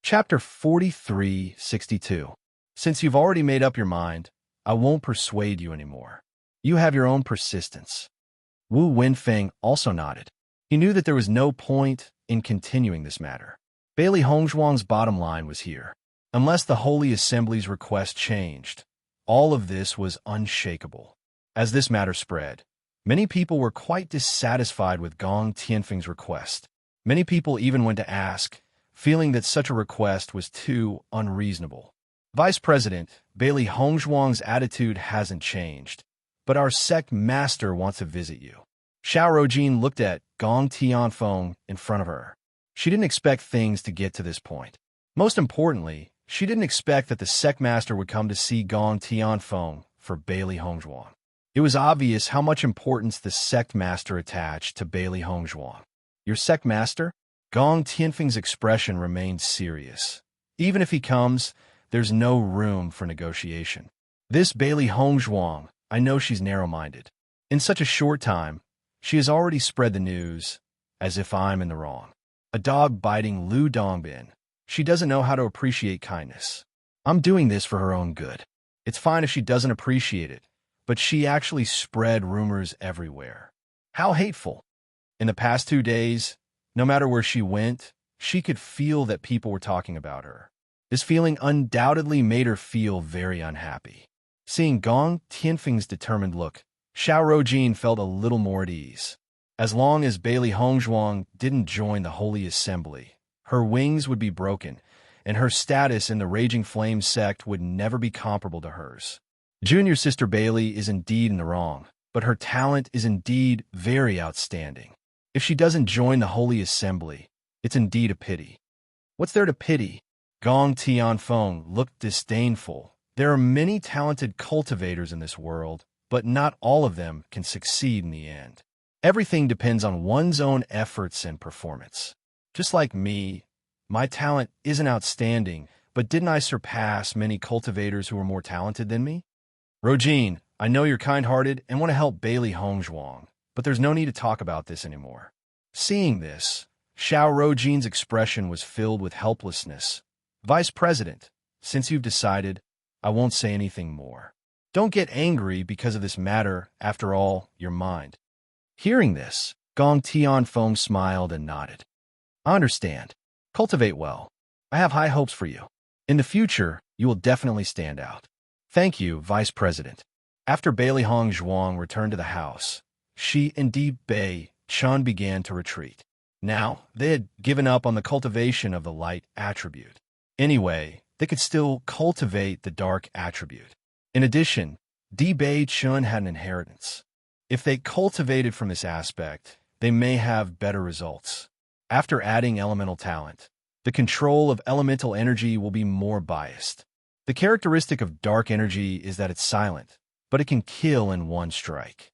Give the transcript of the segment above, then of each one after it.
Chapter 4362. Since you've already made up your mind, I won't persuade you anymore. You have your own persistence. Wu Wenfeng also nodded. He knew that there was no point in continuing this matter. Bailey Hongzhuang's bottom line was here. Unless the Holy Assembly's request changed, all of this was unshakable. As this matter spread, many people were quite dissatisfied with Gong Tianfeng's request. Many people even went to ask, feeling that such a request was too unreasonable. Vice President, Bailey Hongzhuang's attitude hasn't changed, but our sect master wants to visit you. Xiao Rojin looked at Gong Tianfeng in front of her. She didn't expect things to get to this point. Most importantly, she didn't expect that the sect master would come to see Gong Tianfeng for Bailey Hongzhuang. It was obvious how much importance the sect master attached to Bailey Hongzhuang. Your sect master? Gong Tianfeng's expression remained serious. Even if he comes, there's no room for negotiation. This Bailey Hongzhuang, I know she's narrow-minded. In such a short time, she has already spread the news, as if I'm in the wrong. A dog biting Lu Dongbin. She doesn't know how to appreciate kindness. I'm doing this for her own good. It's fine if she doesn't appreciate it, but she actually spread rumors everywhere. How hateful. In the past 2 days, no matter where she went, she could feel that people were talking about her. This feeling undoubtedly made her feel very unhappy. Seeing Gong Tianfeng's determined look, Xiao Rojin felt a little more at ease. As long as Bailey Hongzhuang didn't join the Holy Assembly, her wings would be broken, and her status in the Raging Flame sect would never be comparable to hers. Junior sister Bailey is indeed in the wrong, but her talent is indeed very outstanding. If she doesn't join the Holy Assembly, it's indeed a pity. What's there to pity? Gong Tianfeng looked disdainful. There are many talented cultivators in this world, but not all of them can succeed in the end. Everything depends on one's own efforts and performance. Just like me, my talent isn't outstanding, but didn't I surpass many cultivators who were more talented than me? Rojin, I know you're kind-hearted and want to help Bailey Hongzhuang, but there's no need to talk about this anymore. Seeing this, Xiao Rojin's expression was filled with helplessness. Vice President, since you've decided, I won't say anything more. Don't get angry because of this matter. After all, your mind. Hearing this, Gong Tianfeng smiled and nodded. I understand. Cultivate well. I have high hopes for you. In the future, you will definitely stand out. Thank you, Vice President. After Bailey Hongzhuang returned to the house, she and Di Bei Chun began to retreat. Now, they had given up on the cultivation of the light attribute. Anyway, they could still cultivate the dark attribute. In addition, Di Bei Chun had an inheritance. If they cultivated from this aspect, they may have better results. After adding elemental talent, the control of elemental energy will be more biased. The characteristic of dark energy is that it's silent, but it can kill in one strike.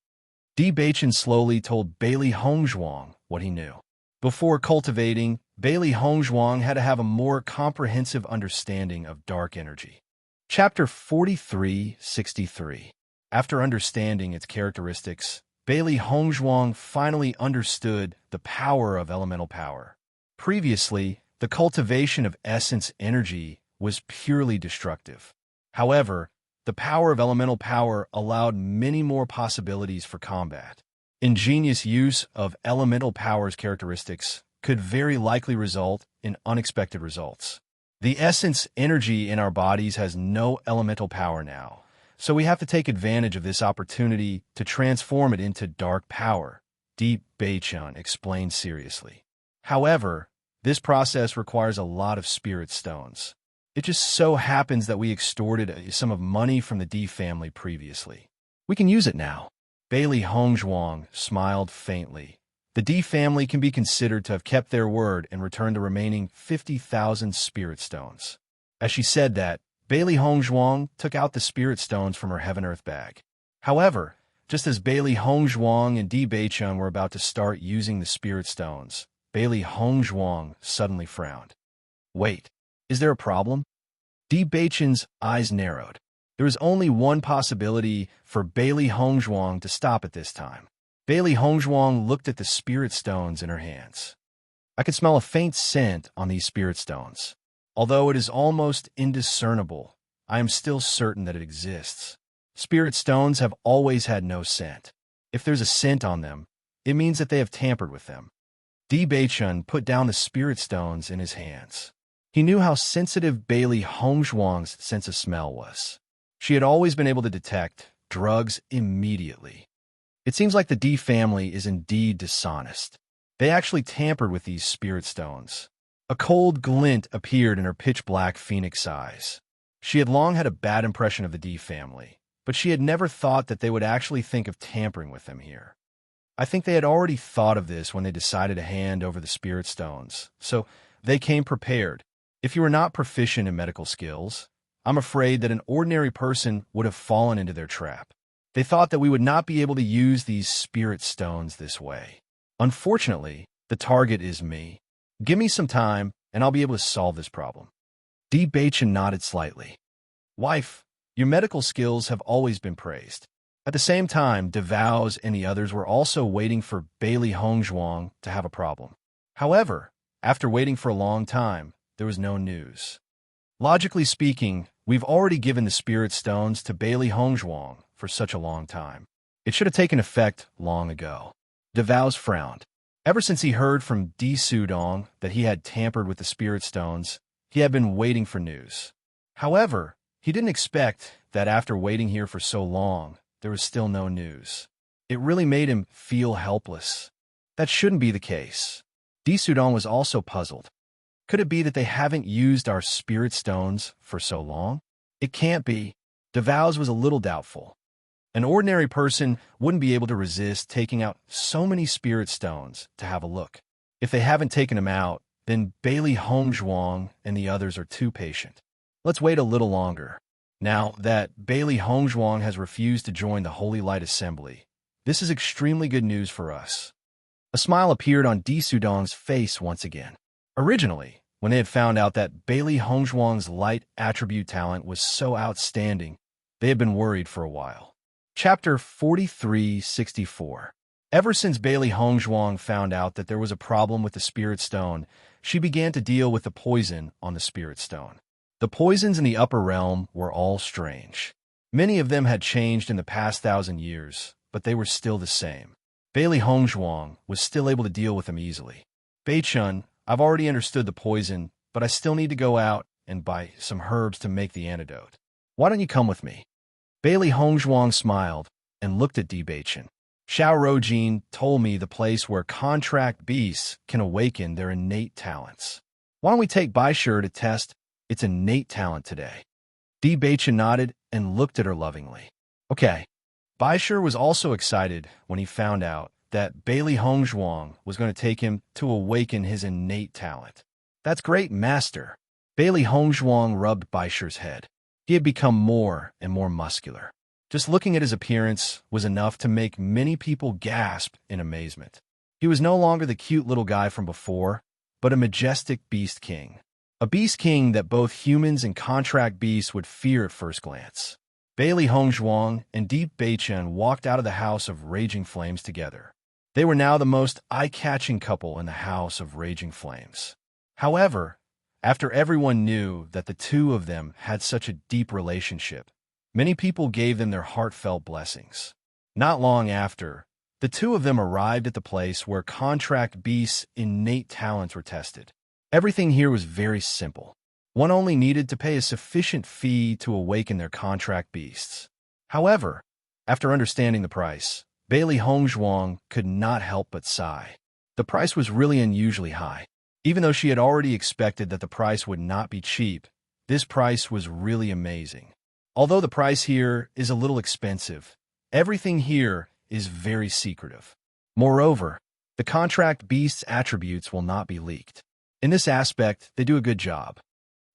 Di Beichen slowly told Bailey Hongzhuang what he knew. Before cultivating, Bailey Hongzhuang had to have a more comprehensive understanding of dark energy. Chapter 4363. After understanding its characteristics, Bailey Hongzhuang finally understood the power of elemental power. Previously, the cultivation of essence energy was purely destructive. However, the power of elemental power allowed many more possibilities for combat. Ingenious use of elemental power's characteristics could very likely result in unexpected results. The essence energy in our bodies has no elemental power now, so we have to take advantage of this opportunity to transform it into dark power, Di Beichun explained seriously. However, this process requires a lot of spirit stones. It just so happens that we extorted a sum of money from the Di family previously. We can use it now. Bailey Hongzhuang smiled faintly. The Di family can be considered to have kept their word and returned the remaining 50,000 spirit stones. As she said that, Bailey Hongzhuang took out the spirit stones from her heaven-earth bag. However, just as Bailey Hongzhuang and Di Beichun were about to start using the spirit stones, Bailey Hongzhuang suddenly frowned. Wait, is there a problem? Di Beichun's eyes narrowed. There was only one possibility for Bailey Hongzhuang to stop at this time. Bailey Hongzhuang looked at the spirit stones in her hands. I could smell a faint scent on these spirit stones. Although it is almost indiscernible, I am still certain that it exists. Spirit stones have always had no scent. If there's a scent on them, it means that they have tampered with them. Di Beichun put down the spirit stones in his hands. He knew how sensitive Bailey Hongzhuang's sense of smell was. She had always been able to detect drugs immediately. It seems like the Di family is indeed dishonest. They actually tampered with these spirit stones. A cold glint appeared in her pitch-black phoenix eyes. She had long had a bad impression of the Di family, but she had never thought that they would actually think of tampering with them here. I think they had already thought of this when they decided to hand over the spirit stones, so they came prepared. If you were not proficient in medical skills, I'm afraid that an ordinary person would have fallen into their trap. They thought that we would not be able to use these spirit stones this way. Unfortunately, the target is me. Give me some time, and I'll be able to solve this problem. Di Beichun nodded slightly. Wife, your medical skills have always been praised. At the same time, DeVows and the others were also waiting for Bailey Hongzhuang to have a problem. However, after waiting for a long time, there was no news. Logically speaking, we've already given the spirit stones to Bailey Hongzhuang for such a long time. It should have taken effect long ago. DeVows frowned. Ever since he heard from Di Sudong that he had tampered with the spirit stones, he had been waiting for news. However, he didn't expect that after waiting here for so long, there was still no news. It really made him feel helpless. That shouldn't be the case. Di Sudong was also puzzled. Could it be that they haven't used our spirit stones for so long? It can't be. DeVows was a little doubtful. An ordinary person wouldn't be able to resist taking out so many spirit stones to have a look. If they haven't taken them out, then Bailey Hongzhuang and the others are too patient. Let's wait a little longer. Now that Bailey Hongzhuang has refused to join the Holy Light Assembly, this is extremely good news for us. A smile appeared on Di Sudong's face once again. Originally, when they had found out that Bailey Hongzhuang's light attribute talent was so outstanding, they had been worried for a while. Chapter 4364. Ever since Bailey Hongzhuang found out that there was a problem with the Spirit Stone, she began to deal with the poison on the Spirit Stone. The poisons in the upper realm were all strange. Many of them had changed in the past 1,000 years, but they were still the same. Bailey Hongzhuang was still able to deal with them easily. Beichun, I've already understood the poison, but I still need to go out and buy some herbs to make the antidote. Why don't you come with me? Bailey Hongzhuang smiled and looked at Di Beichun. Xiao Rojin told me the place where contract beasts can awaken their innate talents. Why don't we take Baishur to test its innate talent today? Di Beichun nodded and looked at her lovingly. Okay. Baishur was also excited when he found out that Bailey Hongzhuang was going to take him to awaken his innate talent. That's great, master. Bailey Hongzhuang rubbed Baishur's head. He had become more and more muscular. Just looking at his appearance was enough to make many people gasp in amazement. He was no longer the cute little guy from before, but a majestic beast king. A beast king that both humans and contract beasts would fear at first glance. Bailey Hongzhuang and Di Beichun walked out of the House of Raging Flames together. They were now the most eye-catching couple in the House of Raging Flames. However, after everyone knew that the two of them had such a deep relationship, many people gave them their heartfelt blessings. Not long after, the two of them arrived at the place where contract beasts' innate talents were tested. Everything here was very simple. One only needed to pay a sufficient fee to awaken their contract beasts. However, after understanding the price, Bailey Hongzhuang could not help but sigh. The price was really unusually high. Even though she had already expected that the price would not be cheap, this price was really amazing. Although the price here is a little expensive, everything here is very secretive. Moreover, the contract beast's attributes will not be leaked. In this aspect, they do a good job.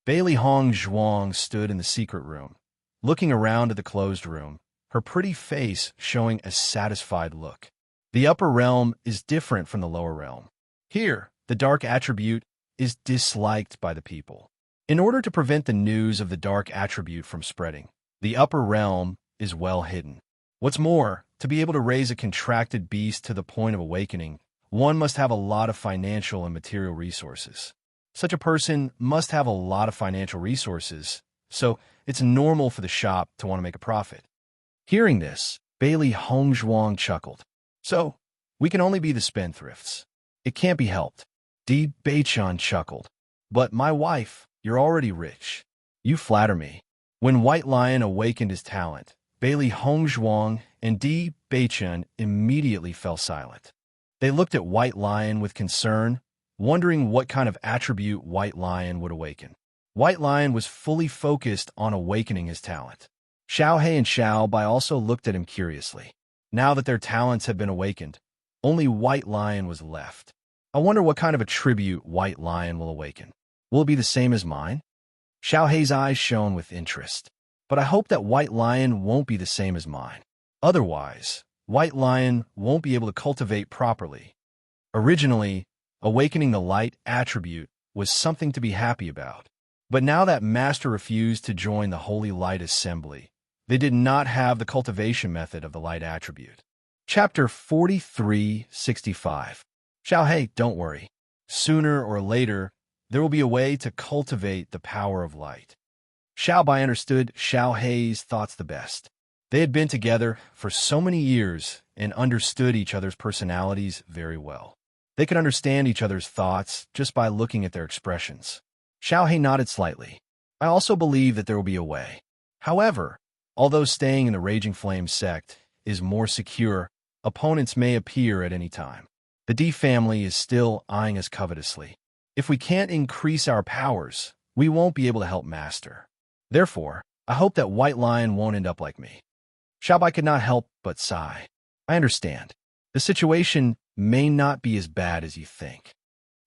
Bailey Hongzhuang stood in the secret room, looking around at the closed room, her pretty face showing a satisfied look. The upper realm is different from the lower realm. Here, the dark attribute is disliked by the people. In order to prevent the news of the dark attribute from spreading, the upper realm is well hidden. What's more, to be able to raise a contracted beast to the point of awakening, one must have a lot of financial and material resources. Such a person must have a lot of financial resources, so it's normal for the shop to want to make a profit. Hearing this, Bailey Hongzhuang chuckled. So, we can only be the spendthrifts. It can't be helped. Di Beichun chuckled. But my wife, you're already rich. You flatter me. When White Lion awakened his talent, Bailey Hongzhuang and Di Beichun immediately fell silent. They looked at White Lion with concern, wondering what kind of attribute White Lion would awaken. White Lion was fully focused on awakening his talent. Xiao He and Xiao Bai also looked at him curiously. Now that their talents had been awakened, only White Lion was left. I wonder what kind of attribute White Lion will awaken. Will it be the same as mine? Xiao Hei's eyes shone with interest. But I hope that White Lion won't be the same as mine. Otherwise, White Lion won't be able to cultivate properly. Originally, awakening the light attribute was something to be happy about. But now that Master refused to join the Holy Light Assembly, they did not have the cultivation method of the light attribute. Chapter 43:65. Xiao He, don't worry. Sooner or later, there will be a way to cultivate the power of light. Xiao Bai understood Xiao Hei's thoughts the best. They had been together for so many years and understood each other's personalities very well. They could understand each other's thoughts just by looking at their expressions. Xiao He nodded slightly. I also believe that there will be a way. However, although staying in the Raging Flame sect is more secure, opponents may appear at any time. The D family is still eyeing us covetously. If we can't increase our powers, we won't be able to help Master. Therefore, I hope that White Lion won't end up like me. Xiao Bai could not help but sigh. I understand. The situation may not be as bad as you think.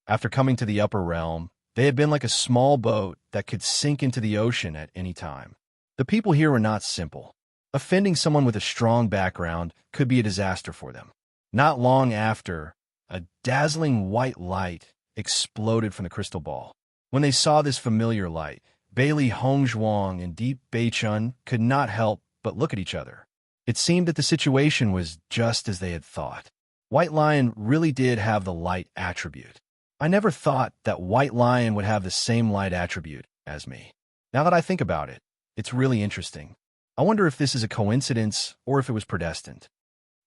After coming to the upper realm, they had been like a small boat that could sink into the ocean at any time. The people here were not simple. Offending someone with a strong background could be a disaster for them. Not long after, a dazzling white light exploded from the crystal ball. When they saw this familiar light, Bailey Hongzhuang and Di Beichun could not help but look at each other. It seemed that the situation was just as they had thought. White Lion really did have the light attribute. I never thought that White Lion would have the same light attribute as me. Now that I think about it, it's really interesting. I wonder if this is a coincidence or if it was predestined.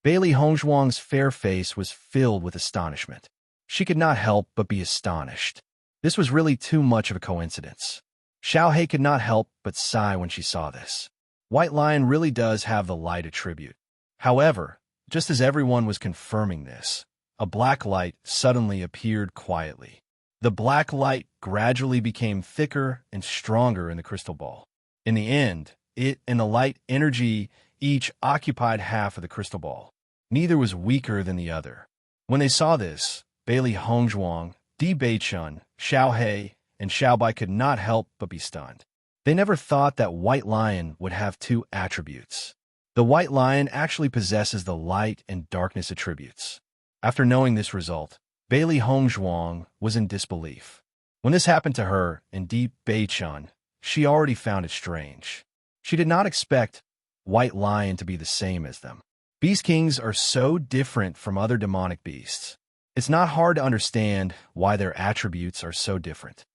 Bailey Hongzhuang's fair face was filled with astonishment. She could not help but be astonished. This was really too much of a coincidence. Xiao He could not help but sigh when she saw this. White Lion really does have the light attribute. However, just as everyone was confirming this, a black light suddenly appeared quietly. The black light gradually became thicker and stronger in the crystal ball. In the end, it and the light energy each occupied half of the crystal ball. Neither was weaker than the other. When they saw this, Bailey Hongzhuang, Di Beichun, Xiao He, and Xiao Bai could not help but be stunned. They never thought that White Lion would have two attributes. The White Lion actually possesses the light and darkness attributes. After knowing this result, Bailey Hongzhuang was in disbelief. When this happened to her and Di Beichun, she already found it strange. She did not expect White Lion to be the same as them. Beast Kings are so different from other demonic beasts. It's not hard to understand why their attributes are so different.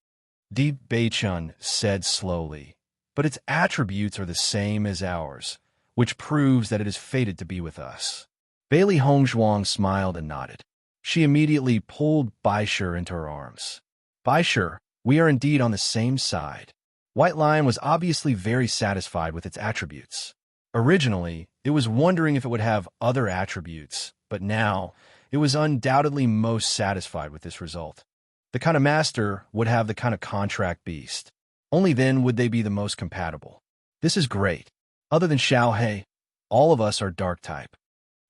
Di Beichun said slowly, but its attributes are the same as ours, which proves that it is fated to be with us. Bailey Hongzhuang smiled and nodded. She immediately pulled Baisher into her arms. Baisher, we are indeed on the same side. White Lion was obviously very satisfied with its attributes. Originally, it was wondering if it would have other attributes, but now, it was undoubtedly most satisfied with this result. The kind of master would have the kind of contract beast. Only then would they be the most compatible. This is great. Other than Xiao He, all of us are dark type.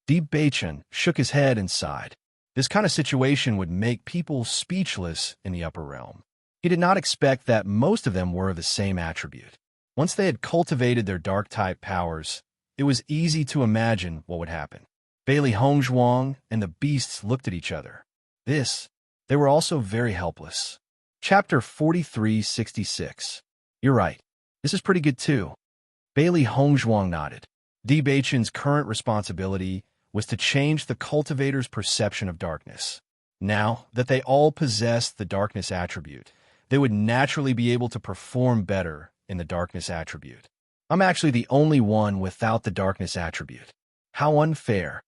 Di Beichun shook his head and sighed. This kind of situation would make people speechless in the upper realm. He did not expect that most of them were of the same attribute. Once they had cultivated their dark type powers, it was easy to imagine what would happen. Bailey Hongzhuang and the beasts looked at each other. They were also very helpless. Chapter 43:66. You're right. This is pretty good too. Bailey Hongzhuang nodded. Di Beichun's current responsibility was to change the cultivator's perception of darkness. Now that they all possessed the darkness attribute, they would naturally be able to perform better in the darkness attribute. I'm actually the only one without the darkness attribute. How unfair.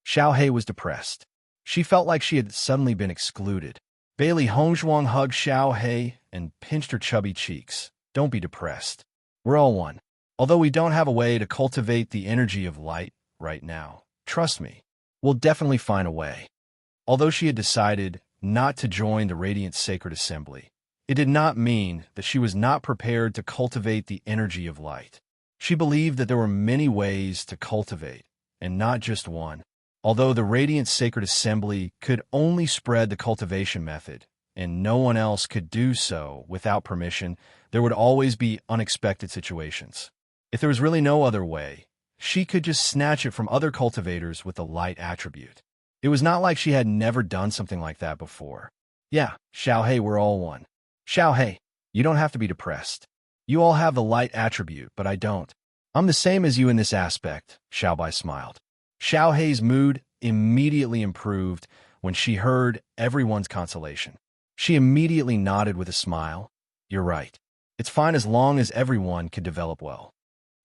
Xiao Hei was depressed. She felt like she had suddenly been excluded. Bailey Hongzhuang hugged Xiao Hei and pinched her chubby cheeks. Don't be depressed. We're all one. Although we don't have a way to cultivate the energy of light right now, trust me, we'll definitely find a way. Although she had decided not to join the Radiant Sacred Assembly, it did not mean that she was not prepared to cultivate the energy of light. She believed that there were many ways to cultivate, and not just one. Although the Radiant Sacred Assembly could only spread the cultivation method, and no one else could do so without permission, there would always be unexpected situations. If there was really no other way, she could just snatch it from other cultivators with the light attribute. It was not like she had never done something like that before. Yeah, Xiao Hei, we're all one. Xiao Hei, you don't have to be depressed. You all have the light attribute, but I don't. I'm the same as you in this aspect, Xiao Bai smiled. Xiao Hei's mood immediately improved when she heard everyone's consolation. She immediately nodded with a smile. You're right. It's fine as long as everyone can develop well.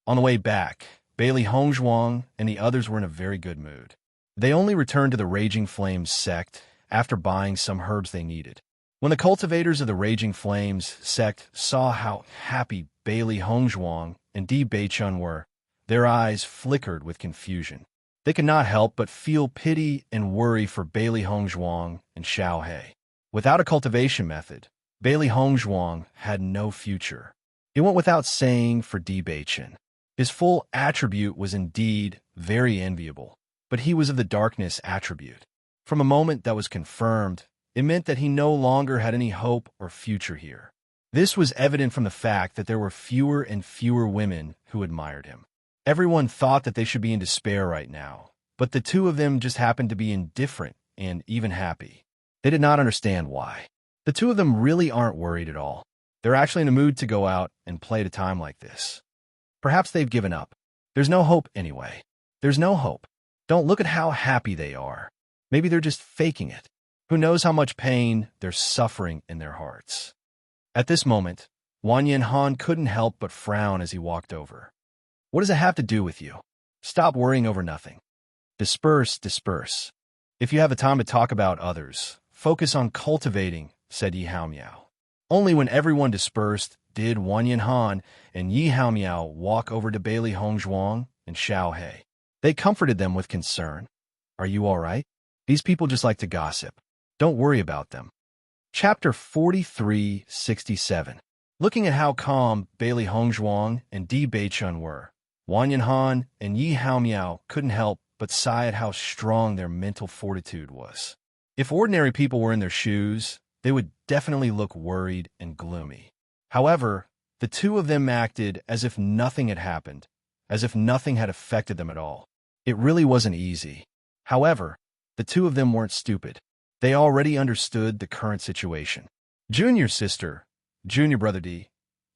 On the way back, Bailey Hongzhuang and the others were in a very good mood. They only returned to the Raging Flames sect after buying some herbs they needed. When the cultivators of the Raging Flames sect saw how happy Bailey Hongzhuang and Di Beichun were, their eyes flickered with confusion. They could not help but feel pity and worry for Bailey Hongzhuang and Xiao Hei. Without a cultivation method, Bailey Hongzhuang had no future. It went without saying for Di Beichun. His full attribute was indeed very enviable, but he was of the darkness attribute. From a moment that was confirmed, it meant that he no longer had any hope or future here. This was evident from the fact that there were fewer and fewer women who admired him. Everyone thought that they should be in despair right now, but the two of them just happened to be indifferent and even happy. They did not understand why. The two of them really aren't worried at all. They're actually in the mood to go out and play at a time like this. Perhaps they've given up. There's no hope anyway. There's no hope. Don't look at how happy they are. Maybe they're just faking it. Who knows how much pain they're suffering in their hearts. At this moment, Wang Yanhan couldn't help but frown as he walked over. What does it have to do with you? Stop worrying over nothing. Disperse, disperse. If you have the time to talk about others, focus on cultivating, said Yi Haomiao. Only when everyone dispersed did Wang Yanhan and Yi Haomiao walk over to Bailey Hongzhuang and Xiao Hei. They comforted them with concern. Are you all right? These people just like to gossip. Don't worry about them. Chapter 4367. Looking at how calm Bailey Hongzhuang and Di Beichun were, Wang Yanhan and Yi Haomiao couldn't help but sigh at how strong their mental fortitude was. If ordinary people were in their shoes, they would definitely look worried and gloomy. However, the two of them acted as if nothing had happened, as if nothing had affected them at all. It really wasn't easy. However, the two of them weren't stupid. They already understood the current situation. Junior sister, junior brother D,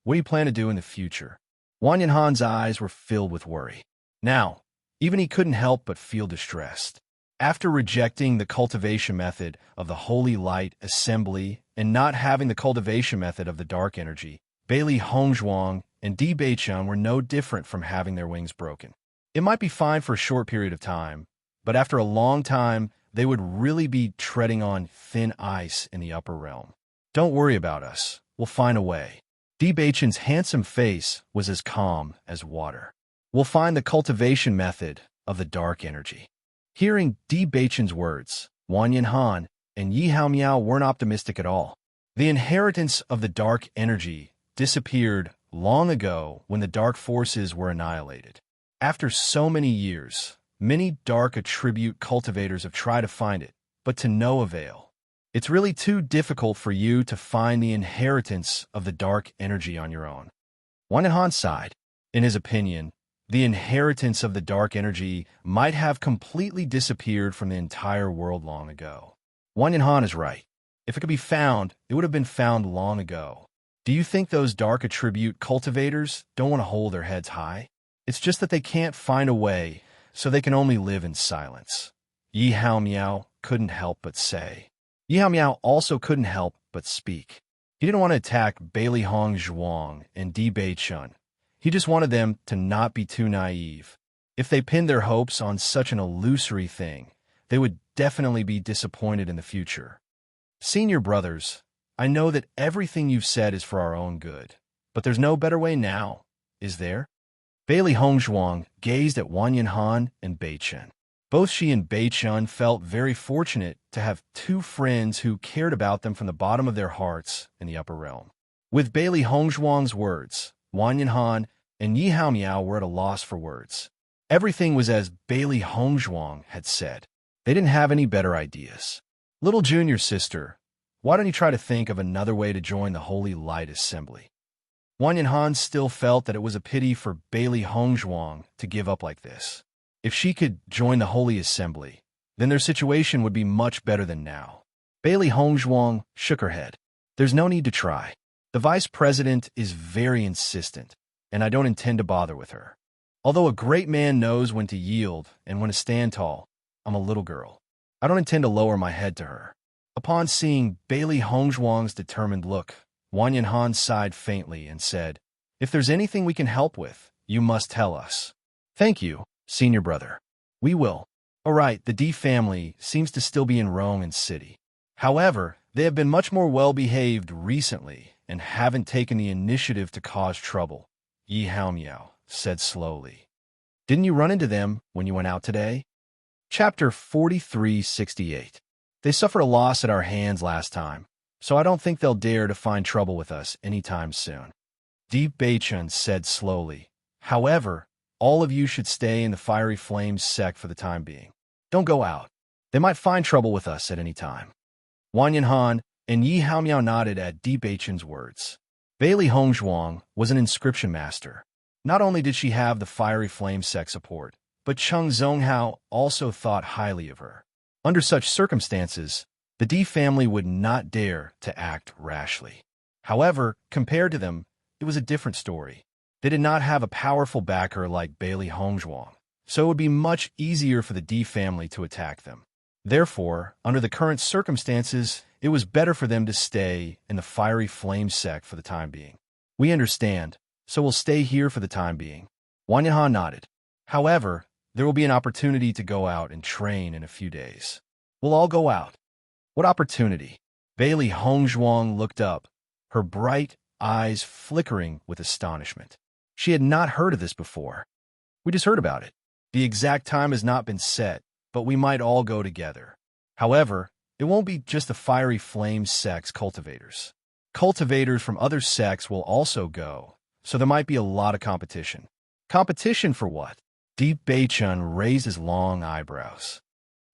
what do you plan to do in the future? Wang Yanhan's eyes were filled with worry. Now, even he couldn't help but feel distressed. After rejecting the cultivation method of the Holy Light Assembly and not having the cultivation method of the dark energy, Bailey Hongzhuang and Di Beichun were no different from having their wings broken. It might be fine for a short period of time, but after a long time, they would really be treading on thin ice in the upper realm. Don't worry about us. We'll find a way. Di Beichun's handsome face was as calm as water. We'll find the cultivation method of the dark energy. Hearing Di Beichun's words, Wang Yanhan and Yi Haomiao weren't optimistic at all. The inheritance of the dark energy disappeared long ago when the dark forces were annihilated. After so many years, many dark attribute cultivators have tried to find it, but to no avail. It's really too difficult for you to find the inheritance of the dark energy on your own. Wang Yanhan sighed. In his opinion, the inheritance of the dark energy might have completely disappeared from the entire world long ago. Wang Yanhan is right. If it could be found, it would have been found long ago. Do you think those dark attribute cultivators don't want to hold their heads high? It's just that they can't find a way, so they can only live in silence. Yi Haomiao couldn't help but say. Yi Haomiao also couldn't help but speak. He didn't want to attack Bailey Hong Zhuang and Di Beichun. He just wanted them to not be too naive. If they pinned their hopes on such an illusory thing, they would definitely be disappointed in the future. Senior brothers, I know that everything you've said is for our own good, but there's no better way now, is there? Bailey Hongzhuang gazed at Wang Yanhan and Beichun. Both she and Beichun felt very fortunate to have two friends who cared about them from the bottom of their hearts in the upper realm. With Bailey Hongzhuang's words, Wang Yanhan and Yi Haomiao were at a loss for words. Everything was as Bailey Hongzhuang had said. They didn't have any better ideas. Little junior sister, why don't you try to think of another way to join the Holy Light Assembly? Wang Yanhan still felt that it was a pity for Bailey Hongzhuang to give up like this. If she could join the Holy Assembly, then their situation would be much better than now. Bailey Hongzhuang shook her head. There's no need to try. The vice president is very insistent, and I don't intend to bother with her. Although a great man knows when to yield and when to stand tall, I'm a little girl. I don't intend to lower my head to her. Upon seeing Bailey Hongzhuang's determined look, Wang Yanhan sighed faintly and said, If there's anything we can help with, you must tell us. Thank you, senior brother. We will. All right, the D family seems to still be in Rome City. However, they have been much more well-behaved recently and haven't taken the initiative to cause trouble, Yi Haomiao said slowly. Didn't you run into them when you went out today? Chapter 4368. They suffered a loss at our hands last time, so I don't think they'll dare to find trouble with us anytime soon. Di Beichun said slowly. However, all of you should stay in the Fiery Flames sect for the time being. Don't go out. They might find trouble with us at any time. Wang Yanhan and Yi Haomiao nodded at Di Beichun's words. Bailey Hongzhuang was an inscription master. Not only did she have the Fiery Flame sect support, but Cheng Zonghao also thought highly of her. Under such circumstances, the Di family would not dare to act rashly. However, compared to them, it was a different story. They did not have a powerful backer like Bailey Hongzhuang, so it would be much easier for the Di family to attack them. Therefore, under the current circumstances, it was better for them to stay in the Fiery Flame sect for the time being. We understand, so we'll stay here for the time being. Wang Yanhan nodded. However, there will be an opportunity to go out and train in a few days. We'll all go out. What opportunity? Bailey Hongzhuang looked up, her bright eyes flickering with astonishment. She had not heard of this before. We just heard about it. The exact time has not been set, but we might all go together. However, it won't be just the Fiery Flame sect's cultivators. Cultivators from other sects will also go, so there might be a lot of competition. Competition for what? Di Beichun raised his long eyebrows.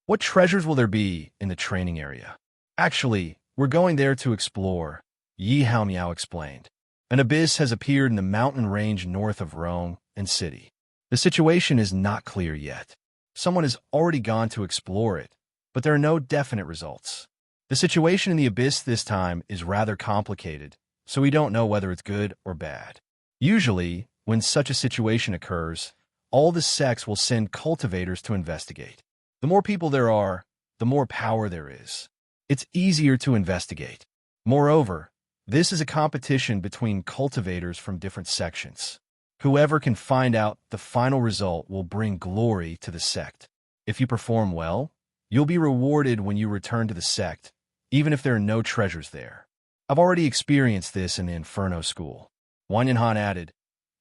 What treasures will there be in the training area? Actually, we're going there to explore, Yi Haomiao explained. An abyss has appeared in the mountain range north of Rome City. The situation is not clear yet. Someone has already gone to explore it, but there are no definite results. The situation in the abyss this time is rather complicated, so we don't know whether it's good or bad. Usually, when such a situation occurs, all the sects will send cultivators to investigate. The more people there are, the more power there is. It's easier to investigate. Moreover, this is a competition between cultivators from different sections. Whoever can find out the final result will bring glory to the sect. If you perform well, you'll be rewarded when you return to the sect, even if there are no treasures there. I've already experienced this in the Inferno School. Wang Yanhan added,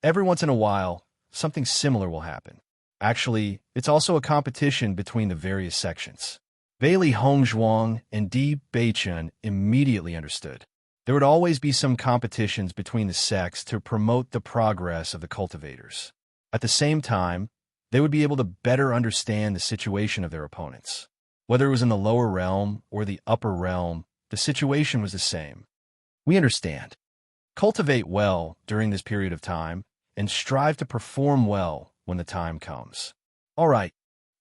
Every once in a while, something similar will happen. Actually, it's also a competition between the various sections. Bailey Hongzhuang and Di Beichun immediately understood. There would always be some competitions between the sects to promote the progress of the cultivators. At the same time, they would be able to better understand the situation of their opponents. Whether it was in the lower realm or the upper realm, the situation was the same. We understand. Cultivate well during this period of time and strive to perform well when the time comes. All right,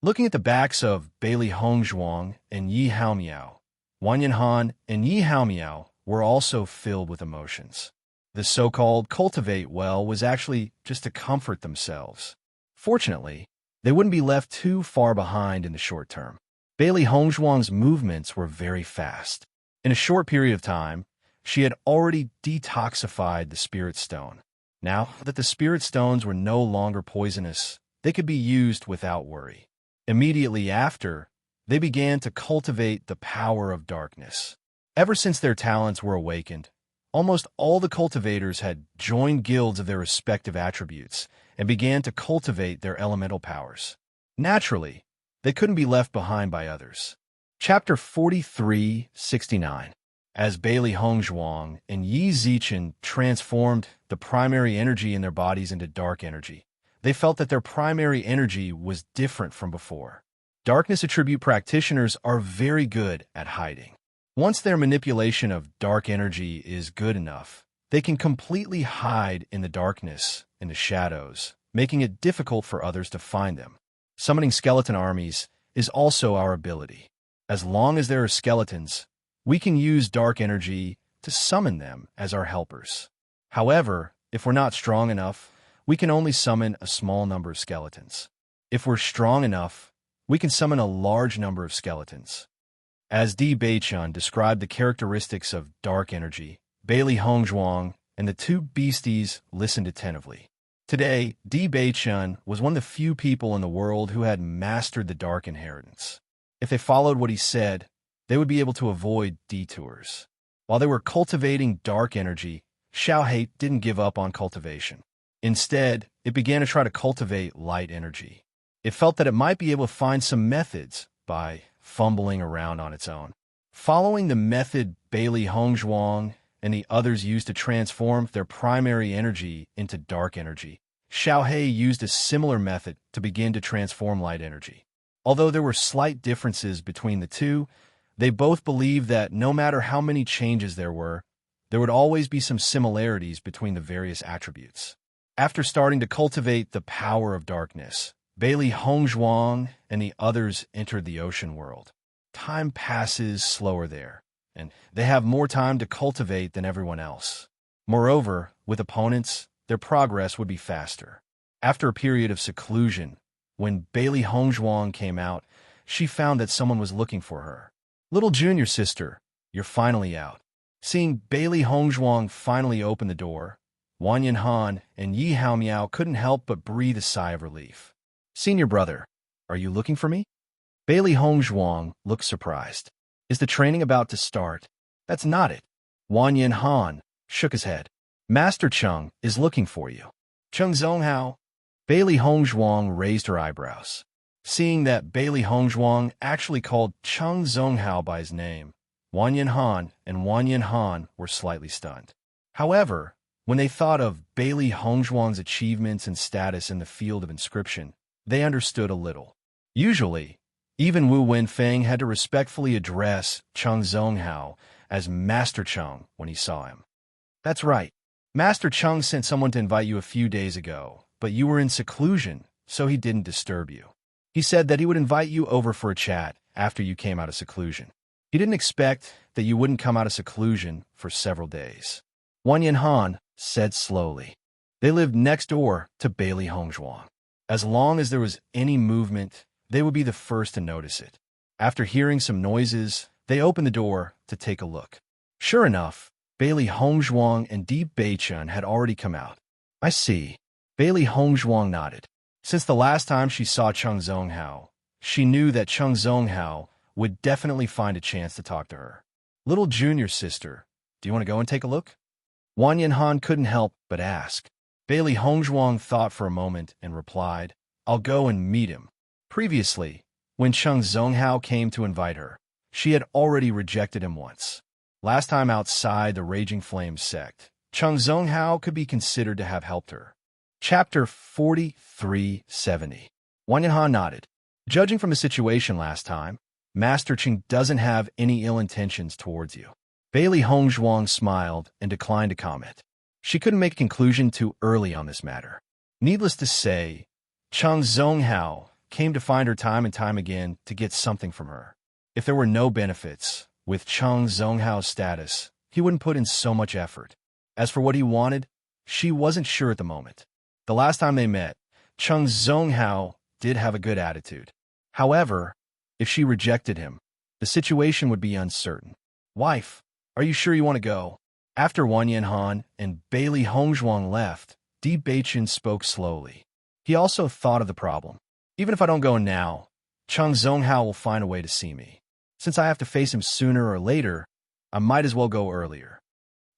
looking at the backs of Bailey Hongzhuang and Yi Haomiao, Wang Yanhan and Yi Haomiao were also filled with emotions. The so-called cultivate well was actually just to comfort themselves. Fortunately, they wouldn't be left too far behind in the short term. Bailey Hongzhuang's movements were very fast. In a short period of time, She had already detoxified the spirit stone. Now that the spirit stones were no longer poisonous, they could be used without worry. Immediately after, they began to cultivate the power of darkness. Ever since their talents were awakened, almost all the cultivators had joined guilds of their respective attributes and began to cultivate their elemental powers. Naturally, they couldn't be left behind by others. Chapter 43:69. As Bailey Hongzhuang and Yi Zichen transformed the primary energy in their bodies into dark energy, they felt that their primary energy was different from before. Darkness attribute practitioners are very good at hiding. Once their manipulation of dark energy is good enough, they can completely hide in the darkness, in the shadows, making it difficult for others to find them. Summoning skeleton armies is also our ability. As long as there are skeletons, we can use dark energy to summon them as our helpers. However, if we're not strong enough, we can only summon a small number of skeletons. If we're strong enough, we can summon a large number of skeletons. As Di Beichun described the characteristics of dark energy, Bailey Hongzhuang and the two beasties listened attentively. Today, Di Beichun was one of the few people in the world who had mastered the dark inheritance. If they followed what he said, they would be able to avoid detours. While they were cultivating dark energy, Xiaohe didn't give up on cultivation. Instead, it began to try to cultivate light energy. It felt that it might be able to find some methods by fumbling around on its own. Following the method Bailey Hongzhuang and the others used to transform their primary energy into dark energy, Xiaohe used a similar method to begin to transform light energy. Although there were slight differences between the two, they both believed that no matter how many changes there would always be some similarities between the various attributes. After starting to cultivate the power of darkness, Bailey Hongzhuang and the others entered the ocean world. Time passes slower there, and they have more time to cultivate than everyone else. Moreover, with opponents, their progress would be faster. After a period of seclusion, when Bailey Hongzhuang came out, she found that someone was looking for her. "Little junior sister, you're finally out." Seeing Bailey Hongzhuang finally open the door, Wang Yanhan and Yi Haomiao couldn't help but breathe a sigh of relief. "Senior brother, are you looking for me?" Bailey Hongzhuang looked surprised. "Is the training about to start?" "That's not it." Wang Yanhan shook his head. "Master Cheng is looking for you." "Cheng Zonghao?" Bailey Hongzhuang raised her eyebrows. Seeing that Bailey Hongzhuang actually called Cheng Zonghao by his name, Wang Yanhan and Wang Yanhan were slightly stunned. However, when they thought of Bailey Hongzhuang's achievements and status in the field of inscription, they understood a little. Usually, even Wu Wenfeng had to respectfully address Cheng Zonghao as Master Cheng when he saw him. "That's right. Master Cheng sent someone to invite you a few days ago, but you were in seclusion, so he didn't disturb you. He said that he would invite you over for a chat after you came out of seclusion. He didn't expect that you wouldn't come out of seclusion for several days." Wang Yanhan said slowly. They lived next door to Bailey Hongzhuang. As long as there was any movement, they would be the first to notice it. After hearing some noises, they opened the door to take a look. Sure enough, Bailey Hongzhuang and Di Beichun had already come out. "I see." Bailey Hongzhuang nodded. Since the last time she saw Cheng Zonghao, she knew that Cheng Zonghao would definitely find a chance to talk to her. "Little junior sister, do you want to go and take a look?" Wang Yanhan couldn't help but ask. Bailey Hongzhuang thought for a moment and replied, "I'll go and meet him." Previously, when Cheng Zonghao came to invite her, she had already rejected him once. Last time outside the Raging Flames sect, Cheng Zonghao could be considered to have helped her. Chapter 43:70. Wang Yanhan nodded. "Judging from the situation last time, Master Cheng doesn't have any ill intentions towards you." Bailey Hongzhuang smiled and declined to comment. She couldn't make a conclusion too early on this matter. Needless to say, Cheng Zonghao came to find her time and time again to get something from her. If there were no benefits, with Cheng Zonghao's status, he wouldn't put in so much effort. As for what he wanted, she wasn't sure at the moment. The last time they met, Cheng Zonghao did have a good attitude. However, if she rejected him, the situation would be uncertain. "Wife, are you sure you want to go?" After Wan Yanhan and Bailey Hongzhuang left, Di Beichen spoke slowly. He also thought of the problem. Even if I don't go now, Cheng Zonghao will find a way to see me. Since I have to face him sooner or later, I might as well go earlier.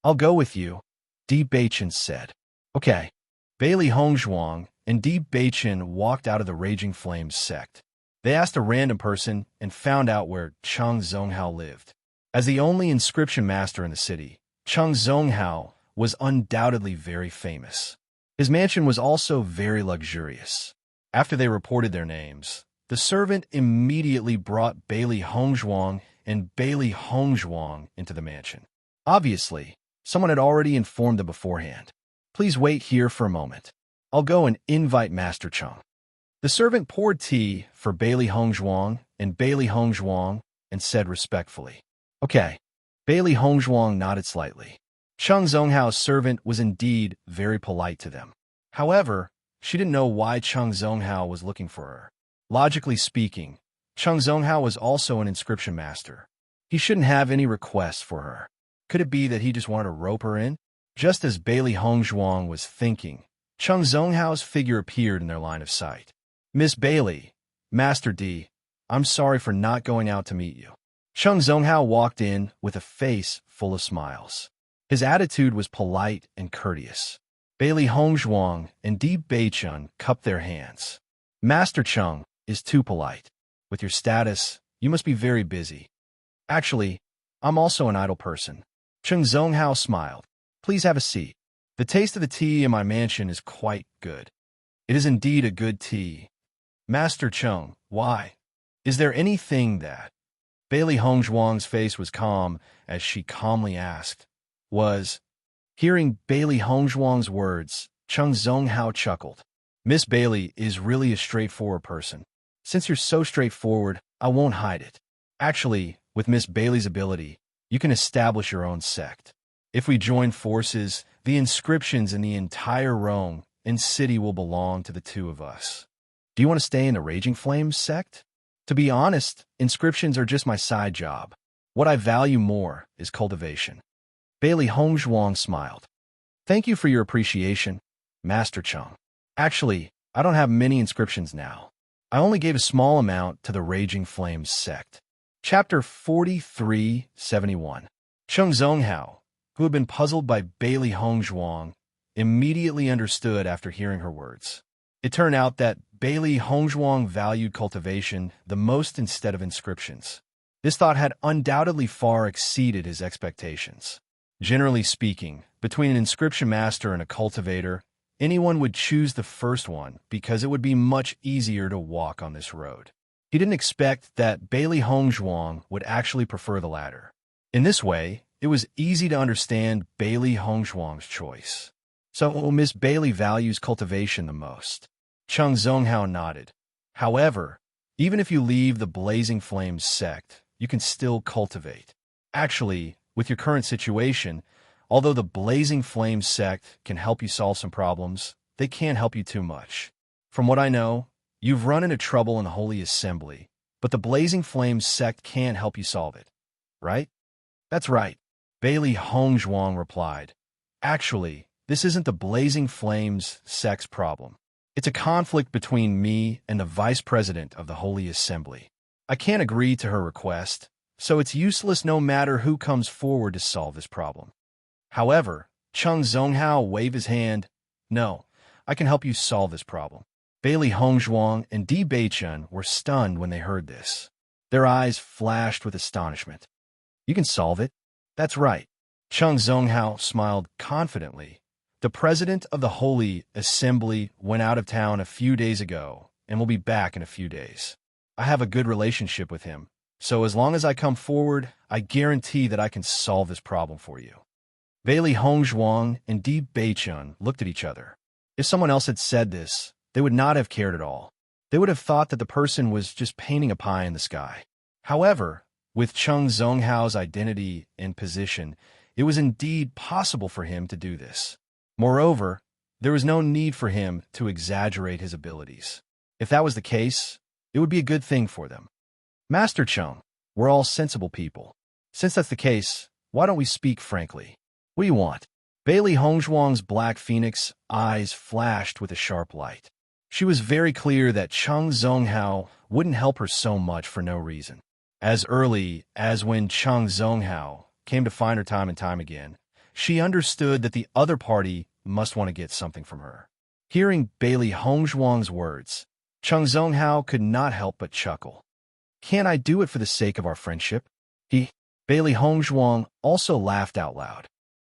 I'll go with you, Di Beichen said. Okay. Bailey Hongzhuang and Di Beichen walked out of the Raging Flames sect. They asked a random person and found out where Cheng Zonghao lived. As the only inscription master in the city, Cheng Zonghao was undoubtedly very famous. His mansion was also very luxurious. After they reported their names, the servant immediately brought Bailey Hongzhuang and Bailey Hongzhuang into the mansion. Obviously, someone had already informed them beforehand. Please wait here for a moment. I'll go and invite Master Cheng. The servant poured tea for Bailey Hongzhuang and Bailey Hongzhuang and said respectfully, Okay. Bailey Hongzhuang nodded slightly. Cheng Zonghao's servant was indeed very polite to them. However, she didn't know why Cheng Zonghao was looking for her. Logically speaking, Cheng Zonghao was also an inscription master. He shouldn't have any requests for her. Could it be that he just wanted to rope her in? Just as Bailey Hongzhuang was thinking, Cheng Zonghao's figure appeared in their line of sight. Miss Bailey, Master D, I'm sorry for not going out to meet you. Cheng Zonghao walked in with a face full of smiles. His attitude was polite and courteous. Bailey Hongzhuang and Di Beichen cupped their hands. Master Cheng is too polite. With your status, you must be very busy. Actually, I'm also an idle person. Cheng Zonghao smiled. Please have a seat. The taste of the tea in my mansion is quite good. It is indeed a good tea. Master Cheng, why? Is there anything that... Bailey Hongzhuang's face was calm as she calmly asked, Hearing Bailey Hongzhuang's words, Cheng Zonghao chuckled. Miss Bailey is really a straightforward person. Since you're so straightforward, I won't hide it. Actually, with Miss Bailey's ability, you can establish your own sect. If we join forces, the inscriptions in the entire realm and city will belong to the two of us. Do you want to stay in the Raging Flames sect? To be honest, inscriptions are just my side job. What I value more is cultivation. Bailey Hongzhuang smiled. Thank you for your appreciation, Master Cheng. Actually, I don't have many inscriptions now. I only gave a small amount to the Raging Flames sect. Chapter 4371. Cheng Zonghao, who had been puzzled by Bailey Hongzhuang, immediately understood after hearing her words. It turned out that Bailey Hongzhuang valued cultivation the most instead of inscriptions. This thought had undoubtedly far exceeded his expectations. Generally speaking, between an inscription master and a cultivator, anyone would choose the first one because it would be much easier to walk on this road. He didn't expect that Bailey Hongzhuang would actually prefer the latter. In this way, it was easy to understand Bailey Hongzhuang's choice. So Miss Bailey values cultivation the most. Cheng Zonghao nodded. However, even if you leave the Blazing Flames sect, you can still cultivate. Actually, with your current situation, although the Blazing Flames sect can help you solve some problems, they can't help you too much. From what I know, you've run into trouble in the Holy Assembly, but the Blazing Flames sect can help you solve it, right? That's right, Bailey Hongzhuang replied. Actually, this isn't the Blazing Flames sect's problem. It's a conflict between me and the vice president of the Holy Assembly. I can't agree to her request, so it's useless no matter who comes forward to solve this problem. However, Cheng Zonghao waved his hand. No, I can help you solve this problem. Bailey Hongzhuang and Di Beichen were stunned when they heard this. Their eyes flashed with astonishment. You can solve it? That's right. Cheng Zonghao smiled confidently. The president of the Holy Assembly went out of town a few days ago and will be back in a few days. I have a good relationship with him, so as long as I come forward, I guarantee that I can solve this problem for you. Bailey Hongzhuang and Di Beichen looked at each other. If someone else had said this, they would not have cared at all. They would have thought that the person was just painting a pie in the sky. However, with Cheng Zonghao's identity and position, it was indeed possible for him to do this. Moreover, there was no need for him to exaggerate his abilities. If that was the case, it would be a good thing for them. Master Cheng, we're all sensible people. Since that's the case, why don't we speak frankly? What do you want? Bailey Hongzhuang's black phoenix eyes flashed with a sharp light. She was very clear that Cheng Zonghao wouldn't help her so much for no reason. As early as when Cheng Zonghao came to find her time and time again, she understood that the other party must want to get something from her. Hearing Bailey Hongzhuang's words, Cheng Zonghao could not help but chuckle. Can't I do it for the sake of our friendship? Bailey Hongzhuang also laughed out loud.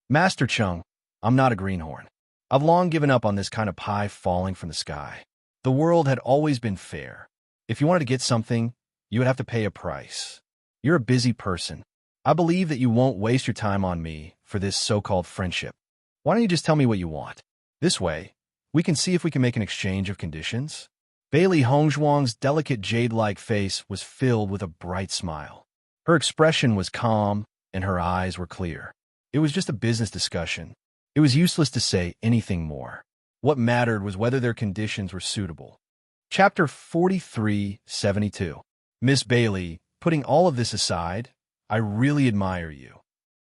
Master Cheng, I'm not a greenhorn. I've long given up on this kind of pie falling from the sky. The world had always been fair. If you wanted to get something, you would have to pay a price. You're a busy person. I believe that you won't waste your time on me for this so-called friendship. Why don't you just tell me what you want? This way, we can see if we can make an exchange of conditions. Bailey Hongzhuang's delicate jade-like face was filled with a bright smile. Her expression was calm, and her eyes were clear. It was just a business discussion. It was useless to say anything more. What mattered was whether their conditions were suitable. Chapter 4372. Miss Bailey, putting all of this aside, I really admire you.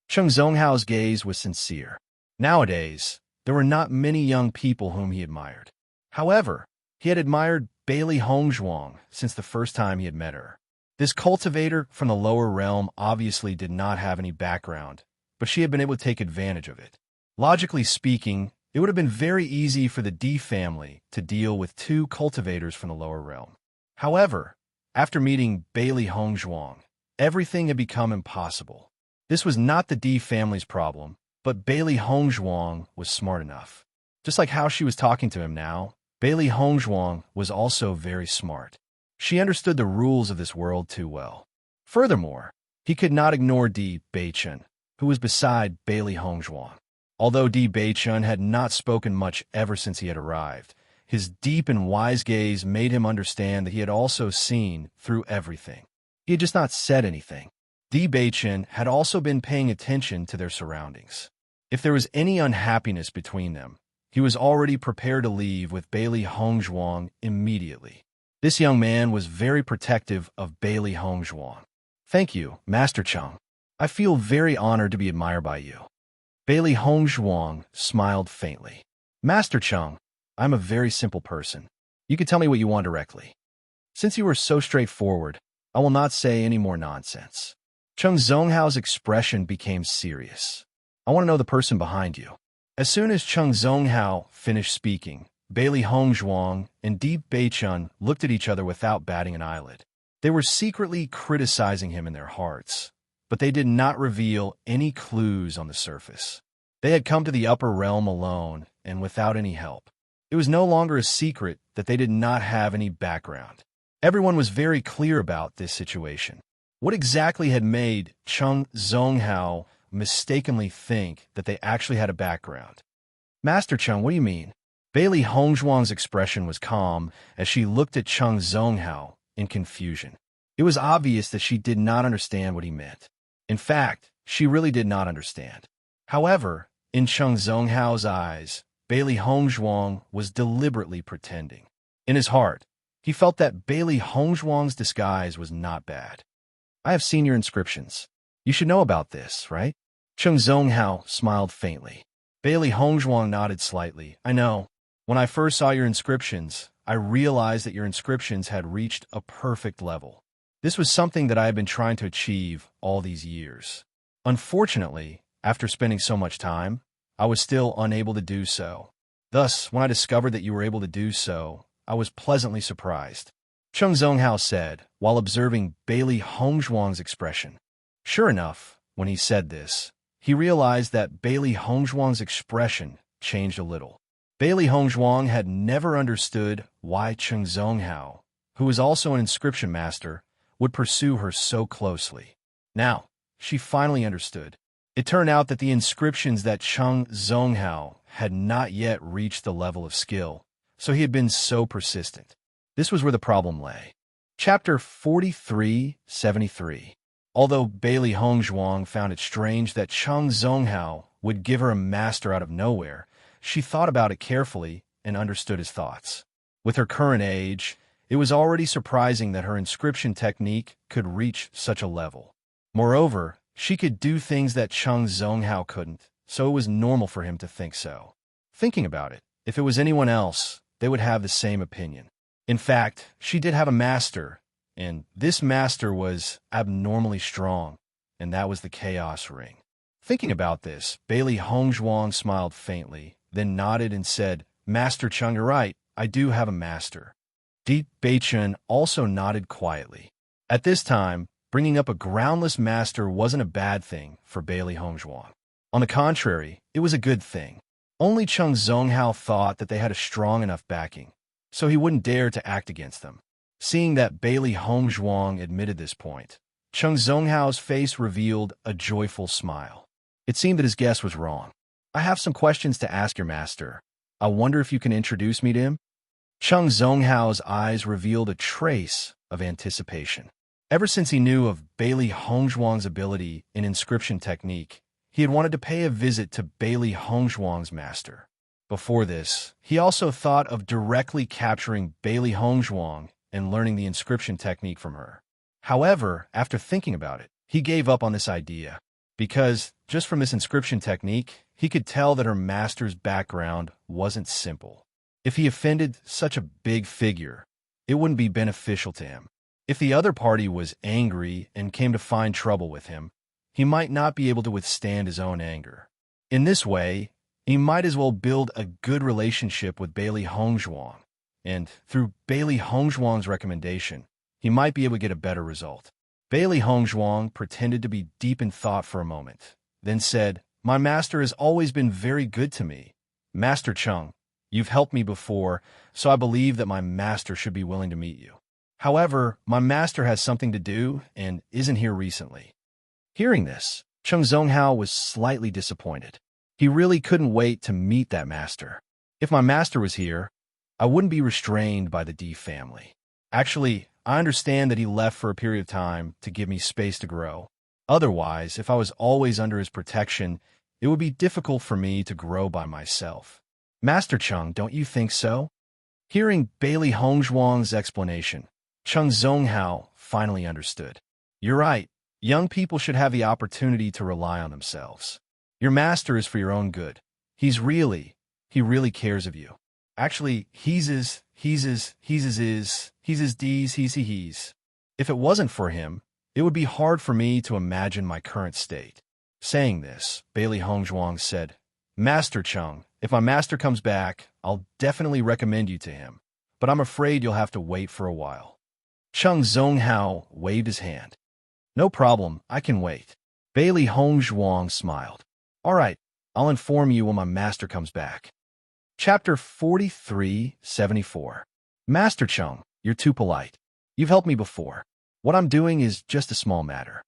Cheng Zonghao's gaze was sincere. Nowadays, there were not many young people whom he admired. However, he had admired Bailey Hongzhuang since the first time he had met her. This cultivator from the lower realm obviously did not have any background, but she had been able to take advantage of it. Logically speaking, it would have been very easy for the D family to deal with two cultivators from the lower realm. However, after meeting Bailey Hongzhuang, everything had become impossible. This was not the D family's problem, but Bailey Hongzhuang was smart enough. Just like how she was talking to him now, Bailey Hongzhuang was also very smart. She understood the rules of this world too well. Furthermore, he could not ignore Di Beichun, who was beside Bailey Hongzhuang. Although Di Beichun had not spoken much ever since he had arrived, his deep and wise gaze made him understand that he had also seen through everything. He had just not said anything. Di Beichun had also been paying attention to their surroundings. If there was any unhappiness between them, he was already prepared to leave with Bailey Hongzhuang immediately. This young man was very protective of Bailey Hongzhuang. Thank you, Master Cheng. I feel very honored to be admired by you. Bailey Hongzhuang smiled faintly. Master Cheng, I'm a very simple person. You can tell me what you want directly. Since you were so straightforward, I will not say any more nonsense. Cheng Zonghao's expression became serious. I want to know the person behind you. As soon as Cheng Zonghao finished speaking, Bailey Hongzhuang and Di Beichun looked at each other without batting an eyelid. They were secretly criticizing him in their hearts, but they did not reveal any clues on the surface. They had come to the upper realm alone and without any help. It was no longer a secret that they did not have any background. Everyone was very clear about this situation. What exactly had made Cheng Zonghao mistakenly think that they actually had a background? Master Cheng, what do you mean? Bailey Hongzhuang's expression was calm as she looked at Cheng Zonghao in confusion. It was obvious that she did not understand what he meant. In fact, she really did not understand. However, in Cheng Zonghao's eyes, Bailey Hongzhuang was deliberately pretending. In his heart, he felt that Bailey Hongzhuang's disguise was not bad. I have seen your inscriptions. You should know about this, right? Cheng Zonghao smiled faintly. Bailey Hongzhuang nodded slightly. I know. When I first saw your inscriptions, I realized that your inscriptions had reached a perfect level. This was something that I had been trying to achieve all these years. Unfortunately, after spending so much time, I was still unable to do so. Thus, when I discovered that you were able to do so, I was pleasantly surprised. Cheng Zonghao said, while observing Bailey Hongzhuang's expression. Sure enough, when he said this, he realized that Bailey Hongzhuang's expression changed a little. Bailey Hongzhuang had never understood why Cheng Zonghao, who was also an inscription master, would pursue her so closely. Now, she finally understood. It turned out that the inscriptions that Cheng Zonghao had not yet reached the level of skill, so he had been so persistent. This was where the problem lay. Chapter 4373. Although Bailey Hongzhuang found it strange that Cheng Zonghao would give her a master out of nowhere, she thought about it carefully and understood his thoughts. With her current age, it was already surprising that her inscription technique could reach such a level. Moreover, she could do things that Cheng Zonghao couldn't, so it was normal for him to think so. Thinking about it, if it was anyone else, they would have the same opinion. In fact, she did have a master, and this master was abnormally strong, and that was the Chaos Ring. Thinking about this, Bailey Hongzhuang smiled faintly, then nodded and said, Master Chung, you're right, I do have a master. Deep Beichun also nodded quietly. At this time, bringing up a groundless master wasn't a bad thing for Bailey Hongzhuang. On the contrary, it was a good thing. Only Chung Zonghao thought that they had a strong enough backing, so he wouldn't dare to act against them. Seeing that Bailey Hongzhuang admitted this point, Chung Zonghao's face revealed a joyful smile. It seemed that his guess was wrong. I have some questions to ask your master. I wonder if you can introduce me to him? Chung Zonghao's eyes revealed a trace of anticipation. Ever since he knew of Bailey Hongzhuang's ability in inscription technique, he had wanted to pay a visit to Bailey Hongzhuang's master. Before this, he also thought of directly capturing Bailey Hongzhuang and learning the inscription technique from her. However, after thinking about it, he gave up on this idea, because, just from this inscription technique, he could tell that her master's background wasn't simple. If he offended such a big figure, it wouldn't be beneficial to him. If the other party was angry and came to find trouble with him, he might not be able to withstand his own anger. In this way, he might as well build a good relationship with Bailey Hongzhuang, and through Bailey Hongzhuang's recommendation, he might be able to get a better result. Bailey Hongzhuang pretended to be deep in thought for a moment, then said, My master has always been very good to me. Master Chung, you've helped me before, so I believe that my master should be willing to meet you. However, my master has something to do and isn't here recently. Hearing this, Chung Zonghao was slightly disappointed. He really couldn't wait to meet that master. If my master was here, I wouldn't be restrained by the D family. Actually, I understand that he left for a period of time to give me space to grow. Otherwise, if I was always under his protection, it would be difficult for me to grow by myself. Master Chung, don't you think so? Hearing Bailey Hongzhuang's explanation, Chung Zonghao finally understood. You're right. Young people should have the opportunity to rely on themselves. Your master is for your own good. He really cares of you. Actually, he's his D's. If it wasn't for him, it would be hard for me to imagine my current state. Saying this, Bailey Hongzhuang said, Master Chung, if my master comes back, I'll definitely recommend you to him, but I'm afraid you'll have to wait for a while. Chung Zonghao waved his hand. No problem, I can wait. Bailey Hongzhuang smiled. All right, I'll inform you when my master comes back. Chapter 4374. Master Chung, you're too polite. You've helped me before. What I'm doing is just a small matter.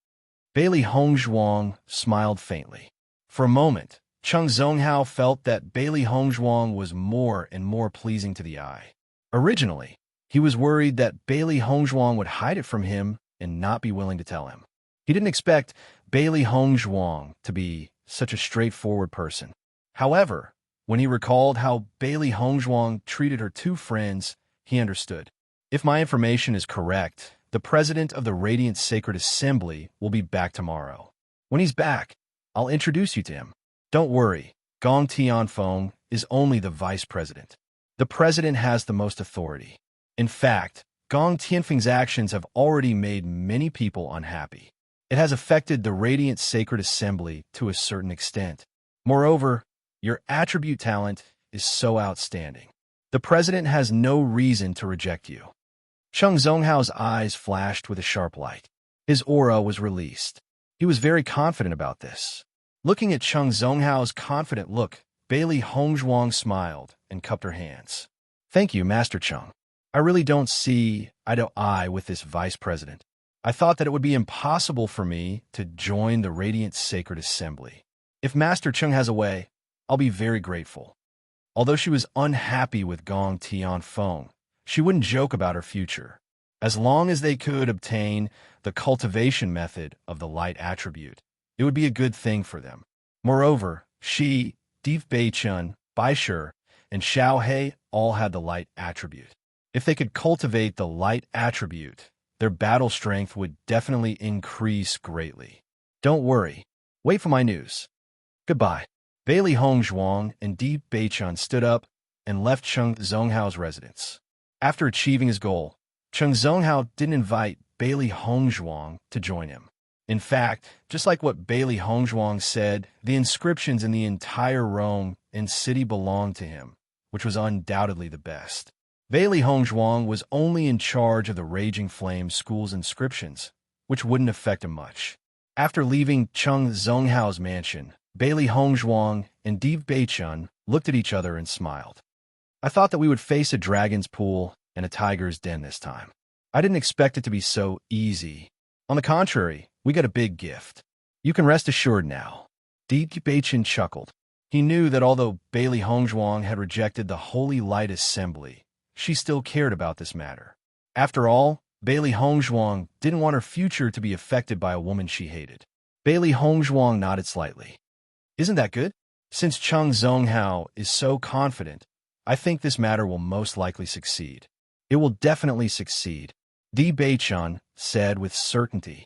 Bailey Hongzhuang smiled faintly. For a moment, Chung Zonghao felt that Bailey Hongzhuang was more and more pleasing to the eye. Originally, he was worried that Bailey Hongzhuang would hide it from him and not be willing to tell him. He didn't expect Bailey Hongzhuang to be such a straightforward person. However, when he recalled how Bailey Hongzhuang treated her two friends, he understood. If my information is correct, the president of the Radiant Sacred Assembly will be back tomorrow. When he's back, I'll introduce you to him. Don't worry, Gong Tianfeng is only the vice president. The president has the most authority. In fact, Gong Tianfeng's actions have already made many people unhappy. It has affected the Radiant Sacred Assembly to a certain extent. Moreover, your attribute talent is so outstanding. The president has no reason to reject you. Chung Zonghao's eyes flashed with a sharp light. His aura was released. He was very confident about this. Looking at Chung Zonghao's confident look, Bailey Hongzhuang smiled and cupped her hands. Thank you, Master Chung. I really don't see eye to eye with this vice president. I thought that it would be impossible for me to join the Radiant Sacred Assembly. If Master Chung has a way, I'll be very grateful. Although she was unhappy with Gong Tianfeng, she wouldn't joke about her future. As long as they could obtain the cultivation method of the light attribute, it would be a good thing for them. Moreover, she, Deep Beichun, Baisher, and Xiaohe all had the light attribute. If they could cultivate the light attribute, their battle strength would definitely increase greatly. Don't worry. Wait for my news. Goodbye. Bailey Hongzhuang and Di Beichun stood up and left Cheng Zhonghao's residence. After achieving his goal, Cheng Zhonghao didn't invite Bailey Hongzhuang to join him. In fact, just like what Bailey Hongzhuang said, the inscriptions in the entire Rome and city belonged to him, which was undoubtedly the best. Bailey Hongzhuang was only in charge of the Raging Flame School's inscriptions, which wouldn't affect him much. After leaving Cheng Zhonghao's mansion, Bailey Hongzhuang and Di Beichun looked at each other and smiled. I thought that we would face a dragon's pool and a tiger's den this time. I didn't expect it to be so easy. On the contrary, we got a big gift. You can rest assured now. Di Beichun chuckled. He knew that although Bailey Hongzhuang had rejected the Holy Light Assembly, she still cared about this matter. After all, Bailey Hongzhuang didn't want her future to be affected by a woman she hated. Bailey Hongzhuang nodded slightly. Isn't that good? Since Cheng Zhonghao is so confident, I think this matter will most likely succeed. It will definitely succeed, Di Beichun said with certainty.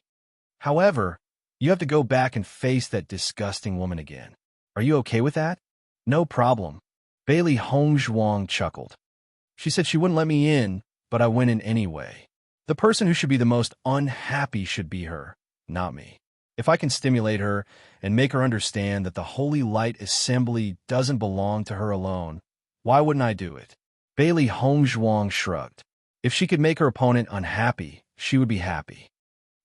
However, you have to go back and face that disgusting woman again. Are you okay with that? No problem. Bailey Hongzhuang chuckled. She said she wouldn't let me in, but I went in anyway. The person who should be the most unhappy should be her, not me. If I can stimulate her and make her understand that the Holy Light Assembly doesn't belong to her alone, why wouldn't I do it? Bailey Hongzhuang shrugged. If she could make her opponent unhappy, she would be happy.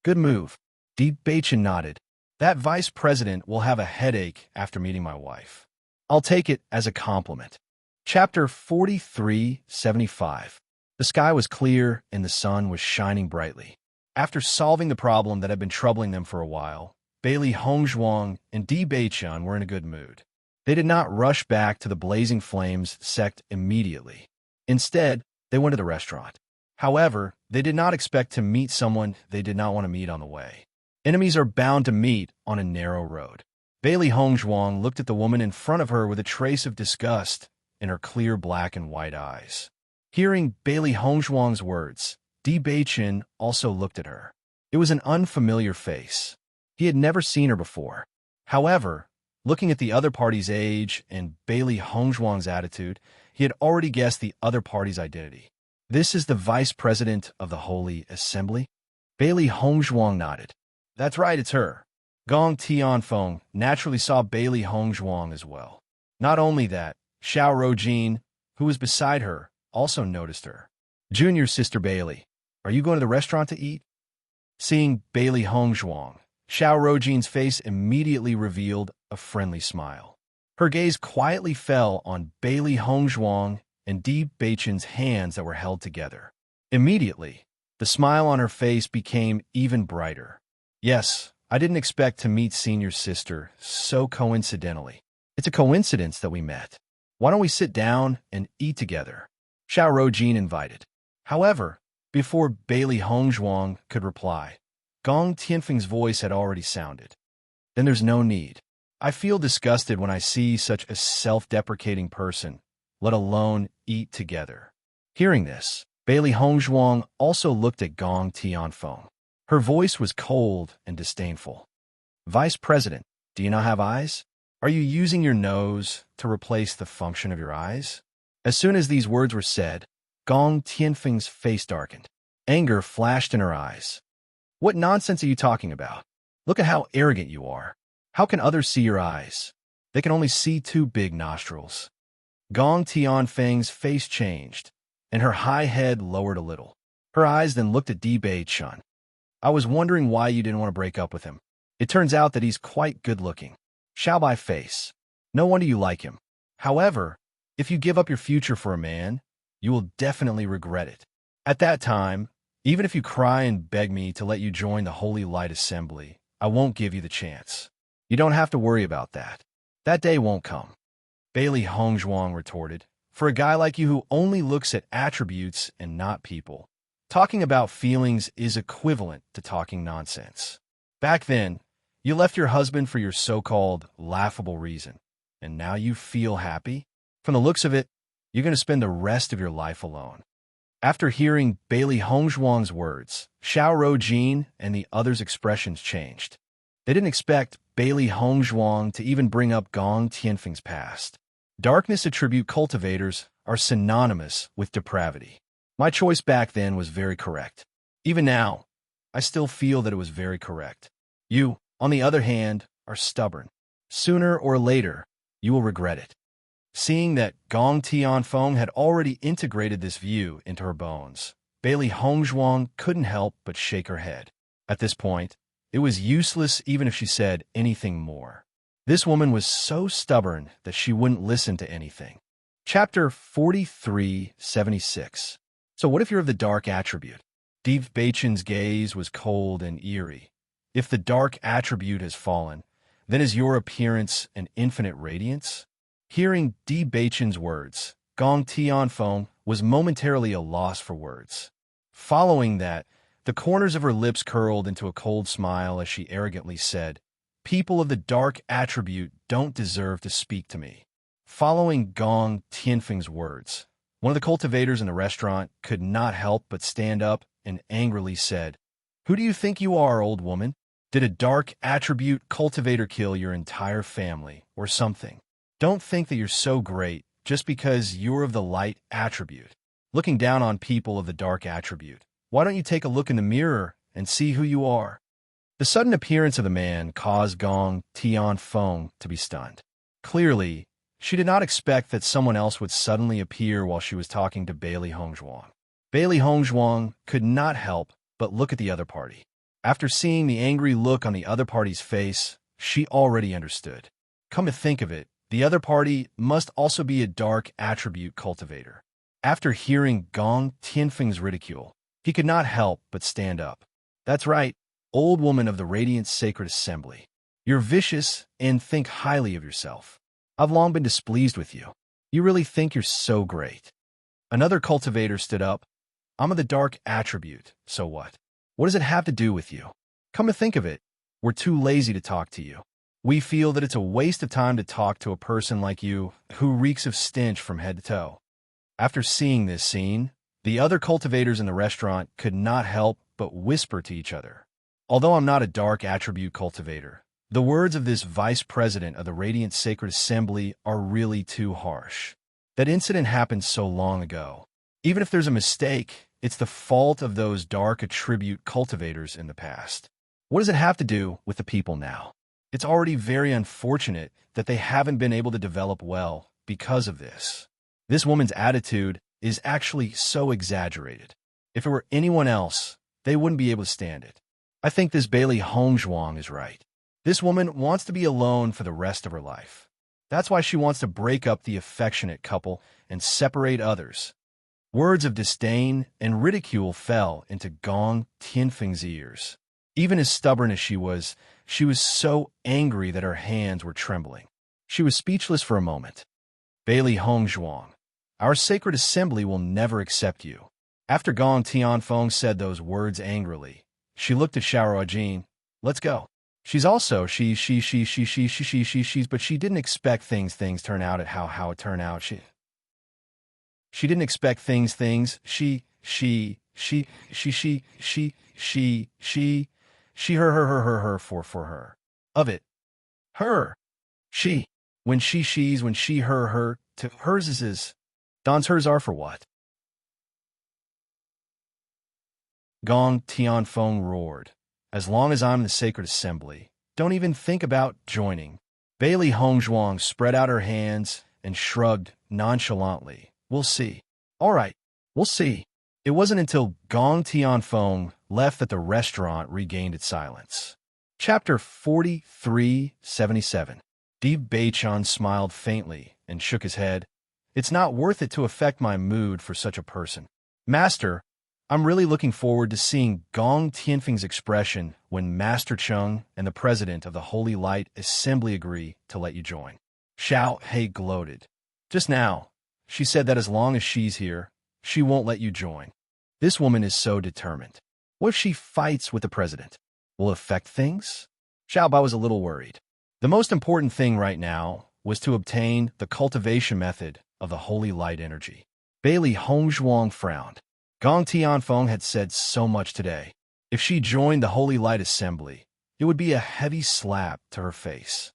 Good move. Di Beichun nodded. That vice president will have a headache after meeting my wife. I'll take it as a compliment. Chapter 4375. The sky was clear and the sun was shining brightly. After solving the problem that had been troubling them for a while, Bailey Hongzhuang and Di Beichun were in a good mood. They did not rush back to the Blazing Flames sect immediately. Instead, they went to the restaurant. However, they did not expect to meet someone they did not want to meet on the way. Enemies are bound to meet on a narrow road. Bailey Hongzhuang looked at the woman in front of her with a trace of disgust in her clear black and white eyes. Hearing Bailey Hongzhuang's words, Di Beichun also looked at her. It was an unfamiliar face. He had never seen her before. However, looking at the other party's age and Bailey Hongzhuang's attitude, he had already guessed the other party's identity. This is the vice president of the Holy Assembly? Bailey Hongzhuang nodded. That's right, it's her. Gong Tianfeng naturally saw Bailey Hongzhuang as well. Not only that, Xiao Rojin, who was beside her, also noticed her. Junior sister Bailey, are you going to the restaurant to eat? Seeing Bailey Hongzhuang, Xiao Rojin's face immediately revealed a friendly smile. Her gaze quietly fell on Bailey Hongzhuang and Di Beichun's hands that were held together. Immediately, the smile on her face became even brighter. Yes, I didn't expect to meet senior sister so coincidentally. It's a coincidence that we met. Why don't we sit down and eat together? Xiao Rojin invited. However, before Bailey Hongzhuang could reply, Gong Tianfeng's voice had already sounded. Then there's no need. I feel disgusted when I see such a self-deprecating person, let alone eat together. Hearing this, Bailey Hongzhuang also looked at Gong Tianfeng. Her voice was cold and disdainful. Vice President, do you not have eyes? Are you using your nose to replace the function of your eyes? As soon as these words were said, Gong Tianfeng's face darkened. Anger flashed in her eyes. What nonsense are you talking about? Look at how arrogant you are. How can others see your eyes? They can only see two big nostrils. Gong Tianfeng's face changed, and her high head lowered a little. Her eyes then looked at Di Beichun. I was wondering why you didn't want to break up with him. It turns out that he's quite good-looking. Xiaobai face. No wonder you like him. However, if you give up your future for a man, you will definitely regret it. At that time, even if you cry and beg me to let you join the Holy Light Assembly, I won't give you the chance. You don't have to worry about that. That day won't come. Bailey Hongzhuang retorted. For a guy like you who only looks at attributes and not people, talking about feelings is equivalent to talking nonsense. Back then, you left your husband for your so-called laughable reason, and now you feel happy? From the looks of it, you're going to spend the rest of your life alone. After hearing Bailey Hongzhuang's words, Xiao Rojin and the others' expressions changed. They didn't expect Bailey Hongzhuang to even bring up Gong Tianfeng's past. Darkness attribute cultivators are synonymous with depravity. My choice back then was very correct. Even now, I still feel that it was very correct. You, on the other hand, are stubborn. Sooner or later, you will regret it. Seeing that Gong Tianfeng had already integrated this view into her bones, Bailey Hongzhuang couldn't help but shake her head. At this point, it was useless even if she said anything more. This woman was so stubborn that she wouldn't listen to anything. Chapter 4376. So what if you're of the dark attribute? Deep Beichen's gaze was cold and eerie. If the dark attribute has fallen, then is your appearance an infinite radiance? Hearing Di Beichen's words, Gong Tianfeng was momentarily a loss for words. Following that, the corners of her lips curled into a cold smile as she arrogantly said, "People of the dark attribute don't deserve to speak to me." Following Gong Tianfeng's words, one of the cultivators in the restaurant could not help but stand up and angrily said, "Who do you think you are, old woman? Did a dark attribute cultivator kill your entire family or something? Don't think that you're so great just because you're of the light attribute." Looking down on people of the dark attribute, why don't you take a look in the mirror and see who you are? The sudden appearance of the man caused Gong Tianfeng to be stunned. Clearly, she did not expect that someone else would suddenly appear while she was talking to Bailey Hongzhuang. Bailey Hongzhuang could not help but look at the other party. After seeing the angry look on the other party's face, she already understood. Come to think of it, the other party must also be a dark attribute cultivator. After hearing Gong Tianfeng's ridicule, he could not help but stand up. "That's right, old woman of the Radiant Sacred Assembly. You're vicious and think highly of yourself. I've long been displeased with you. You really think you're so great." Another cultivator stood up. "I'm of the dark attribute, so what? What does it have to do with you? Come to think of it, we're too lazy to talk to you. We feel that it's a waste of time to talk to a person like you who reeks of stench from head to toe." After seeing this scene, the other cultivators in the restaurant could not help but whisper to each other. Although I'm not a dark attribute cultivator, the words of this vice president of the Radiant Sacred Assembly are really too harsh. That incident happened so long ago. Even if there's a mistake, it's the fault of those dark attribute cultivators in the past. What does it have to do with the people now? It's already very unfortunate that they haven't been able to develop well because of this. This woman's attitude is actually so exaggerated. If it were anyone else, they wouldn't be able to stand it. I think this Bailey Hongzhuang is right. This woman wants to be alone for the rest of her life. That's why she wants to break up the affectionate couple and separate others. Words of disdain and ridicule fell into Gong Tianfeng's ears. Even as stubborn as she was so angry that her hands were trembling. She was speechless for a moment. "Bailey Hongzhuang, our sacred assembly will never accept you." After Gong Tianfeng said those words angrily, she looked at Xiaoruojin. "Let's go." She's also but she didn't expect things turn out at how it turned out. She didn't expect things her for her. Of it. Her. She. When she's, when she, her, to hers is. Don's hers are for what? Gong Tianfeng roared. "As long as I'm in the sacred assembly, don't even think about joining." Bailey Hongzhuang spread out her hands and shrugged nonchalantly. "We'll see." "All right, we'll see." It wasn't until Gong Tianfeng left that the restaurant regained its silence. Chapter 4377. Di Beichen smiled faintly and shook his head. "It's not worth it to affect my mood for such a person. Master, I'm really looking forward to seeing Gong Tianfeng's expression when Master Cheng and the president of the Holy Light Assembly agree to let you join." Xiao He gloated. "Just now, she said that as long as she's here, she won't let you join. This woman is so determined. What if she fights with the president? Will it affect things?" Xiaobai was a little worried. The most important thing right now was to obtain the cultivation method of the Holy Light energy. Bailey Hongzhuang frowned. Gong Tianfeng had said so much today. If she joined the Holy Light Assembly, it would be a heavy slap to her face.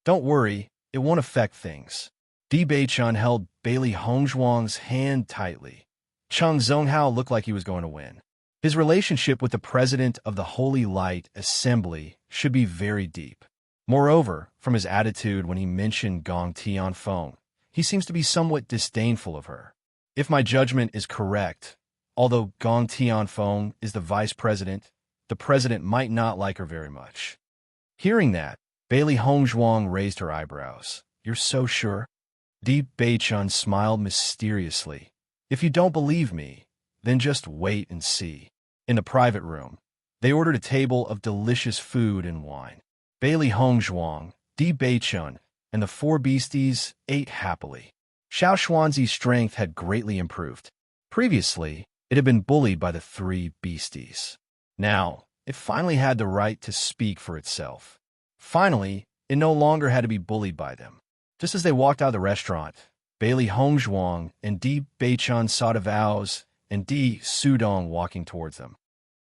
Don't worry, it won't affect things. Di Beichun held Bailey Hongzhuang's hand tightly. Cheng Zonghao looked like he was going to win. His relationship with the president of the Holy Light Assembly should be very deep. Moreover, from his attitude when he mentioned Gong Tianfeng, he seems to be somewhat disdainful of her. If my judgment is correct, although Gong Tianfeng is the vice president, the president might not like her very much. Hearing that, Bailey Hongzhuang raised her eyebrows. You're so sure? Di Beichun smiled mysteriously. If you don't believe me, then just wait and see. In the private room, they ordered a table of delicious food and wine. Bailey Hongzhuang, Di Beichun, and the four beasties ate happily. Xiao Xuanzi's strength had greatly improved. Previously, it had been bullied by the three beasties. Now, it finally had the right to speak for itself. Finally, it no longer had to be bullied by them. Just as they walked out of the restaurant, Bailey Hongzhuang and Di Beichun saw Devao's and Di Sudong walking towards them.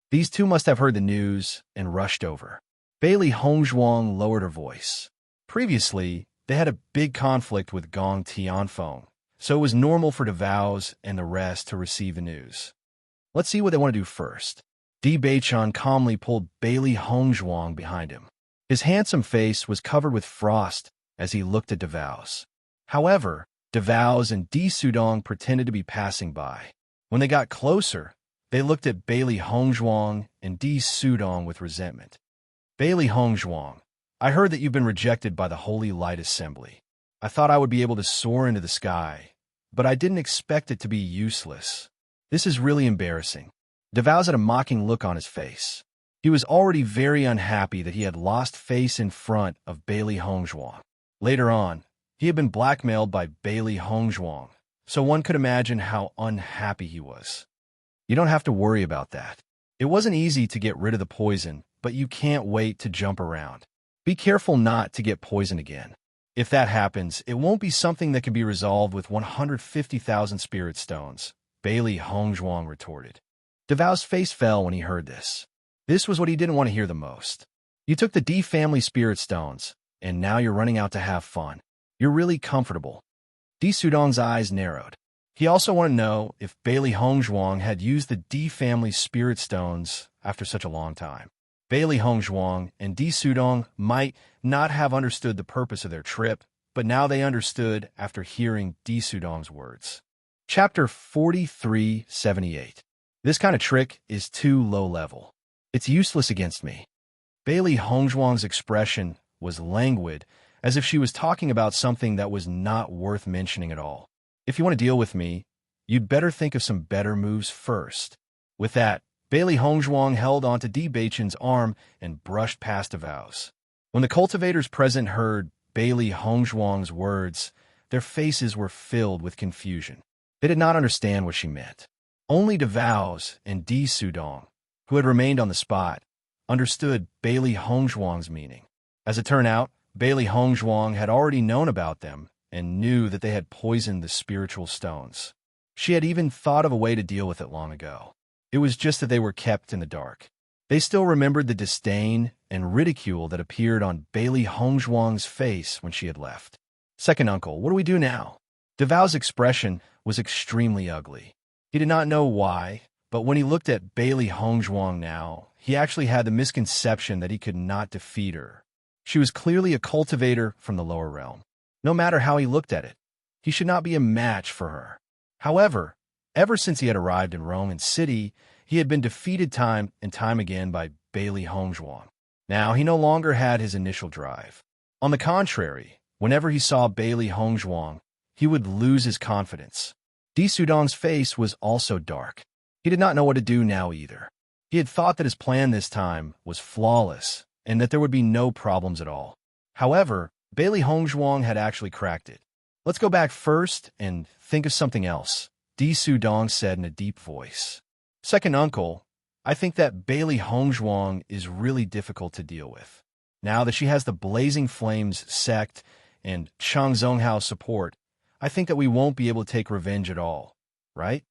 These two must have heard the news and rushed over. Bailey Hongzhuang lowered her voice. Previously, they had a big conflict with Gong Tianfeng, so it was normal for Devao's and the rest to receive the news. Let's see what they want to do first. Di Beichun calmly pulled Bailey Hongzhuang behind him. His handsome face was covered with frost as he looked at Devao's. However, Devao's and Di Sudong pretended to be passing by. When they got closer, they looked at Bailey Hongzhuang and Di Sudong with resentment. Bailey Hongzhuang, I heard that you've been rejected by the Holy Light Assembly. I thought I would be able to soar into the sky, but I didn't expect it to be useless. This is really embarrassing. Devao's had a mocking look on his face. He was already very unhappy that he had lost face in front of Bailey Hongzhuang. Later on, he had been blackmailed by Bailey Hongzhuang, so one could imagine how unhappy he was. You don't have to worry about that. It wasn't easy to get rid of the poison, but you can't wait to jump around. Be careful not to get poisoned again. If that happens, it won't be something that can be resolved with 150,000 spirit stones, Bailey Hongzhuang retorted. Devao's face fell when he heard this. This was what he didn't want to hear the most. You took the D family spirit stones, and now you're running out to have fun. You're really comfortable. Di Sudong's eyes narrowed. He also wanted to know if Bailey Hongzhuang had used the D family spirit stones after such a long time. Bailey Hongzhuang and Di Sudong might not have understood the purpose of their trip, but now they understood after hearing Di Sudong's words. Chapter 4378. This kind of trick is too low level. It's useless against me. Bailey Hongzhuang's expression was languid, as if she was talking about something that was not worth mentioning at all. If you want to deal with me, you'd better think of some better moves first. With that, Bailey Hongzhuang held onto Di Beichun's arm and brushed past Devao's. When the cultivators present heard Bailey Hongzhuang's words, their faces were filled with confusion. They did not understand what she meant. Only Devao's and Di Sudong, who had remained on the spot, understood Bailey Hongzhuang's meaning. As it turned out, Bailey Hongzhuang had already known about them and knew that they had poisoned the spiritual stones. She had even thought of a way to deal with it long ago. It was just that they were kept in the dark. They still remembered the disdain and ridicule that appeared on Bailey Hongzhuang's face when she had left. Second uncle, what do we do now? Devao's expression was extremely ugly. He did not know why, but when he looked at Bailey Hongzhuang now, he actually had the misconception that he could not defeat her. She was clearly a cultivator from the lower realm. No matter how he looked at it, he should not be a match for her. However, ever since he had arrived in Roman City, he had been defeated time and time again by Bailey Hongzhuang. Now he no longer had his initial drive. On the contrary, whenever he saw Bailey Hongzhuang, he would lose his confidence. Di Sudong's face was also dark. He did not know what to do now either. He had thought that his plan this time was flawless and that there would be no problems at all. However, Bailey Hongzhuang had actually cracked it. Let's go back first and think of something else, Di Sudong said in a deep voice. Second uncle, I think that Bailey Hongzhuang is really difficult to deal with. Now that she has the Blazing Flames sect and Chang Zonghao support, I think that we won't be able to take revenge at all, right?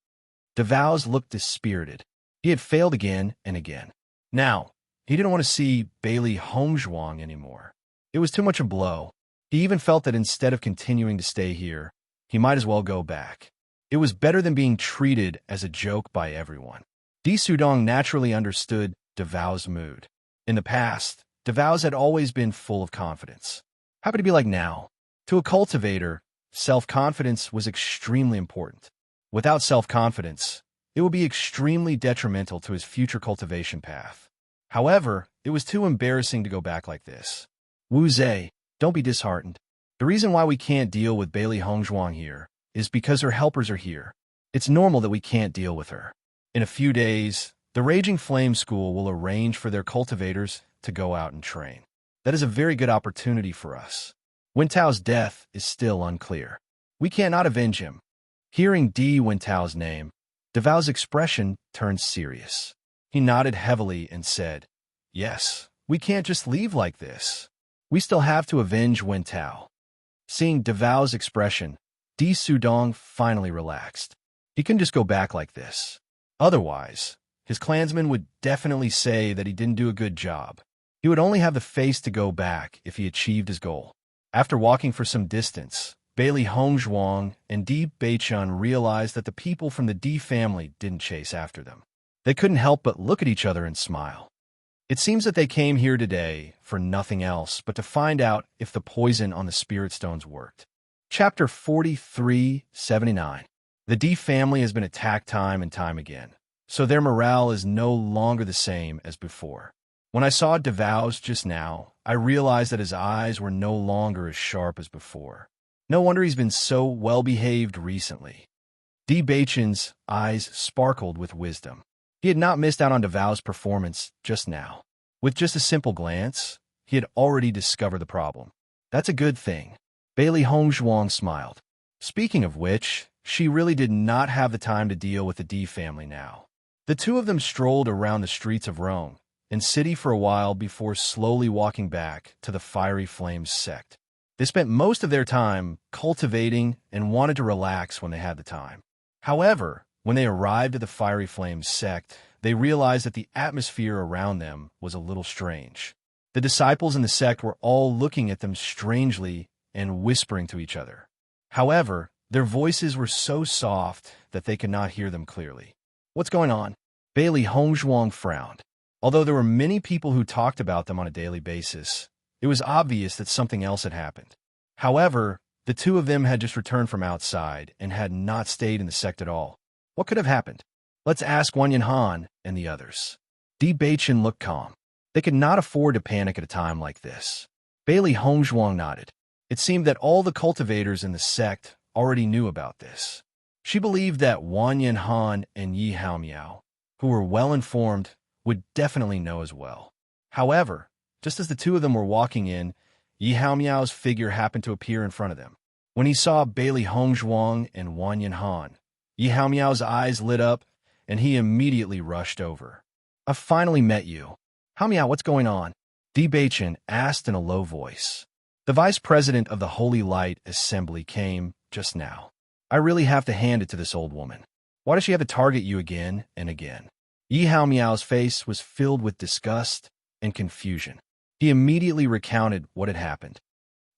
Devao's looked dispirited. He had failed again and again. Now, He didn't want to see Bailey Hongzhuang anymore. It was too much a blow. He even felt that instead of continuing to stay here, he might as well go back. It was better than being treated as a joke by everyone. Di Sudong naturally understood Davao's mood. In the past, Davao's had always been full of confidence. Happy to be like now. To a cultivator, self-confidence was extremely important. Without self-confidence, it would be extremely detrimental to his future cultivation path. However, it was too embarrassing to go back like this. Wu Zhe, don't be disheartened. The reason why we can't deal with Bailey Hongzhuang here is because her helpers are here. It's normal that we can't deal with her. In a few days, the Raging Flame School will arrange for their cultivators to go out and train. That is a very good opportunity for us. Wintao's death is still unclear. We cannot avenge him. Hearing Di Wintao's name, Davao's expression turned serious. He nodded heavily and said, "Yes, we can't just leave like this. We still have to avenge Wintao." Seeing Davao's expression, Di Sudong finally relaxed. He couldn't just go back like this. Otherwise, his clansmen would definitely say that he didn't do a good job. He would only have the face to go back if he achieved his goal. After walking for some distance, Bailey Hongzhuang and Di Beichun realized that the people from the Di family didn't chase after them. They couldn't help but look at each other and smile. It seems that they came here today for nothing else but to find out if the poison on the spirit stones worked. Chapter 4379. The Di family has been attacked time and time again, so their morale is no longer the same as before. When I saw Davao's just now, I realized that his eyes were no longer as sharp as before. No wonder he's been so well-behaved recently. Di Beichun's eyes sparkled with wisdom. He had not missed out on Davao's performance just now. With just a simple glance, he had already discovered the problem. That's a good thing. Bailey Hongzhuang smiled. Speaking of which, she really did not have the time to deal with the Di family now. The two of them strolled around the streets of Rome and city for a while before slowly walking back to the Fiery Flames sect. They spent most of their time cultivating and wanted to relax when they had the time. However, when they arrived at the Fiery Flames sect, they realized that the atmosphere around them was a little strange. The disciples in the sect were all looking at them strangely and whispering to each other. However, their voices were so soft that they could not hear them clearly. "What's going on?" Bailey Hongzhuang frowned. Although there were many people who talked about them on a daily basis, it was obvious that something else had happened. However, the two of them had just returned from outside and had not stayed in the sect at all. What could have happened? Let's ask Wanyan Han and the others. Di Beichun looked calm. They could not afford to panic at a time like this. Bailey Hongzhuang nodded. It seemed that all the cultivators in the sect already knew about this. She believed that Wanyan Han and Yi Haomiao, who were well-informed, would definitely know as well. However, just as the two of them were walking in, Yi Haomiao's figure happened to appear in front of them. When he saw Bailey Hongzhuang and Wanyan Han, Yi Haomiao's eyes lit up, and he immediately rushed over. "I've finally met you. Haomiao, what's going on?" Di Beichun asked in a low voice. "The vice president of the Holy Light Assembly came just now. I really have to hand it to this old woman. Why does she have to target you again and again?" Yi Haomiao's face was filled with disgust and confusion. He immediately recounted what had happened.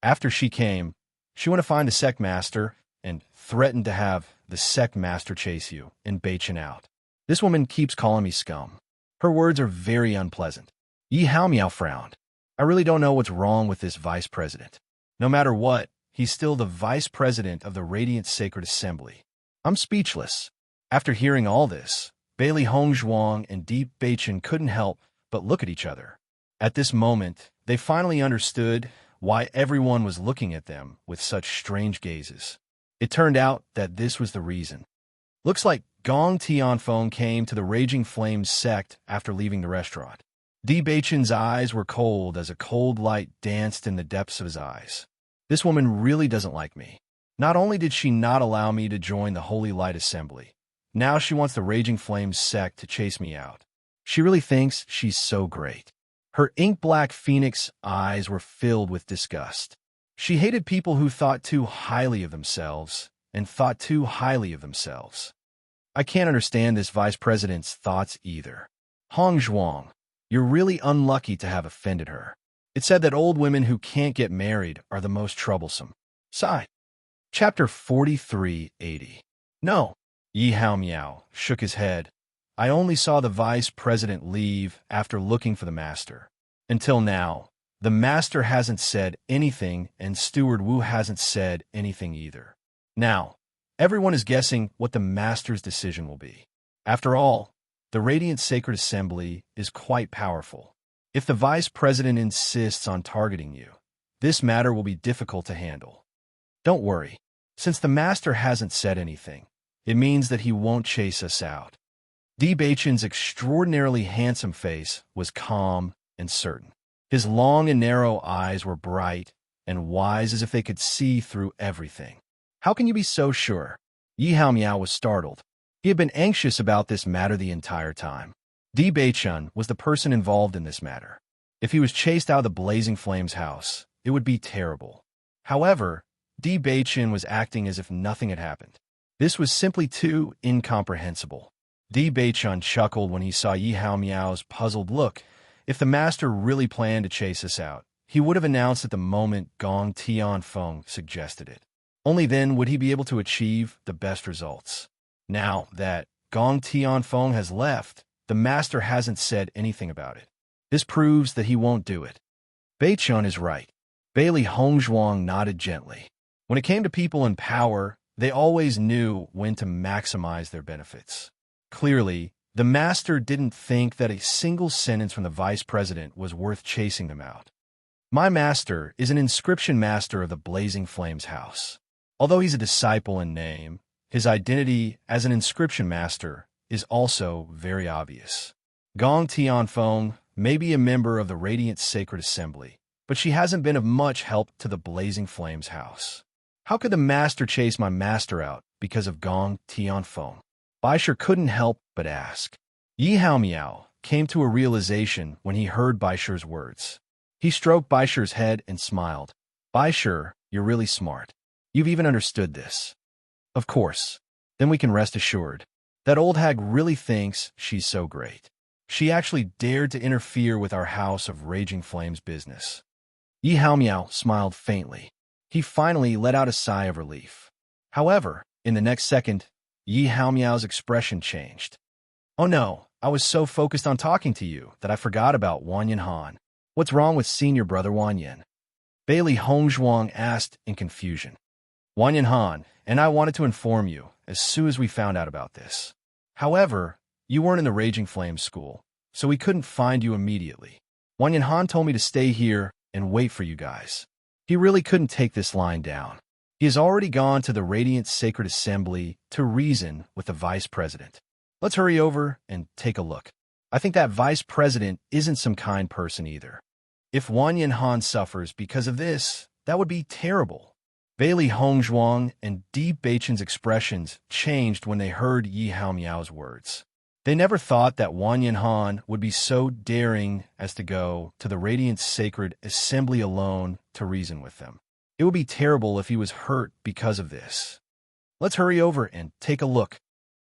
After she came, she went to find the sect master and threatened to have the sect master chase you and Beichun out. "This woman keeps calling me scum. Her words are very unpleasant." Yi Haomiao frowned. "I really don't know what's wrong with this vice president. No matter what, he's still the vice president of the Radiant Sacred Assembly. I'm speechless." After hearing all this, Bailey Hongzhuang and Di Beichun couldn't help but look at each other. At this moment, they finally understood why everyone was looking at them with such strange gazes. It turned out that this was the reason. Looks like Gong Tianfeng came to the Raging Flames sect after leaving the restaurant. Di Beichun's eyes were cold as a cold light danced in the depths of his eyes. "This woman really doesn't like me. Not only did she not allow me to join the Holy Light Assembly, now she wants the Raging Flames sect to chase me out. She really thinks she's so great." Her ink-black phoenix eyes were filled with disgust. She hated people who thought too highly of themselves and thought too highly of themselves. "I can't understand this vice president's thoughts either. Hongzhuang, You're really unlucky to have offended her. It said that old women who can't get married are the most troublesome. Sigh. Chapter 4380. No. Yi Hao Miao shook his head. I only saw the vice president leave after looking for the master. Until now, the master hasn't said anything and Steward Wu hasn't said anything either. Now, everyone is guessing what the master's decision will be. After all, the Radiant Sacred Assembly is quite powerful. If the vice president insists on targeting you, this matter will be difficult to handle. Don't worry. Since the master hasn't said anything, it means that he won't chase us out. Di Beichen's extraordinarily handsome face was calm and certain. His long and narrow eyes were bright and wise as if they could see through everything. How can you be so sure? Yi Hao Miao was startled. He had been anxious about this matter the entire time. Di Beichen was the person involved in this matter. If he was chased out of the Blazing Flames house, it would be terrible. However, Di Beichen was acting as if nothing had happened. This was simply too incomprehensible. Di Beichen chuckled when he saw Yi Hao Miao's puzzled look. If the master really planned to chase us out, he would have announced at the moment Gong Tianfeng suggested it. Only then would he be able to achieve the best results. Now that Gong Tianfeng has left, the master hasn't said anything about it. This proves that he won't do it. Beichun is right. Bailey Hongzhuang nodded gently. When it came to people in power, they always knew when to maximize their benefits. Clearly, the master didn't think that a single sentence from the vice president was worth chasing them out. My master is an inscription master of the Blazing Flames house. Although he's a disciple in name, his identity as an inscription master is also very obvious. Gong Tianfeng may be a member of the Radiant Sacred Assembly, but she hasn't been of much help to the Blazing Flames house. How could the master chase my master out because of Gong Tianfeng? Baisher couldn't help but ask. Yi Hao Miao came to a realization when he heard Baisher's words. He stroked Baisher's head and smiled. Baisher, you're really smart. You've even understood this. Of course. Then we can rest assured. That old hag really thinks she's so great. She actually dared to interfere with our House of Raging Flames business. Yi Hao Miao smiled faintly. He finally let out a sigh of relief. However, in the next second, Yi Hao Miao's expression changed. Oh no, I was so focused on talking to you that I forgot about Wanyan Han. What's wrong with senior brother Wanyan? Bailey Hongzhuang asked in confusion. Wanyan Han and I wanted to inform you as soon as we found out about this. However, you weren't in the Raging Flames school, so we couldn't find you immediately. Wanyan Han told me to stay here and wait for you guys. He really couldn't take this line down. He has already gone to the Radiant Sacred Assembly to reason with the vice president. Let's hurry over and take a look. I think that vice president isn't some kind person either. If Wanyan Han suffers because of this, that would be terrible. Bailey Hongzhuang and Di Beichen's expressions changed when they heard Yi Hao Miao's words. They never thought that Wanyan Han would be so daring as to go to the Radiant Sacred Assembly alone to reason with them. It would be terrible if he was hurt because of this. Let's hurry over and take a look.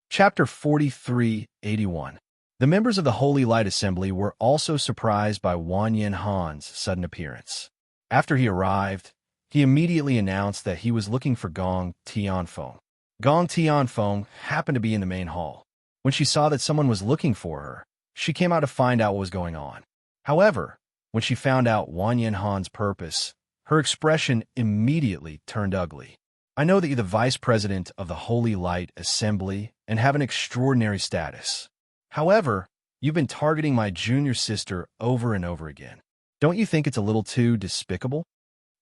Chapter 4381. The members of the Holy Light Assembly were also surprised by Wanyan Han's sudden appearance. After he arrived, he immediately announced that he was looking for Gong Tianfeng. Gong Tianfeng happened to be in the main hall. When she saw that someone was looking for her, she came out to find out what was going on. However, when she found out Wanyan Han's purpose, her expression immediately turned ugly. I know that you're the vice president of the Holy Light Assembly and have an extraordinary status. However, you've been targeting my junior sister over and over again. Don't you think it's a little too despicable?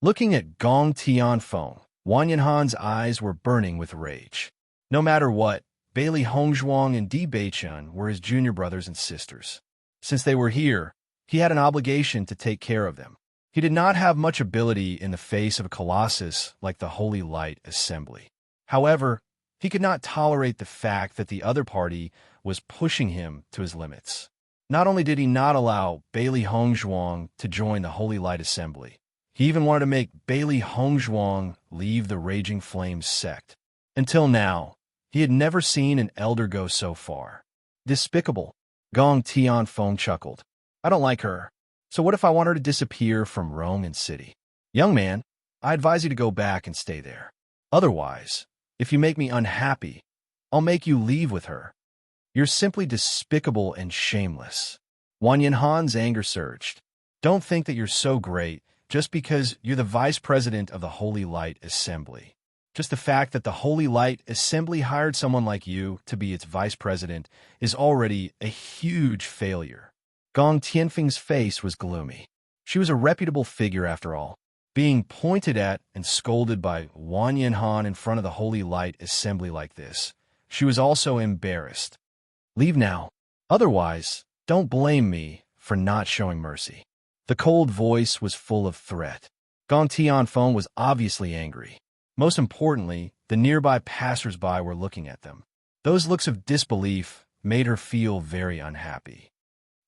Looking at Gong Tianfeng, Wanyan Han's eyes were burning with rage. No matter what, Bailey Hongzhuang and Di Beichen were his junior brothers and sisters. Since they were here, he had an obligation to take care of them. He did not have much ability in the face of a colossus like the Holy Light Assembly. However, he could not tolerate the fact that the other party was pushing him to his limits. Not only did he not allow Bailey Hongzhuang to join the Holy Light Assembly, he even wanted to make Bailey Hongzhuang leave the Raging Flames sect. Until now, he had never seen an elder go so far. Despicable. Gong Tianfeng chuckled. I don't like her. So what if I want her to disappear from Rome and city? Young man, I advise you to go back and stay there. Otherwise, if you make me unhappy, I'll make you leave with her. You're simply despicable and shameless. Wang Yanhan's anger surged. Don't think that you're so great just because you're the vice president of the Holy Light Assembly. Just the fact that the Holy Light Assembly hired someone like you to be its vice president is already a huge failure. Gong Tianfeng's face was gloomy. She was a reputable figure after all. Being pointed at and scolded by Wang Yanhan in front of the Holy Light Assembly like this, she was also embarrassed. Leave now. Otherwise, don't blame me for not showing mercy. The cold voice was full of threat. Gong Tianfeng was obviously angry. Most importantly, the nearby passers-by were looking at them. Those looks of disbelief made her feel very unhappy.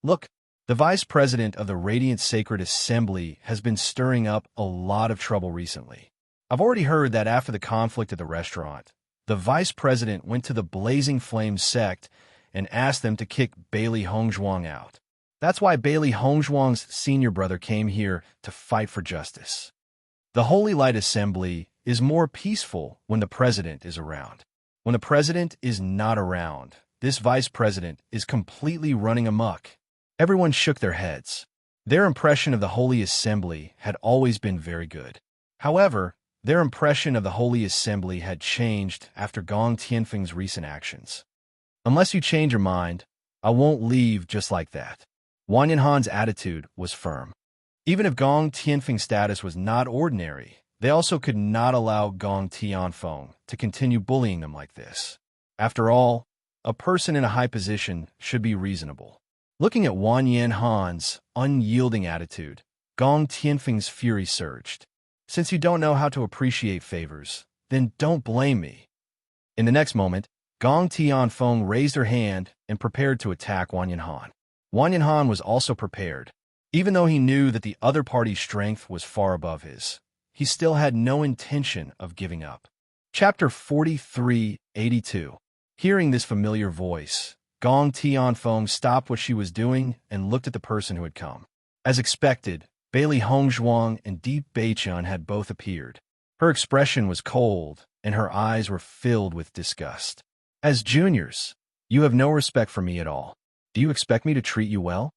Look, the vice president of the Radiant Sacred Assembly has been stirring up a lot of trouble recently. I've already heard that after the conflict at the restaurant, the vice president went to the Blazing Flame sect and asked them to kick Bailey Hongzhuang out. That's why Bailey Hongzhuang's senior brother came here to fight for justice. The Holy Light Assembly is more peaceful when the president is around. When the president is not around, this vice president is completely running amok. Everyone shook their heads. Their impression of the Holy Assembly had always been very good. However, their impression of the Holy Assembly had changed after Gong Tianfeng's recent actions. Unless you change your mind, I won't leave just like that. Wang Yanhan's attitude was firm. Even if Gong Tianfeng's status was not ordinary, they also could not allow Gong Tianfeng to continue bullying them like this. After all, a person in a high position should be reasonable. Looking at Wang Yanhan's unyielding attitude, Gong Tianfeng's fury surged. Since you don't know how to appreciate favors, then don't blame me. In the next moment, Gong Tianfeng raised her hand and prepared to attack Wang Yanhan. Wang Yanhan was also prepared. Even though he knew that the other party's strength was far above his, he still had no intention of giving up. Chapter 43:82. Hearing this familiar voice, Gong Tianfeng stopped what she was doing and looked at the person who had come. As expected, Bailey Hongzhuang and Deep Beichun had both appeared. Her expression was cold, and her eyes were filled with disgust. As juniors, you have no respect for me at all. Do you expect me to treat you well?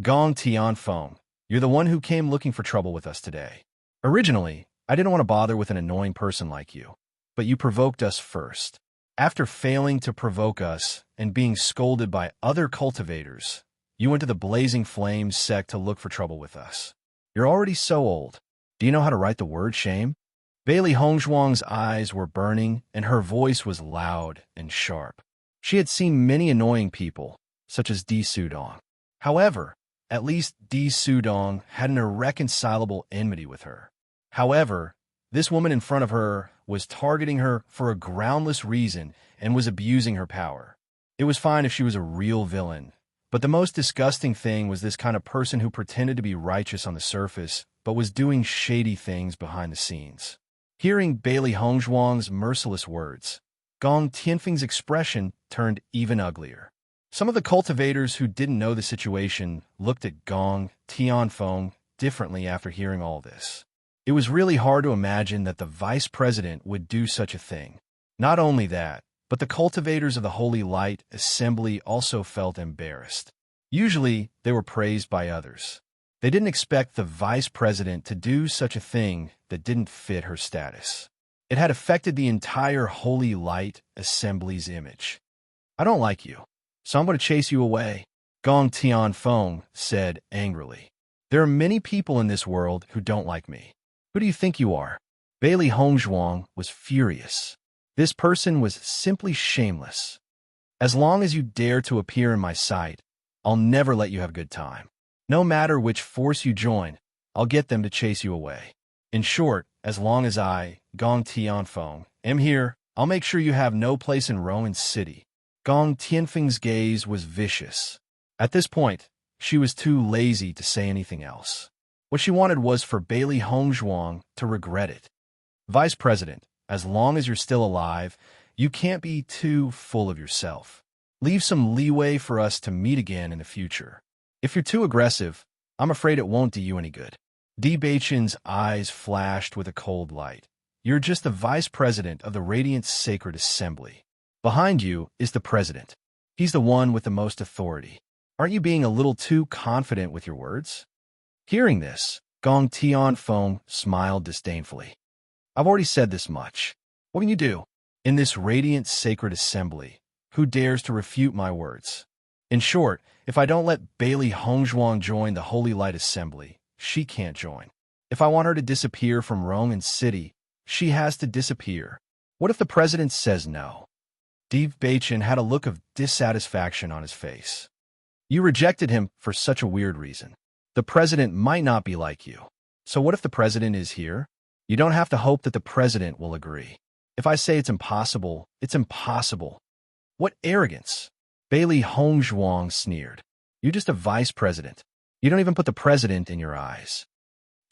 Gong Tianfeng, you're the one who came looking for trouble with us today. Originally, I didn't want to bother with an annoying person like you, but you provoked us first. After failing to provoke us and being scolded by other cultivators, you went to the Blazing Flame sect to look for trouble with us. You're already so old. Do you know how to write the word shame? Bailey Hongzhuang's eyes were burning, and her voice was loud and sharp. She had seen many annoying people, such as Di Sudong. However, at least Di Sudong had an irreconcilable enmity with her. However, this woman in front of her was targeting her for a groundless reason and was abusing her power. It was fine if she was a real villain, but the most disgusting thing was this kind of person who pretended to be righteous on the surface but was doing shady things behind the scenes. Hearing Bailey Hongzhuang's merciless words, Gong Tianfeng's expression turned even uglier. Some of the cultivators who didn't know the situation looked at Gong Tianfeng differently after hearing all this. It was really hard to imagine that the vice president would do such a thing. Not only that, but the cultivators of the Holy Light Assembly also felt embarrassed. Usually, they were praised by others. They didn't expect the vice president to do such a thing that didn't fit her status. It had affected the entire Holy Light Assembly's image. I don't like you, so I'm going to chase you away, Gong Tianfeng said angrily. There are many people in this world who don't like me. Who do you think you are? Bailey Hongzhuang was furious. This person was simply shameless. As long as you dare to appear in my sight, I'll never let you have a good time. No matter which force you join, I'll get them to chase you away. In short, as long as I, Gong Tianfeng, am here, I'll make sure you have no place in Rowan City. Gong Tianfeng's gaze was vicious. At this point, she was too lazy to say anything else. What she wanted was for Bailey Hongzhuang to regret it. Vice President, as long as you're still alive, you can't be too full of yourself. Leave some leeway for us to meet again in the future. If you're too aggressive, I'm afraid it won't do you any good. Di Beichen's eyes flashed with a cold light. You're just the vice president of the Radiant Sacred Assembly. Behind you is the president. He's the one with the most authority. Aren't you being a little too confident with your words? Hearing this, Gong Tianfeng smiled disdainfully. I've already said this much. What can you do? In this Radiant Sacred Assembly, who dares to refute my words? In short, if I don't let Bailey Hongzhuang join the Holy Light Assembly, she can't join. If I want her to disappear from Rong'an City, she has to disappear. What if the president says no? Di Beichen had a look of dissatisfaction on his face. You rejected him for such a weird reason. The president might not be like you. So what if the president is here? You don't have to hope that the president will agree. If I say it's impossible, it's impossible. What arrogance! Bailey Hongzhuang sneered. You're just a vice president. You don't even put the president in your eyes.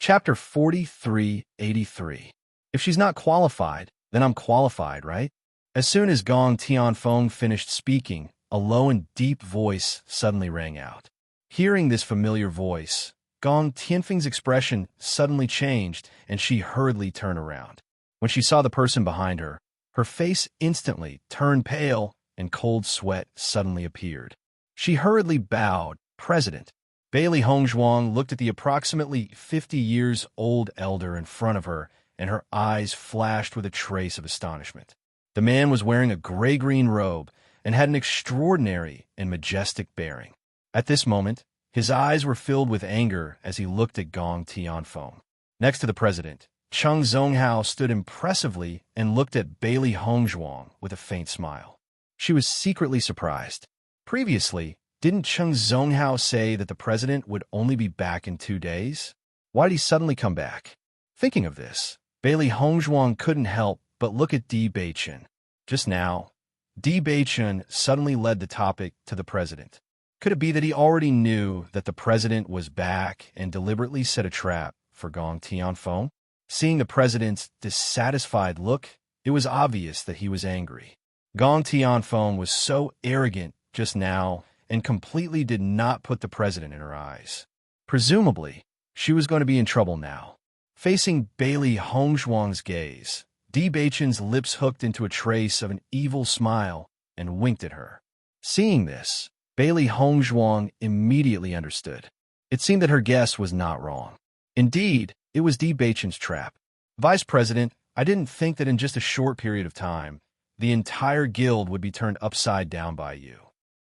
Chapter 4383. If she's not qualified, then I'm qualified, right? As soon as Gong Tianfeng finished speaking, a low and deep voice suddenly rang out. Hearing this familiar voice, Gong Tianfeng's expression suddenly changed, and she hurriedly turned around. When she saw the person behind her, her face instantly turned pale, and cold sweat suddenly appeared. She hurriedly bowed. President. Bailey Hongzhuang looked at the approximately 50 years old elder in front of her, and her eyes flashed with a trace of astonishment. The man was wearing a gray-green robe and had an extraordinary and majestic bearing. At this moment, his eyes were filled with anger as he looked at Gong Tianfeng. Next to the president, Cheng Zonghao stood impressively and looked at Bailey Hongzhuang with a faint smile. She was secretly surprised. Previously, didn't Cheng Zonghao say that the president would only be back in 2 days? Why did he suddenly come back? Thinking of this, Bailey Hongzhuang couldn't help but look at Di Beichen. Just now, Di Beichen suddenly led the topic to the president. Could it be that he already knew that the president was back and deliberately set a trap for Gong Tianfeng? Seeing the president's dissatisfied look, it was obvious that he was angry. Gong Tianfeng was so arrogant just now and completely did not put the president in her eyes. Presumably, she was going to be in trouble now. Facing Bailey Hongzhuang's gaze, Di Beichen's lips hooked into a trace of an evil smile and winked at her. Seeing this, Bailey Hongzhuang immediately understood. It seemed that her guess was not wrong. Indeed, it was Di Beichen's trap. Vice President, I didn't think that in just a short period of time, the entire guild would be turned upside down by you.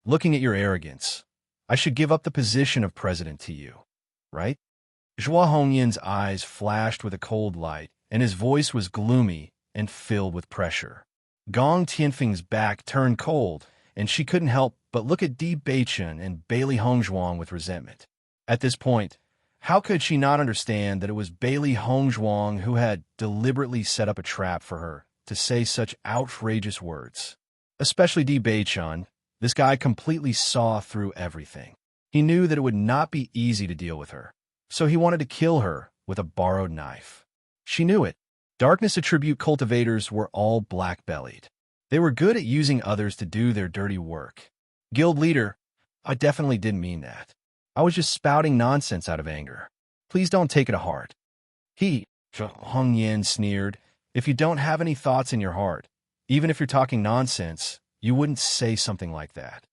Looking at your arrogance, I should give up the position of president to you, right? Zhua Hongyan's eyes flashed with a cold light, and his voice was gloomy and filled with pressure. Gong Tianfeng's back turned cold, and she couldn't help but look at Di Beichen and Bailey Hongzhuang with resentment. At this point, how could she not understand that it was Bailey Hongzhuang who had deliberately set up a trap for her to say such outrageous words? Especially Di Beichen, this guy completely saw through everything. He knew that it would not be easy to deal with her, so he wanted to kill her with a borrowed knife. She knew it. Darkness attribute cultivators were all black-bellied. They were good at using others to do their dirty work. Guild leader, I definitely didn't mean that. I was just spouting nonsense out of anger. Please don't take it to heart. Hong Yan sneered, if you don't have any thoughts in your heart, even if you're talking nonsense, you wouldn't say something like that.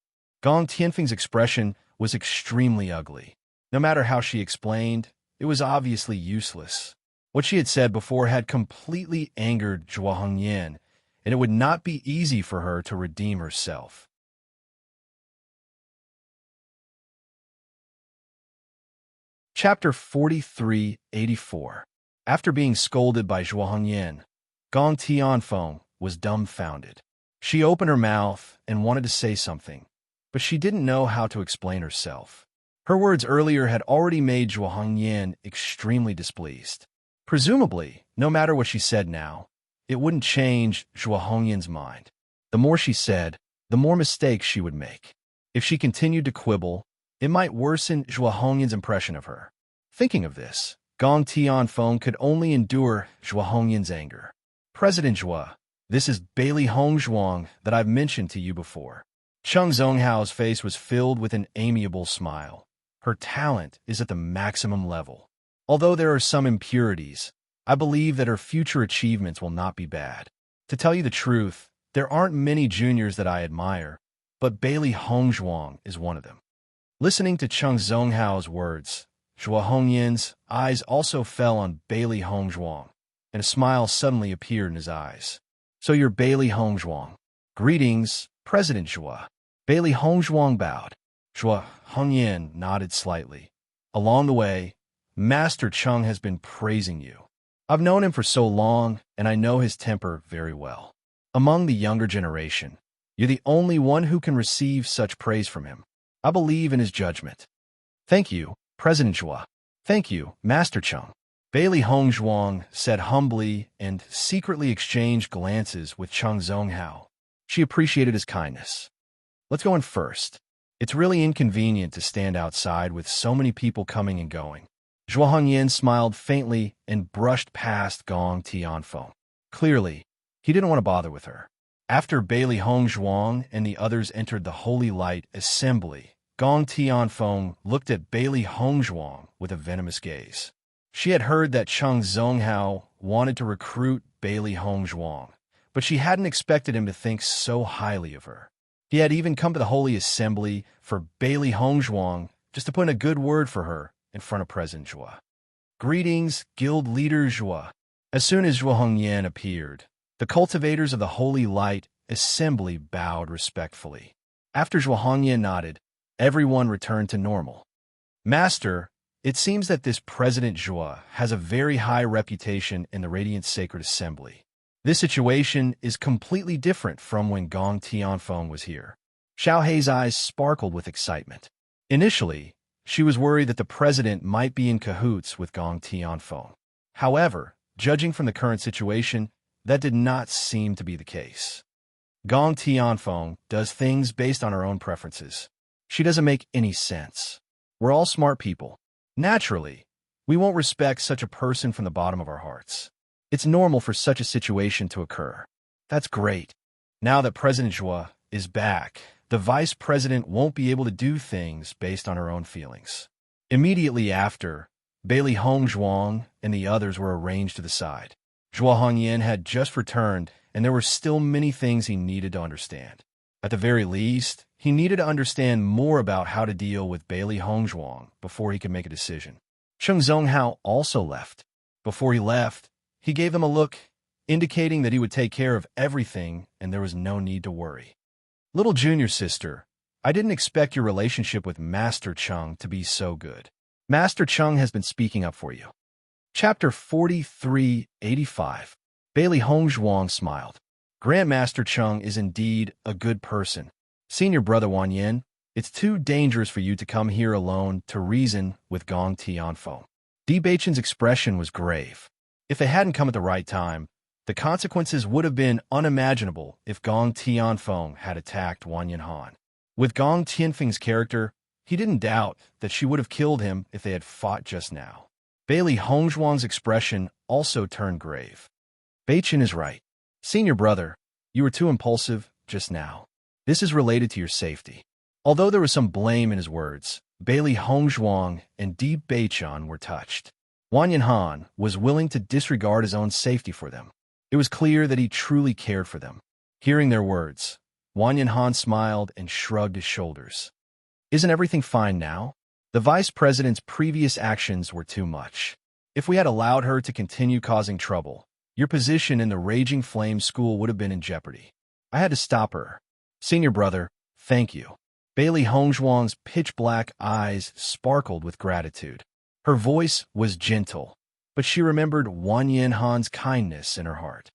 Gong Tianfeng's expression was extremely ugly. No matter how she explained, it was obviously useless. What she had said before had completely angered Zhua Hongyan, and it would not be easy for her to redeem herself. Chapter 4384. After being scolded by Zhua Hongyan, Gong Tianfeng was dumbfounded. She opened her mouth and wanted to say something, but she didn't know how to explain herself. Her words earlier had already made Zhua Hongyan extremely displeased. Presumably, no matter what she said now, it wouldn't change Zhua Hongyan's mind. The more she said, the more mistakes she would make. If she continued to quibble, it might worsen Zhua Hongyan's impression of her. Thinking of this, Gong Tianfeng could only endure Zhua Hongyan's anger. President Zhua, this is Bailey Hongzhuang that I've mentioned to you before. Cheng Zonghao's face was filled with an amiable smile. Her talent is at the maximum level. Although there are some impurities, I believe that her future achievements will not be bad. To tell you the truth, there aren't many juniors that I admire, but Bailey Hongzhuang is one of them. Listening to Cheng Zhonghao's words, Zhuo Hongyan's eyes also fell on Bailey Hongzhuang, and a smile suddenly appeared in his eyes. So you're Bailey Hongzhuang. Greetings, President Zhuo. Bailey Hongzhuang bowed. Zhuo Hongyan nodded slightly. Along the way, Master Cheng has been praising you. I've known him for so long, and I know his temper very well. Among the younger generation, you're the only one who can receive such praise from him. I believe in his judgment. Thank you, President Zhuo. Thank you, Master Cheng. Bailey Hongzhuang said humbly and secretly exchanged glances with Cheng Zonghao. She appreciated his kindness. Let's go in first. It's really inconvenient to stand outside with so many people coming and going. Zhuo Hongyan smiled faintly and brushed past Gong Tianfeng. Clearly, he didn't want to bother with her. After Bailey Hongzhuang and the others entered the Holy Light Assembly, Gong Tianfeng looked at Bailey Hongzhuang with a venomous gaze. She had heard that Cheng Zonghao wanted to recruit Bailey Hongzhuang, but she hadn't expected him to think so highly of her. He had even come to the Holy Assembly for Bailey Hongzhuang just to put in a good word for her in front of President Zhuo. Greetings, Guild Leader Zhuo. As soon as Zhuo Hongyan appeared, the cultivators of the Holy Light Assembly bowed respectfully. After Zhuo Hongyan nodded, everyone returned to normal. Master, it seems that this President Zhuo has a very high reputation in the Radiant Sacred Assembly. This situation is completely different from when Gong Tianfeng was here. Xiao Hei's eyes sparkled with excitement. Initially, she was worried that the president might be in cahoots with Gong Tianfeng. However, judging from the current situation, that did not seem to be the case. Gong Tianfeng does things based on her own preferences. She doesn't make any sense. We're all smart people. Naturally, we won't respect such a person from the bottom of our hearts. It's normal for such a situation to occur. That's great. Now that President Zhuo is back, the vice president won't be able to do things based on her own feelings. Immediately after, Bailey Hongzhuang and the others were arranged to the side. Zhuo Hongyan had just returned, and there were still many things he needed to understand. At the very least, he needed to understand more about how to deal with Bailey Hongzhuang before he could make a decision. Cheng Zonghao also left. Before he left, he gave them a look, indicating that he would take care of everything and there was no need to worry. Little junior sister, I didn't expect your relationship with Master Cheng to be so good. Master Cheng has been speaking up for you. Chapter 4385. Bailey Hongzhuang smiled. Grandmaster Cheng is indeed a good person. Senior brother Wan Yin, it's too dangerous for you to come here alone to reason with Gong Tianfeng. Di Beichen's expression was grave. If they hadn't come at the right time, the consequences would have been unimaginable if Gong Tianfeng had attacked Wan Yinhan. With Gong Tianfeng's character, he didn't doubt that she would have killed him if they had fought just now. Bailey Hongzhuang's expression also turned grave. Beichen is right. Senior brother, you were too impulsive just now. This is related to your safety. Although there was some blame in his words, Bailey Hongzhuang and Di Beichen were touched. Wan Yinhan was willing to disregard his own safety for them. It was clear that he truly cared for them. Hearing their words, Wan Yinhan smiled and shrugged his shoulders. Isn't everything fine now? The vice president's previous actions were too much. If we had allowed her to continue causing trouble, your position in the Raging Flame School would have been in jeopardy. I had to stop her. Senior brother, thank you. Bailey Hongzhuang's pitch-black eyes sparkled with gratitude. Her voice was gentle, but she remembered Wan Yinhan's kindness in her heart.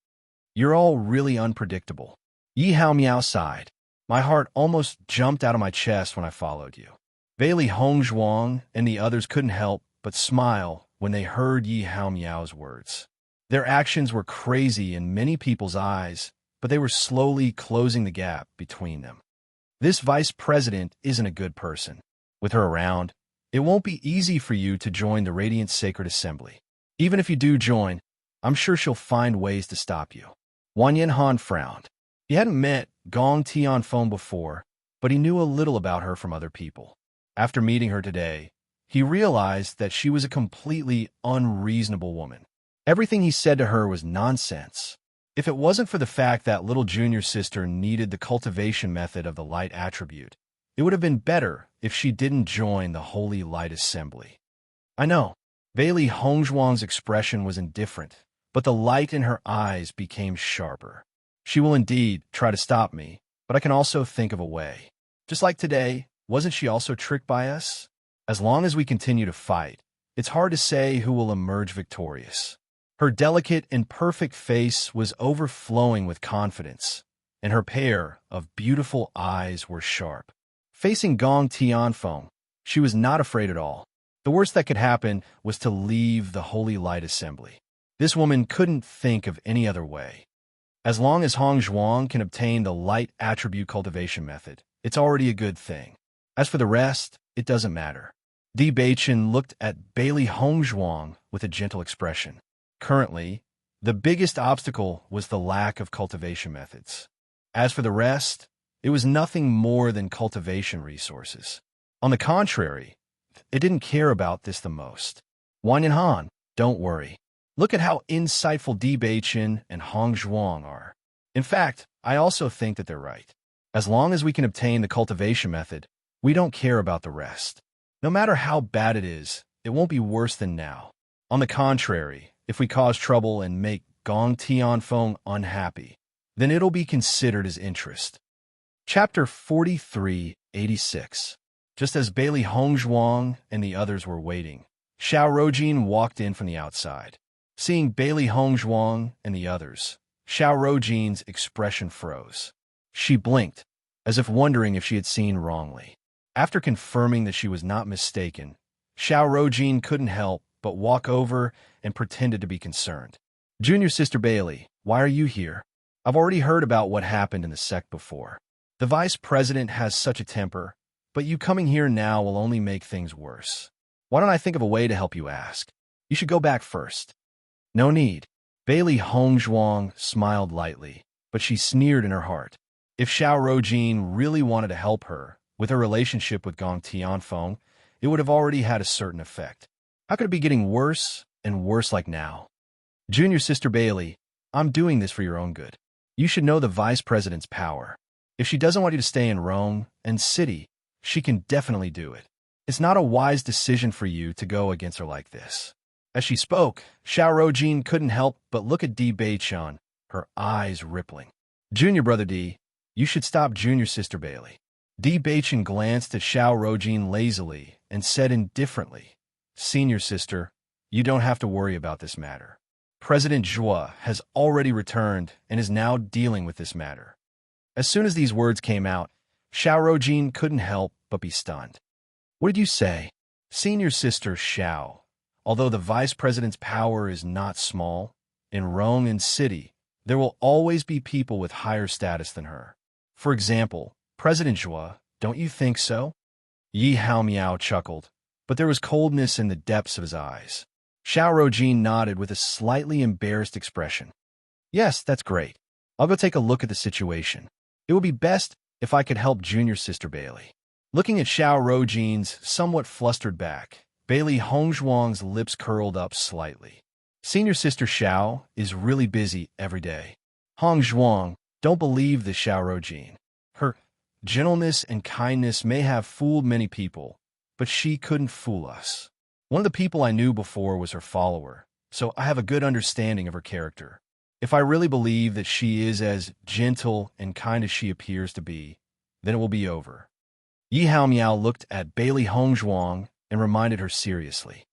You're all really unpredictable. Yi Hao Miao sighed. My heart almost jumped out of my chest when I followed you. Bailey Hongzhuang and the others couldn't help but smile when they heard Yi Hao Miao's words. Their actions were crazy in many people's eyes, but they were slowly closing the gap between them. This vice president isn't a good person. With her around, it won't be easy for you to join the Radiant Sacred Assembly. Even if you do join, I'm sure she'll find ways to stop you. Wan Yinhan frowned. He hadn't met Gong Tianfeng before, but he knew a little about her from other people. After meeting her today, He realized that she was a completely unreasonable woman. Everything he said to her was nonsense. If it wasn't for the fact that little junior sister needed the cultivation method of the light attribute, it would have been better if she didn't join the Holy Light Assembly. I know. Bailey Hongzhuang's expression was indifferent, but the light in her eyes became sharper. She will indeed try to stop me, but I can also think of a way. Just like today, wasn't she also tricked by us? As long as we continue to fight, it's hard to say who will emerge victorious. Her delicate and perfect face was overflowing with confidence, and her pair of beautiful eyes were sharp. Facing Gong Tianfeng, she was not afraid at all. The worst that could happen was to leave the Holy Light Assembly. This woman couldn't think of any other way. As long as Hong Zhuang can obtain the light attribute cultivation method, it's already a good thing. As for the rest, it doesn't matter. Di Beichen looked at Bailey Hongzhuang with a gentle expression. Currently, the biggest obstacle was the lack of cultivation methods. As for the rest, it was nothing more than cultivation resources. On the contrary, it didn't care about this the most. Wan Yanhan, don't worry. Look at how insightful Di Beichen and Hong Zhuang are. In fact, I also think that they're right. As long as we can obtain the cultivation method, we don't care about the rest. No matter how bad it is, it won't be worse than now. On the contrary, if we cause trouble and make Gong Tianfeng unhappy, then it'll be considered as interest. Chapter 4386. Just as Bailey Hongzhuang and the others were waiting, Xiao Rojin walked in from the outside. Seeing Bailey Hongzhuang and the others, Xiao Rojin's expression froze. She blinked, as if wondering if she had seen wrongly. After confirming that she was not mistaken, Xiao Rojin couldn't help but walk over and pretended to be concerned. Junior Sister Bailey, why are you here? I've already heard about what happened in the sect before. The vice president has such a temper, but you coming here now will only make things worse. Why don't I think of a way to help you ask? You should go back first. No need. Bailey Hongzhuang smiled lightly, but she sneered in her heart. If Xiao Rojin really wanted to help her with her relationship with Gong Tianfeng, it would have already had a certain effect. How could it be getting worse and worse like now? Junior Sister Bailey, I'm doing this for your own good. You should know the vice president's power. If she doesn't want you to stay in Rome and city, she can definitely do it. It's not a wise decision for you to go against her like this. As she spoke, Xiao Rojin couldn't help but look at Di Beichen, her eyes rippling. Junior Brother Di, you should stop Junior Sister Bailey. Di Beichen glanced at Xiao Rojin lazily and said indifferently, Senior Sister, you don't have to worry about this matter. President Zhua has already returned and is now dealing with this matter. As soon as these words came out, Xiao Rojin couldn't help but be stunned. What did you say? Senior Sister Xiao, although the vice president's power is not small, in Rome and city, there will always be people with higher status than her. For example, President Zhua, don't you think so? Yi Haomiao chuckled, but there was coldness in the depths of his eyes. Xiao Rojin nodded with a slightly embarrassed expression. Yes, that's great. I'll go take a look at the situation. It would be best if I could help Junior Sister Bailey. Looking at Xiao Rojin's somewhat flustered back, Bailey Hongzhuang's lips curled up slightly. Senior Sister Xiao is really busy every day. Hongzhuang, don't believe the Xiao Rojin. Her gentleness and kindness may have fooled many people, but she couldn't fool us. One of the people I knew before was her follower, so I have a good understanding of her character. If I really believe that she is as gentle and kind as she appears to be, then it will be over. Yi Haomiao looked at Bailey Hongzhuang and reminded her seriously.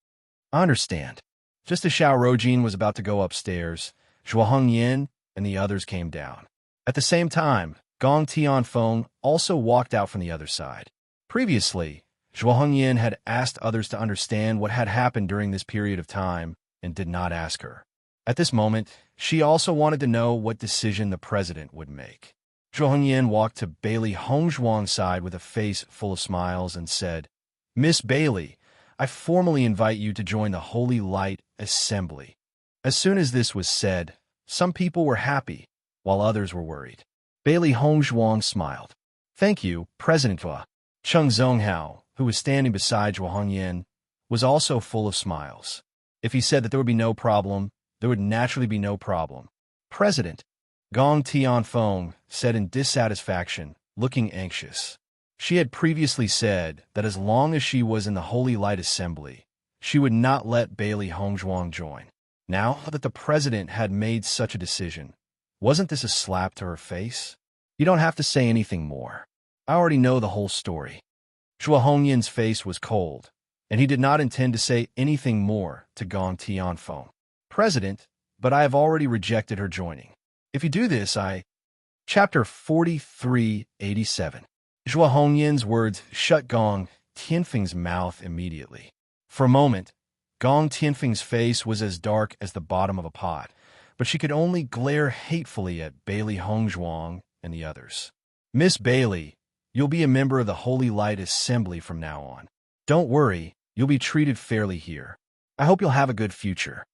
I understand. Just as Xiao Rojin was about to go upstairs, Zhuo Hongyan and the others came down. At the same time, Gong Tianfeng also walked out from the other side. Previously, Zhuo Hongyan had asked others to understand what had happened during this period of time and did not ask her. At this moment, she also wanted to know what decision the president would make. Zhuo Hongyan walked to Bailey Hongzhuang's side with a face full of smiles and said, Miss Bailey, I formally invite you to join the Holy Light Assembly. As soon as this was said, some people were happy, while others were worried. Bailey Hongzhuang smiled. Thank you, President Hua. Cheng Zonghao, who was standing beside Zhuo Hongyan, was also full of smiles. If he said that there would be no problem, there would naturally be no problem. President, Gong Tianfeng said in dissatisfaction, looking anxious. She had previously said that as long as she was in the Holy Light Assembly, she would not let Bailey Hongzhuang join. Now that the president had made such a decision, wasn't this a slap to her face? You don't have to say anything more. I already know the whole story. Zhuo Hongyan's face was cold, and he did not intend to say anything more to Gong Tianfeng. President, but I have already rejected her joining. If you do this, Chapter 4387. Zhuo Hongyan's words shut Gong Tianfeng's mouth immediately. For a moment, Gong Tianfeng's face was as dark as the bottom of a pot, but she could only glare hatefully at Bailey Hongzhuang and the others. Miss Bailey, you'll be a member of the Holy Light Assembly from now on. Don't worry, you'll be treated fairly here. I hope you'll have a good future.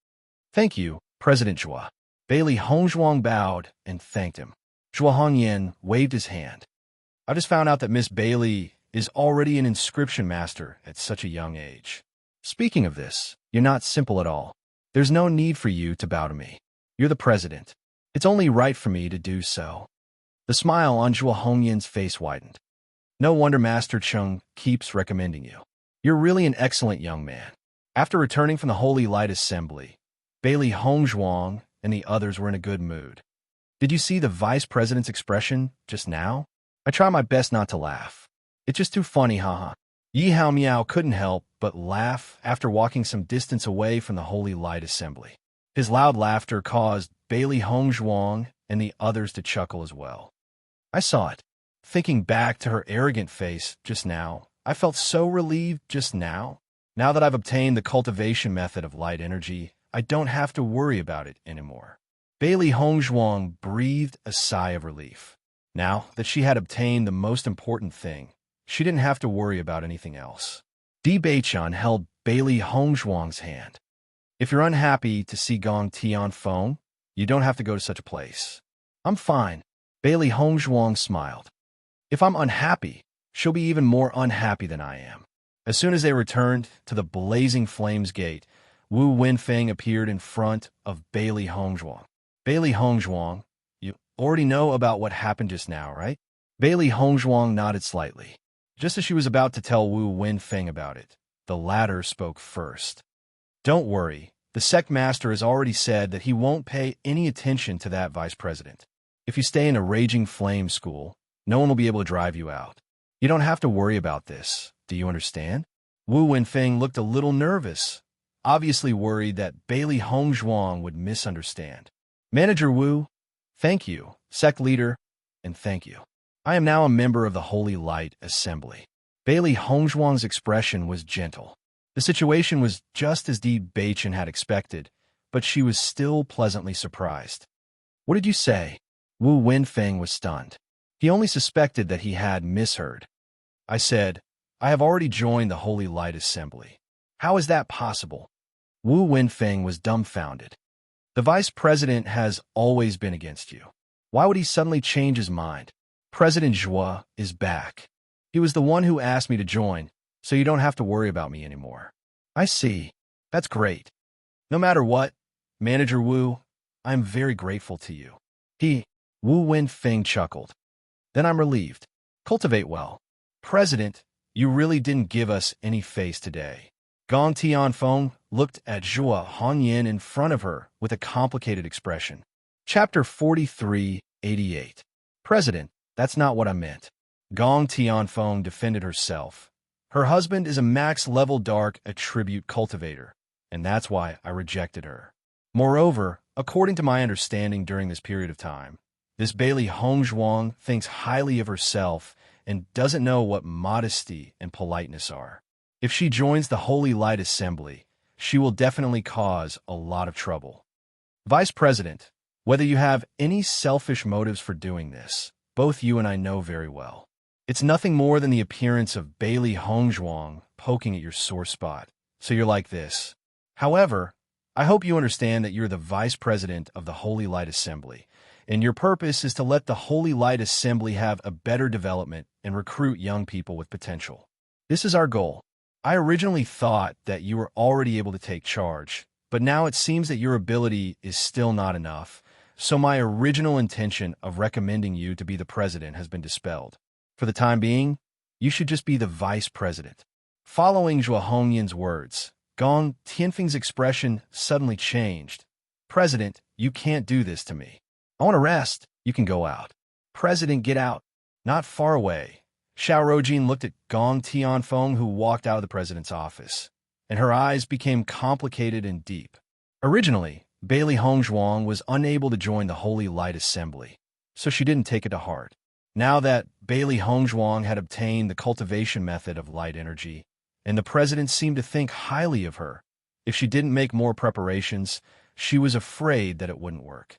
Thank you, President Zhuo. Bailey Hongzhuang bowed and thanked him. Zhuo Hongyan waved his hand. I just found out that Miss Bailey is already an inscription master at such a young age. Speaking of this, you're not simple at all. There's no need for you to bow to me. You're the president. It's only right for me to do so. The smile on Zhuo Hongyan's face widened. No wonder Master Chung keeps recommending you. You're really an excellent young man. After returning from the Holy Light Assembly, Bailey Hongzhuang and the others were in a good mood. Did you see the vice president's expression just now? I try my best not to laugh. It's just too funny, haha. Yi Hao Miao couldn't help but laugh after walking some distance away from the Holy Light Assembly. His loud laughter caused Bailey Hongzhuang and the others to chuckle as well. I saw it. Thinking back to her arrogant face just now, I felt so relieved just now. Now that I've obtained the cultivation method of light energy, I don't have to worry about it anymore. Bailey Hongzhuang breathed a sigh of relief. Now that she had obtained the most important thing, she didn't have to worry about anything else. Di Beichun held Bailey Hongzhuang's hand. If you're unhappy to see Gong Tianfeng, you don't have to go to such a place. I'm fine. Bailey Hongzhuang smiled. If I'm unhappy, she'll be even more unhappy than I am. As soon as they returned to the Blazing Flames Gate, Wu Wenfeng appeared in front of Bailey Hongzhuang. Bailey Hongzhuang, you already know about what happened just now, right? Bailey Hongzhuang nodded slightly. Just as she was about to tell Wu Wenfeng about it, the latter spoke first. Don't worry, the sect master has already said that he won't pay any attention to that vice president. If you stay in a Raging Flame school, no one will be able to drive you out. You don't have to worry about this. Do you understand? Wu Wenfeng looked a little nervous, obviously worried that Bailey Hongzhuang would misunderstand. Manager Wu, thank you, sect leader, and thank you. I am now a member of the Holy Light Assembly. Bailey Hongzhuang's expression was gentle. The situation was just as Di Beichun had expected, but she was still pleasantly surprised. What did you say? Wu Wenfeng was stunned. He only suspected that he had misheard. I said, I have already joined the Holy Light Assembly. How is that possible? Wu Wenfeng was dumbfounded. The vice president has always been against you. Why would he suddenly change his mind? President Zhuo is back. He was the one who asked me to join, so you don't have to worry about me anymore. I see. That's great. No matter what, Manager Wu, I'm very grateful to you. Wu Wenfeng chuckled. Then I'm relieved. Cultivate well. President, you really didn't give us any face today. Gong Tianfeng looked at Zhuo Hongyan in front of her with a complicated expression. Chapter 4388. President, that's not what I meant. Gong Tianfeng defended herself. Her husband is a max-level dark attribute cultivator, and that's why I rejected her. Moreover, according to my understanding during this period of time, this Bailey Hongzhuang thinks highly of herself and doesn't know what modesty and politeness are. If she joins the Holy Light Assembly, she will definitely cause a lot of trouble. Vice President, whether you have any selfish motives for doing this, both you and I know very well. It's nothing more than the appearance of Bailey Hongzhuang poking at your sore spot, so you're like this. However, I hope you understand that you're the Vice President of the Holy Light Assembly, and your purpose is to let the Holy Light Assembly have a better development and recruit young people with potential. This is our goal. I originally thought that you were already able to take charge, but now it seems that your ability is still not enough, so my original intention of recommending you to be the president has been dispelled. For the time being, you should just be the vice president. Following Zhuo Hongyan's words, Gong Tianfeng's expression suddenly changed. President, you can't do this to me. I want to rest. You can go out. President, get out. Not far away. Xiao Rojin looked at Gong Tianfeng, who walked out of the president's office, and her eyes became complicated and deep. Originally, Bailey Hongzhuang was unable to join the Holy Light Assembly, so she didn't take it to heart. Now that Bailey Hongzhuang had obtained the cultivation method of light energy, and the president seemed to think highly of her, if she didn't make more preparations, she was afraid that it wouldn't work.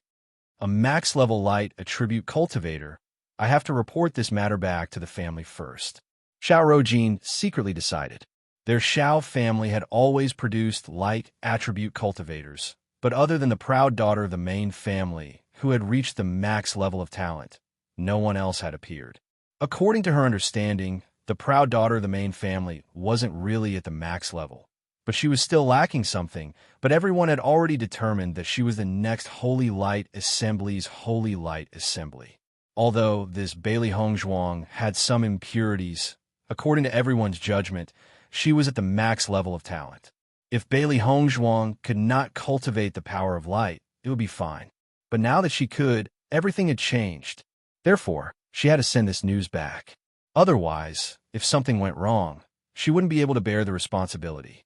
A max-level light attribute cultivator. I have to report this matter back to the family first. Xiao Rojin secretly decided. Their Xiao family had always produced light attribute cultivators, but other than the proud daughter of the main family, who had reached the max level of talent, no one else had appeared. According to her understanding, the proud daughter of the main family wasn't really at the max level, but she was still lacking something, but everyone had already determined that she was the next Holy Light Assembly's Holy Light Assembly. Although this Bailey Hongzhuang had some impurities, according to everyone's judgment, she was at the max level of talent. If Bailey Hongzhuang could not cultivate the power of light, it would be fine. But now that she could, everything had changed. Therefore, she had to send this news back. Otherwise, if something went wrong, she wouldn't be able to bear the responsibility.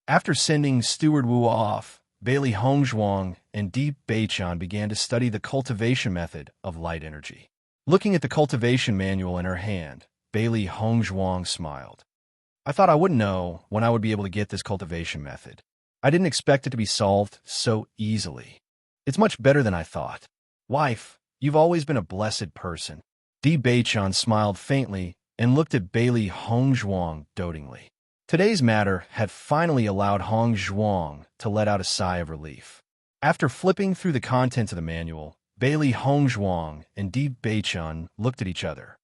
After sending Steward Wu off, Bailey Hongzhuang and Deep Beichan began to study the cultivation method of light energy. Looking at the cultivation manual in her hand, Bailey Hongzhuang smiled. I thought I wouldn't know when I would be able to get this cultivation method. I didn't expect it to be solved so easily. It's much better than I thought. Wife, you've always been a blessed person. Di Beichan smiled faintly and looked at Bailey Hongzhuang dotingly. Today's matter had finally allowed Hongzhuang to let out a sigh of relief. After flipping through the contents of the manual, Bailey Hongzhuang and Di Beichan looked at each other.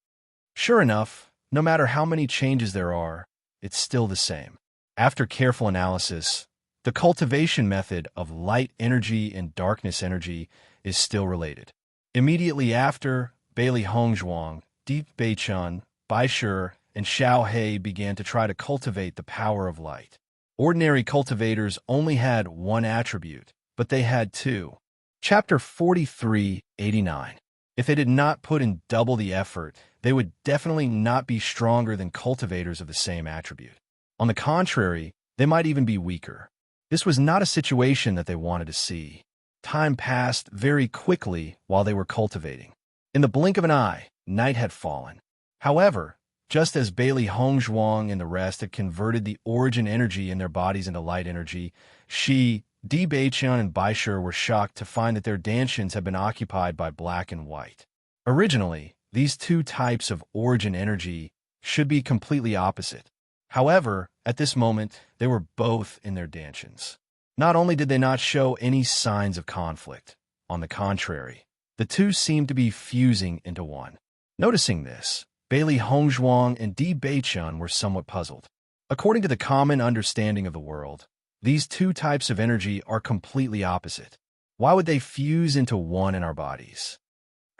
Sure enough, no matter how many changes there are, it's still the same. After careful analysis, the cultivation method of light energy and darkness energy is still related. Immediately after, Bailey Hongzhuang, Deep Beichan, Baishe, and Xiao He began to try to cultivate the power of light. Ordinary cultivators only had one attribute, but they had two. Chapter 43:89. If they did not put in double the effort, they would definitely not be stronger than cultivators of the same attribute. On the contrary, they might even be weaker. This was not a situation that they wanted to see. Time passed very quickly while they were cultivating. In the blink of an eye, night had fallen. However, just as Bailey Hongzhuang and the rest had converted the origin energy in their bodies into light energy, she, Di Beichan, and Baishe were shocked to find that their dantians had been occupied by black and white. Originally, these two types of origin energy should be completely opposite. However, at this moment, they were both in their dantians. Not only did they not show any signs of conflict, on the contrary, the two seemed to be fusing into one. Noticing this, Bailey Hongzhuang and Di Beichan were somewhat puzzled. According to the common understanding of the world, these two types of energy are completely opposite. Why would they fuse into one in our bodies?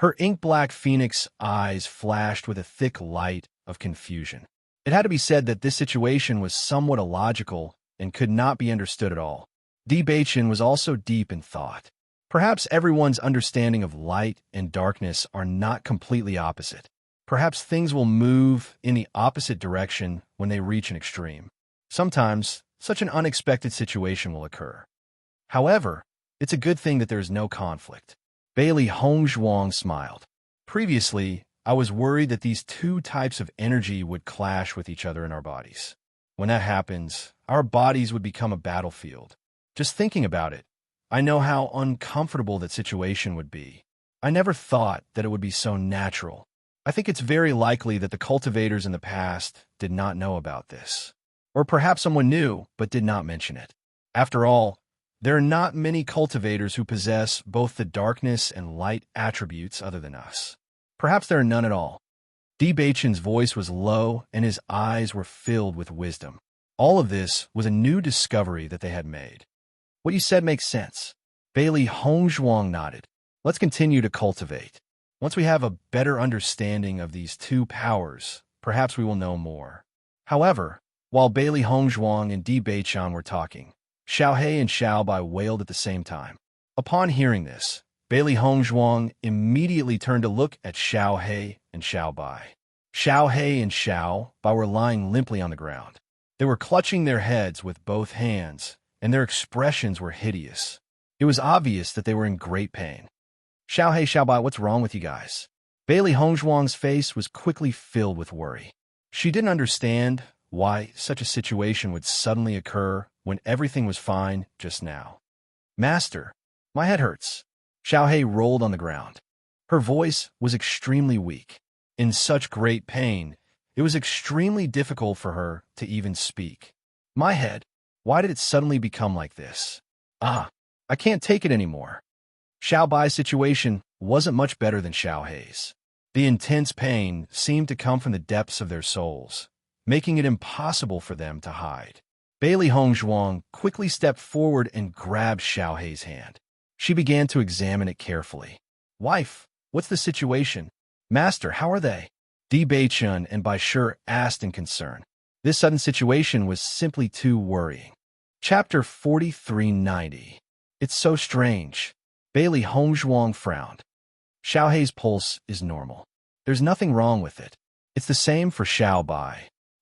Her ink-black phoenix eyes flashed with a thick light of confusion. It had to be said that this situation was somewhat illogical and could not be understood at all. Di Beichan was also deep in thought. Perhaps everyone's understanding of light and darkness are not completely opposite. Perhaps things will move in the opposite direction when they reach an extreme. Sometimes, such an unexpected situation will occur. However, it's a good thing that there is no conflict. Bailey Hongzhuang smiled. Previously, I was worried that these two types of energy would clash with each other in our bodies. When that happens, our bodies would become a battlefield. Just thinking about it, I know how uncomfortable that situation would be. I never thought that it would be so natural. I think it's very likely that the cultivators in the past did not know about this. Or perhaps someone knew, but did not mention it. After all, there are not many cultivators who possess both the darkness and light attributes other than us. Perhaps there are none at all. Di Beichan's voice was low, and his eyes were filled with wisdom. All of this was a new discovery that they had made. What you said makes sense. Bailey Hongzhuang nodded. Let's continue to cultivate. Once we have a better understanding of these two powers, perhaps we will know more. However, while Bailey Hongzhuang and Di Beichan were talking, Xiaohe and Xiaobai wailed at the same time. Upon hearing this, Bailey Hongzhuang immediately turned to look at Xiaohe and Xiaobai. Xiaohe and Xiaobai were lying limply on the ground. They were clutching their heads with both hands, and their expressions were hideous. It was obvious that they were in great pain. Xiaohe, Xiaobai, what's wrong with you guys? Bailey Hongzhuang's face was quickly filled with worry. She didn't understand why such a situation would suddenly occur when everything was fine just now. Master, my head hurts. Xiaohe rolled on the ground. Her voice was extremely weak. In such great pain, it was extremely difficult for her to even speak. My head, why did it suddenly become like this? I can't take it anymore. Xiaobai's situation wasn't much better than Xiaohe's. The intense pain seemed to come from the depths of their souls, making it impossible for them to hide. Bailey Hongzhuang quickly stepped forward and grabbed Xiaohe's hand. She began to examine it carefully. Wife, what's the situation? Master, how are they? Di Beichan and Bai Shi asked in concern. This sudden situation was simply too worrying. Chapter 4390. It's so strange. Bailey Hongzhuang frowned. Xiaohe's pulse is normal. There's nothing wrong with it. It's the same for Xiaobai.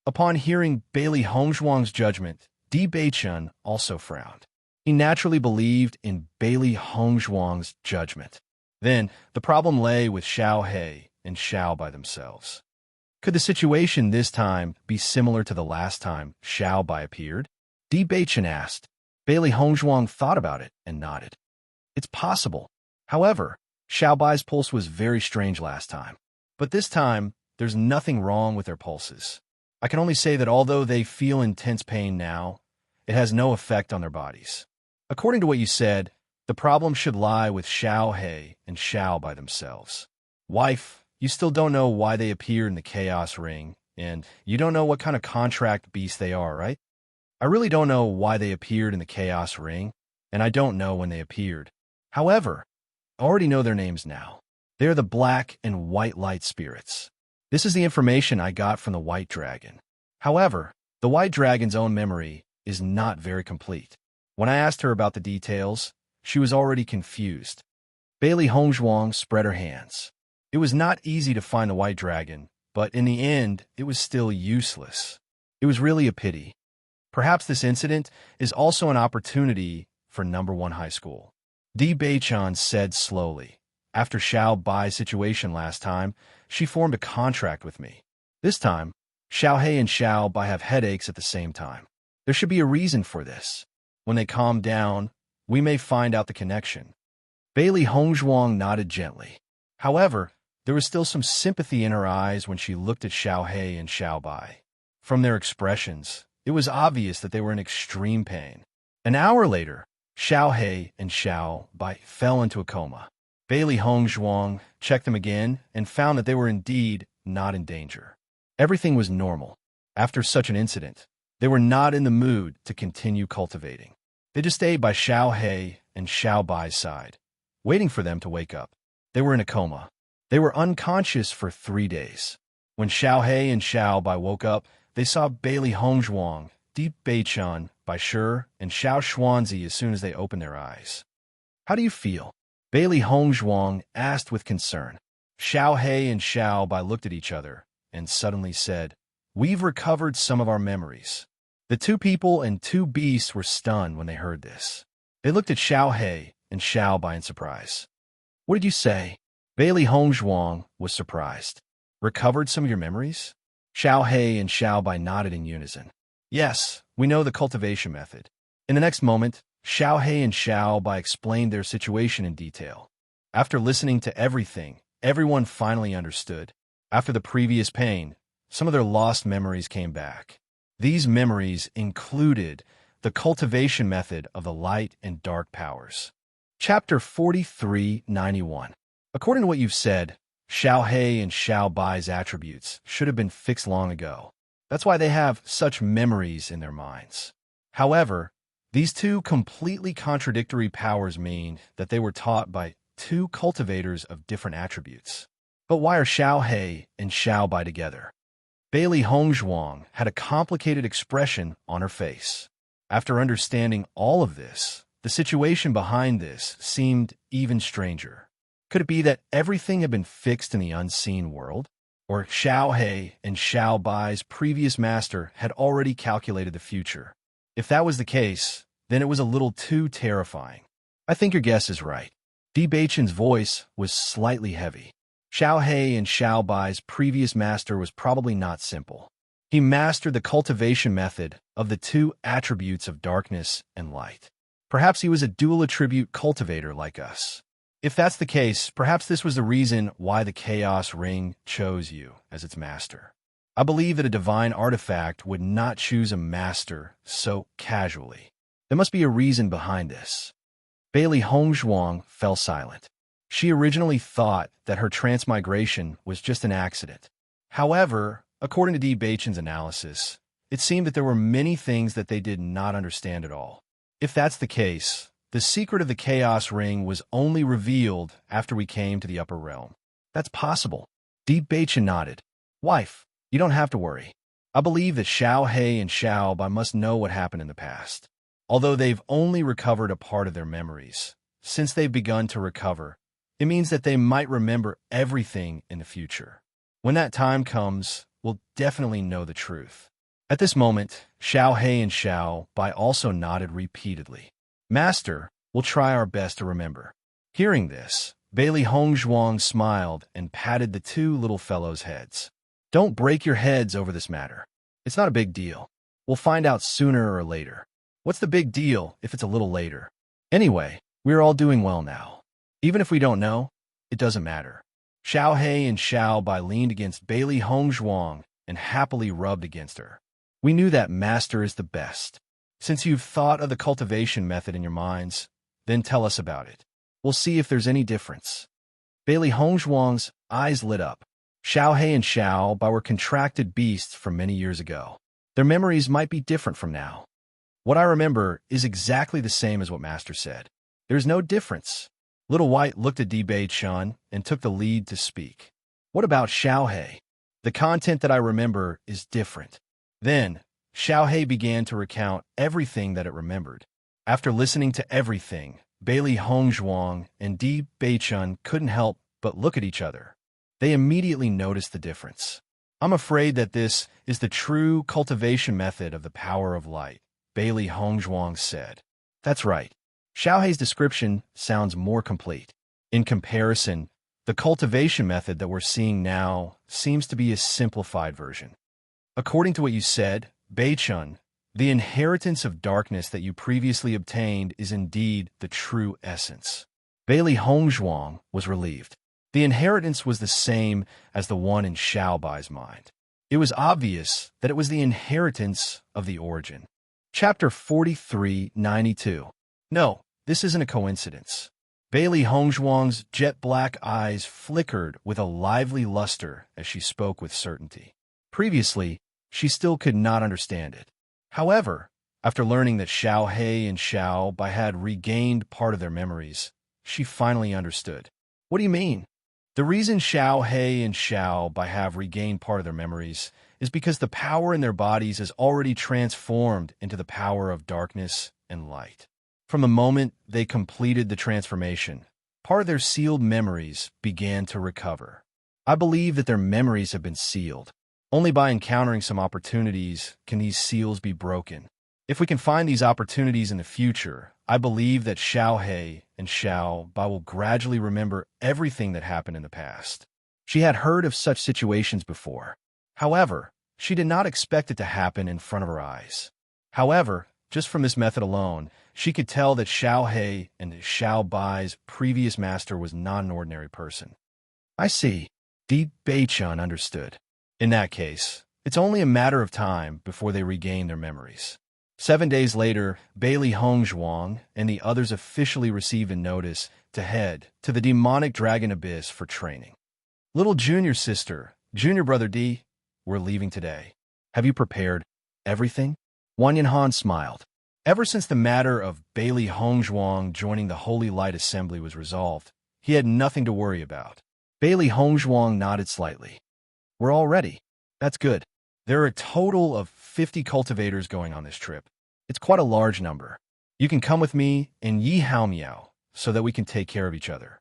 Upon hearing Bailey Hongzhuang's judgment, Di Beichan also frowned. He naturally believed in Bailey Hongzhuang's judgment. Then, the problem lay with Xiaohe and Xiaobai themselves. Could the situation this time be similar to the last time Xiaobai appeared? Di Beichan asked. Bailey Hongzhuang thought about it and nodded. It's possible. However, Xiaobai's pulse was very strange last time. But this time, there's nothing wrong with their pulses. I can only say that although they feel intense pain now, it has no effect on their bodies. According to what you said, the problem should lie with Xiaohe and Xiaobai themselves. Wife, you still don't know why they appeared in the Chaos Ring, and you don't know what kind of contract beast they are, right? I really don't know why they appeared in the Chaos Ring, and I don't know when they appeared. However, I already know their names now. They are the Black and White Light Spirits. This is the information I got from the White Dragon. However, the White Dragon's own memory is not very complete. When I asked her about the details, she was already confused. Bailey Hongzhuang spread her hands. It was not easy to find the White Dragon, but in the end, it was still useless. It was really a pity. Perhaps this incident is also an opportunity for number 1 high school. Di Beichan said slowly. After Xiaobai's situation last time, she formed a contract with me. This time, Xiaohe and Xiaobai have headaches at the same time. There should be a reason for this. When they calm down, we may find out the connection. Bailey Hongzhuang nodded gently. However, there was still some sympathy in her eyes when she looked at Xiaohe and Xiaobai. From their expressions, it was obvious that they were in extreme pain. An hour later, Xiaohe and Xiaobai fell into a coma. Bailey Hongzhuang checked them again and found that they were indeed not in danger. Everything was normal. After such an incident, they were not in the mood to continue cultivating. They just stayed by Xiaohe and Xiaobai's side, waiting for them to wake up. They were in a coma. They were unconscious for 3 days. When Xiaohe and Xiaobai woke up, they saw Bailey Hongzhuang, Di Beichan, Bai Shi, and Xiao Xuanzi as soon as they opened their eyes. How do you feel? Bailey Hongzhuang asked with concern. Xiaohe and Xiaobai looked at each other and suddenly said, We've recovered some of our memories. The 2 people and 2 beasts were stunned when they heard this. They looked at Xiaohe and Xiaobai in surprise. What did you say? Bailey Hongzhuang was surprised. Recovered some of your memories? Xiaohe and Xiaobai nodded in unison. Yes, we know the cultivation method. In the next moment, Xiaohe and Xiaobai explained their situation in detail. After listening to everything, everyone finally understood. After the previous pain, some of their lost memories came back. These memories included the cultivation method of the light and dark powers. Chapter 4391. According to what you've said, Xiaohe and Xiaobai's attributes should have been fixed long ago. That's why they have such memories in their minds. However, these two completely contradictory powers mean that they were taught by two cultivators of different attributes. But why are Xiao He and Xiao Bai together? Bailey Hongzhuang had a complicated expression on her face. After understanding all of this, the situation behind this seemed even stranger. Could it be that everything had been fixed in the unseen world? Or Xiao He and Xiao Bai's previous master had already calculated the future? If that was the case, then it was a little too terrifying. I think your guess is right. Di Beichen's voice was slightly heavy. Xiao He and Xiao Bai's previous master was probably not simple. He mastered the cultivation method of the two attributes of darkness and light. Perhaps he was a dual attribute cultivator like us. If that's the case, perhaps this was the reason why the Chaos Ring chose you as its master. I believe that a divine artifact would not choose a master so casually. There must be a reason behind this. Bailey Hongzhuang fell silent. She originally thought that her transmigration was just an accident. However, according to Di Beichen's analysis, it seemed that there were many things that they did not understand at all. If that's the case, the secret of the Chaos Ring was only revealed after we came to the upper realm. That's possible. Di Beichen nodded. Wife, you don't have to worry. I believe that Xiao He and Xiao Bai must know what happened in the past. Although they've only recovered a part of their memories, since they've begun to recover, it means that they might remember everything in the future. When that time comes, we'll definitely know the truth. At this moment, Xiao He and Xiao Bai also nodded repeatedly. Master, we'll try our best to remember. Hearing this, Bailey Hongzhuang smiled and patted the two little fellows' heads. Don't break your heads over this matter. It's not a big deal. We'll find out sooner or later. What's the big deal if it's a little later? Anyway, we're all doing well now. Even if we don't know, it doesn't matter. Xiao He and Xiao Bai leaned against Bailey Hongzhuang and happily rubbed against her. We knew that master is the best. Since you've thought of the cultivation method in your minds, then tell us about it. We'll see if there's any difference. Bailey Hongzhuang's eyes lit up. Xiao He and Xiao Bai were contracted beasts from many years ago. Their memories might be different from now. What I remember is exactly the same as what Master said. There's no difference. Little White looked at Di Beichen and took the lead to speak. What about Xiao He? The content that I remember is different. Then, Xiao He began to recount everything that it remembered. After listening to everything, Bailey Hongzhuang and Di Beichen couldn't help but look at each other. They immediately noticed the difference. I'm afraid that this is the true cultivation method of the power of light, Bailey Hongzhuang said. That's right. Xiao He's description sounds more complete. In comparison, the cultivation method that we're seeing now seems to be a simplified version. According to what you said, Beichun, the inheritance of darkness that you previously obtained is indeed the true essence. Bailey Hongzhuang was relieved. The inheritance was the same as the one in Xiao Bai's mind. It was obvious that it was the inheritance of the origin. Chapter 4392. No, this isn't a coincidence. Bailey Hongzhuang's jet-black eyes flickered with a lively luster as she spoke with certainty. Previously, she still could not understand it. However, after learning that Xiao He and Xiao Bai had regained part of their memories, she finally understood. What do you mean? The reason Xiao He and Xiao Bai have regained part of their memories is because the power in their bodies is already transformed into the power of darkness and light. From the moment they completed the transformation, part of their sealed memories began to recover. I believe that their memories have been sealed. Only by encountering some opportunities can these seals be broken. If we can find these opportunities in the future, I believe that Xiao He and Xiao Bai will gradually remember everything that happened in the past. She had heard of such situations before. However, she did not expect it to happen in front of her eyes. However, just from this method alone, she could tell that Xiao He and Xiao Bai's previous master was not an ordinary person. I see. Di Beichen understood. In that case, it's only a matter of time before they regain their memories. 7 days later, Bailey Hongzhuang and the others officially received a notice to head to the demonic dragon abyss for training. Little junior sister, junior brother D, we're leaving today. Have you prepared everything? Wang Yanhan smiled. Ever since the matter of Bailey Hongzhuang joining the Holy Light Assembly was resolved, he had nothing to worry about. Bailey Hongzhuang nodded slightly. We're all ready. That's good. There are a total of 50 cultivators going on this trip. It's quite a large number. You can come with me and Yi Hao Miao so that we can take care of each other.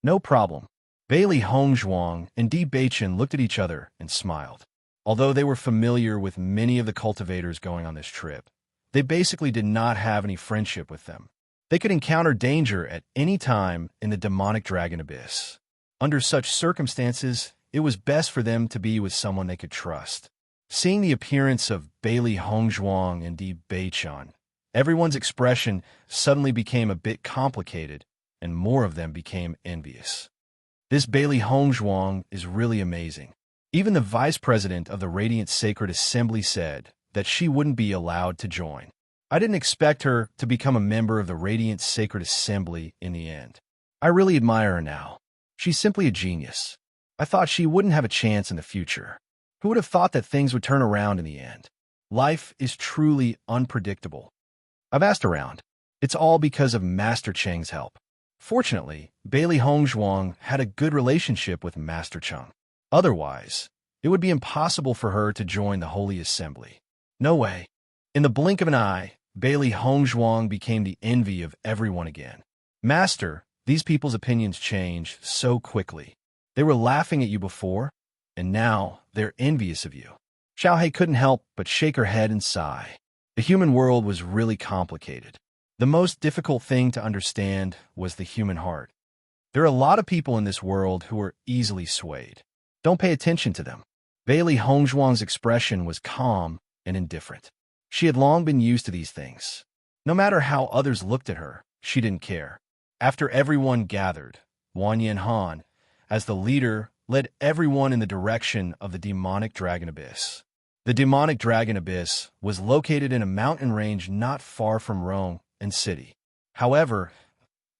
No problem. Bailey Hongzhuang and Di Beichen looked at each other and smiled. Although they were familiar with many of the cultivators going on this trip, they basically did not have any friendship with them. They could encounter danger at any time in the demonic dragon abyss. Under such circumstances, it was best for them to be with someone they could trust. Seeing the appearance of Bailey Hongzhuang and Di Beichen, everyone's expression suddenly became a bit complicated, and more of them became envious. This Bailey Hongzhuang is really amazing. Even the vice president of the Radiant Sacred Assembly said that she wouldn't be allowed to join. I didn't expect her to become a member of the Radiant Sacred Assembly in the end. I really admire her now. She's simply a genius. I thought she wouldn't have a chance in the future. Who would have thought that things would turn around in the end? Life is truly unpredictable. I've asked around. It's all because of Master Cheng's help. Fortunately, Bailey Hongzhuang had a good relationship with Master Cheng. Otherwise, it would be impossible for her to join the Holy Assembly. No way. In the blink of an eye, Bailey Hongzhuang became the envy of everyone again. Master, these people's opinions change so quickly. They were laughing at you before, and now they're envious of you. Xiaohei couldn't help but shake her head and sigh. The human world was really complicated. The most difficult thing to understand was the human heart. There are a lot of people in this world who are easily swayed. Don't pay attention to them. Bailey Hongzhuang's expression was calm and indifferent. She had long been used to these things. No matter how others looked at her, she didn't care. After everyone gathered, Wang Yanhan, as the leader, led everyone in the direction of the demonic dragon abyss. The demonic dragon abyss was located in a mountain range not far from Rome and city. However,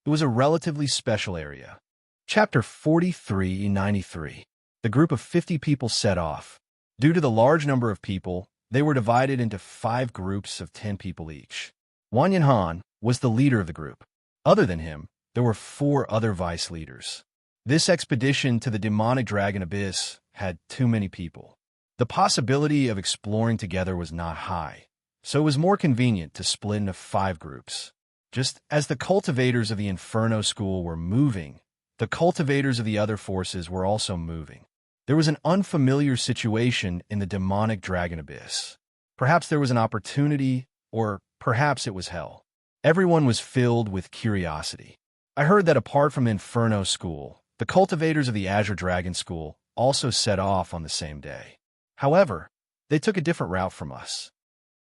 it was a relatively special area. Chapter 4393. The group of 50 people set off. Due to the large number of people, they were divided into 5 groups of 10 people each. Wang Yanhan was the leader of the group. Other than him, there were 4 other vice leaders. This expedition to the demonic dragon abyss had too many people. The possibility of exploring together was not high, so it was more convenient to split into 5 groups. Just as the cultivators of the Inferno School were moving, the cultivators of the other forces were also moving. There was an unfamiliar situation in the demonic dragon abyss. Perhaps there was an opportunity, or perhaps it was hell. Everyone was filled with curiosity. I heard that apart from Inferno School, the cultivators of the Azure Dragon School also set off on the same day. However, they took a different route from us.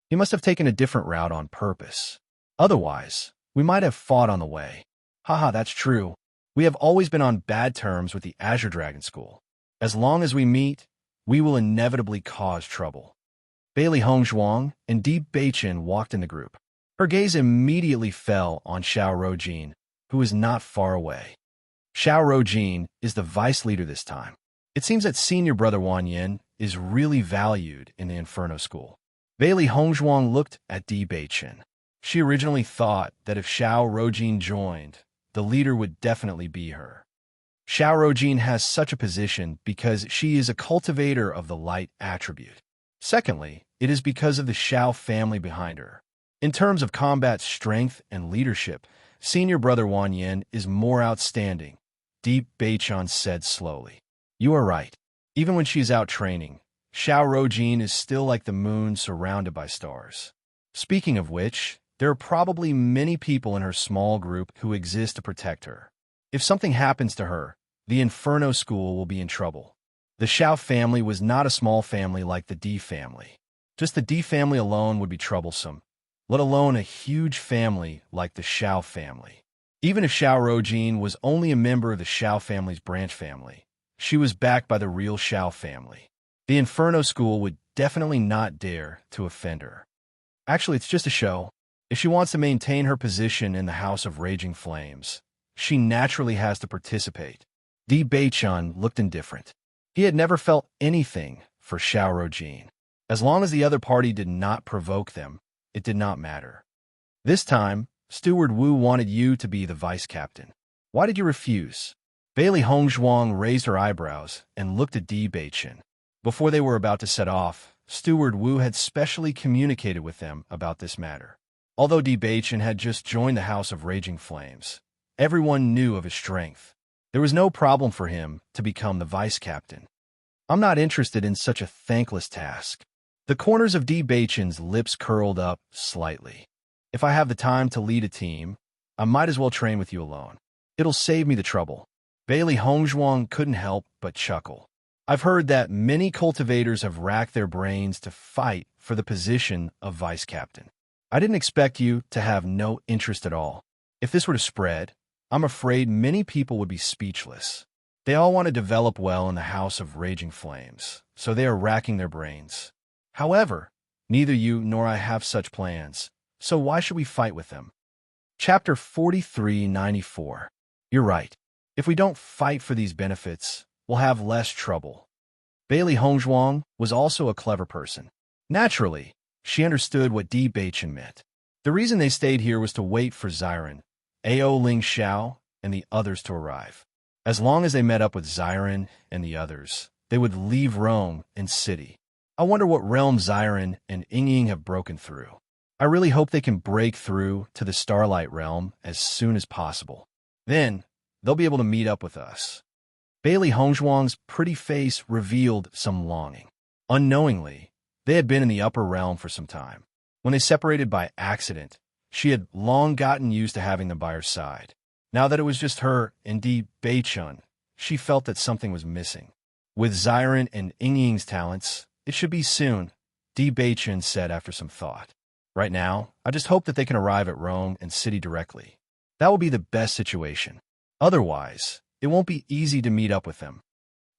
He must have taken a different route on purpose. Otherwise, we might have fought on the way. Haha, that's true. We have always been on bad terms with the Azure Dragon School. As long as we meet, we will inevitably cause trouble. Bailey Hongzhuang and Di Beichen walked in the group. Her gaze immediately fell on Xiao Rojin, who was not far away. Xiao Rojin is the vice leader this time. It seems that senior brother Wan Yin is really valued in the Inferno School. Bailey Hongzhuang looked at Di Beichen. She originally thought that if Xiao Rojin joined, the leader would definitely be her. Xiao Rojin has such a position because she is a cultivator of the light attribute. Secondly, it is because of the Xiao family behind her. In terms of combat strength and leadership, senior brother Wan Yin is more outstanding, Di Beichen said slowly. You are right. Even when she is out training, Xiao Rojin is still like the moon surrounded by stars. Speaking of which, there are probably many people in her small group who exist to protect her. If something happens to her, the Inferno School will be in trouble. The Xiao family was not a small family like the Di family. Just the Di family alone would be troublesome, let alone a huge family like the Xiao family. Even if Xiao Rojin was only a member of the Xiao family's branch family, she was backed by the real Xiao family. The Inferno School would definitely not dare to offend her. Actually, it's just a show. If she wants to maintain her position in the House of Raging Flames, she naturally has to participate. Di Beichen looked indifferent. He had never felt anything for Xiao Rojin. As long as the other party did not provoke them, it did not matter. This time, Steward Wu wanted you to be the vice captain. Why did you refuse? Bailey Hongzhuang raised her eyebrows and looked at Di Beichen. Before they were about to set off, Steward Wu had specially communicated with them about this matter. Although Di Beichen had just joined the House of Raging Flames, everyone knew of his strength. There was no problem for him to become the vice captain. I'm not interested in such a thankless task. The corners of Di Beichen's lips curled up slightly. If I have the time to lead a team, I might as well train with you alone. It'll save me the trouble. Bailey Hongzhuang couldn't help but chuckle. I've heard that many cultivators have racked their brains to fight for the position of vice captain. I didn't expect you to have no interest at all. If this were to spread, I'm afraid many people would be speechless. They all want to develop well in the House of Raging Flames, so they are racking their brains. However, neither you nor I have such plans, so why should we fight with them? Chapter 4394. You're right. If we don't fight for these benefits, we'll have less trouble. Bailey Hongzhuang was also a clever person. Naturally, she understood what Di Beichen meant. The reason they stayed here was to wait for Xiren, Ao Ling Xiao, and the others to arrive. As long as they met up with Xiren and the others, they would leave Rome and city. I wonder what realm Xiren and Ying have broken through. I really hope they can break through to the Starlight Realm as soon as possible. Then, they'll be able to meet up with us. Bailey Hongzhuang's pretty face revealed some longing. Unknowingly, they had been in the upper realm for some time. When they separated by accident, she had long gotten used to having them by her side. Now that it was just her and Di Beichen, she felt that something was missing. With Xiren and Ying's talents, it should be soon, Di Beichen said after some thought. Right now, I just hope that they can arrive at Rome and city directly. That will be the best situation. Otherwise, it won't be easy to meet up with them.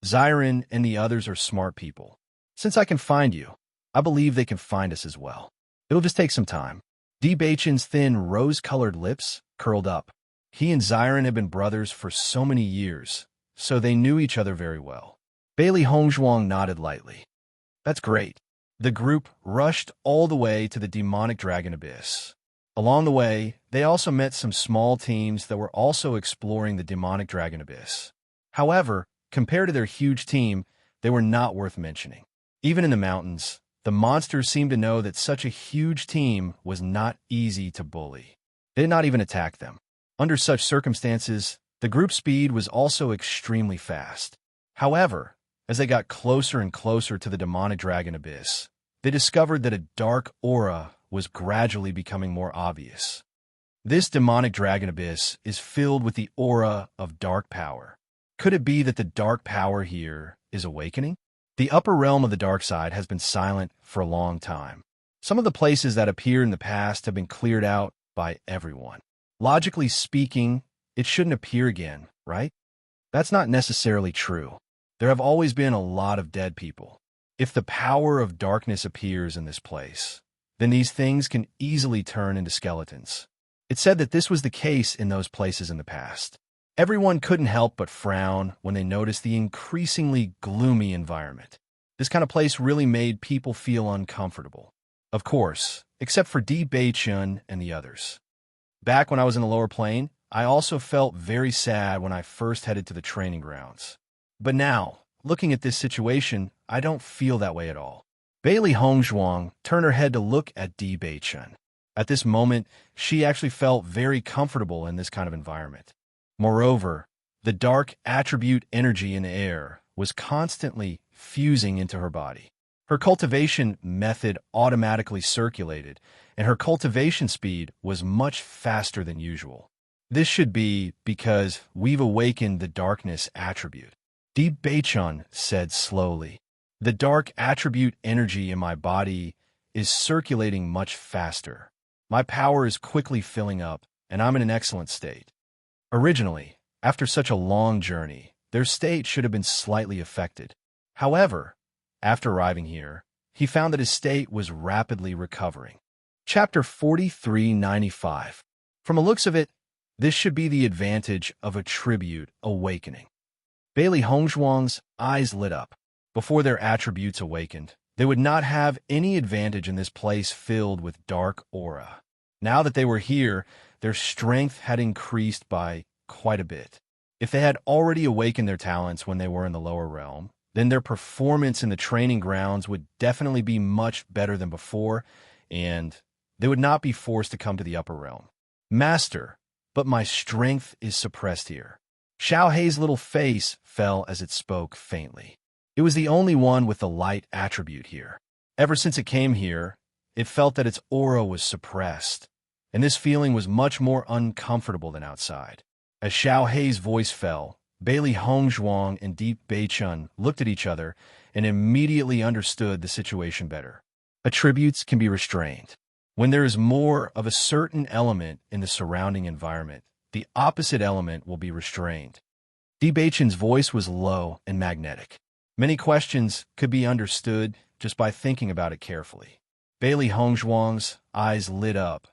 Xiren and the others are smart people. Since I can find you, I believe they can find us as well. It'll just take some time. Di Beichen's thin, rose-colored lips curled up. He and Xiren had been brothers for so many years, so they knew each other very well. Bailey Hongzhuang nodded lightly. That's great. The group rushed all the way to the demonic dragon abyss. Along the way, they also met some small teams that were also exploring the demonic dragon abyss. However, compared to their huge team, they were not worth mentioning. Even in the mountains, the monsters seemed to know that such a huge team was not easy to bully. They did not even attack them. Under such circumstances, the group's speed was also extremely fast. However, as they got closer and closer to the demonic dragon abyss, they discovered that a dark aura was gradually becoming more obvious. This demonic dragon abyss is filled with the aura of dark power. Could it be that the dark power here is awakening? The upper realm of the dark side has been silent for a long time. Some of the places that appeared in the past have been cleared out by everyone. Logically speaking, it shouldn't appear again, right? That's not necessarily true. There have always been a lot of dead people. If the power of darkness appears in this place, then these things can easily turn into skeletons. It said that this was the case in those places in the past. Everyone couldn't help but frown when they noticed the increasingly gloomy environment. This kind of place really made people feel uncomfortable. Of course, except for Di Beichen and the others. Back when I was in the lower plane, I also felt very sad when I first headed to the training grounds. But now, looking at this situation, I don't feel that way at all. Bailey Hongzhuang turned her head to look at Di Beichen. At this moment, she actually felt very comfortable in this kind of environment. Moreover, the dark attribute energy in the air was constantly fusing into her body. Her cultivation method automatically circulated, and her cultivation speed was much faster than usual. This should be because we've awakened the darkness attribute. Di Beichen said slowly. The dark attribute energy in my body is circulating much faster. My power is quickly filling up, and I'm in an excellent state. Originally, after such a long journey, their state should have been slightly affected. However, after arriving here, he found that his state was rapidly recovering. Chapter 4395. From the looks of it, this should be the advantage of a tribute awakening. Bailey Hongzhuang's eyes lit up. Before their attributes awakened, They would not have any advantage in this place filled with dark aura. Now that they were here, their strength had increased by quite a bit. If they had already awakened their talents when they were in the lower realm, then their performance in the training grounds would definitely be much better than before, and they would not be forced to come to the upper realm. Master, but my strength is suppressed here. Xiao Hei's little face fell as it spoke faintly. It was the only one with the light attribute here. Ever since it came here, it felt that its aura was suppressed, and this feeling was much more uncomfortable than outside. As Xiao Hei's voice fell, Bailey Hongzhuang and Deep Beichun looked at each other and immediately understood the situation better. Attributes can be restrained. When there is more of a certain element in the surrounding environment, the opposite element will be restrained. Deep Beichun's voice was low and magnetic. Many questions could be understood just by thinking about it carefully. Bailey Hongzhuang's eyes lit up.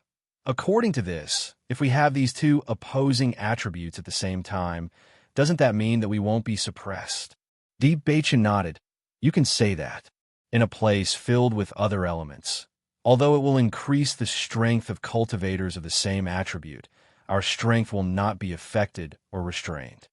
According to this, if we have these two opposing attributes at the same time, doesn't that mean that we won't be suppressed? Deep Beichun nodded. You can say that. In a place filled with other elements. Although it will increase the strength of cultivators of the same attribute, our strength will not be affected or restrained.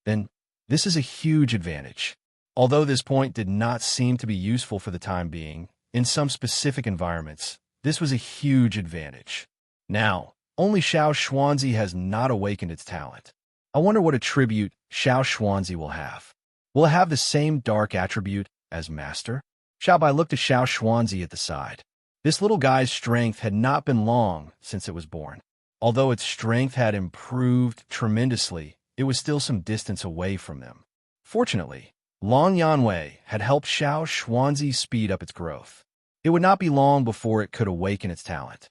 Then, this is a huge advantage. Although this point did not seem to be useful for the time being, in some specific environments, this was a huge advantage. Now, only Xiao Xuanzi has not awakened its talent. I wonder what attribute Xiao Xuanzi will have. Will it have the same dark attribute as Master? Xiaobai looked at Xiao Xuanzi at the side. This little guy's strength had not been long since it was born. Although its strength had improved tremendously, it was still some distance away from them. Fortunately, Long Yanwei had helped Xiao Xuanzi speed up its growth. It would not be long before it could awaken its talent.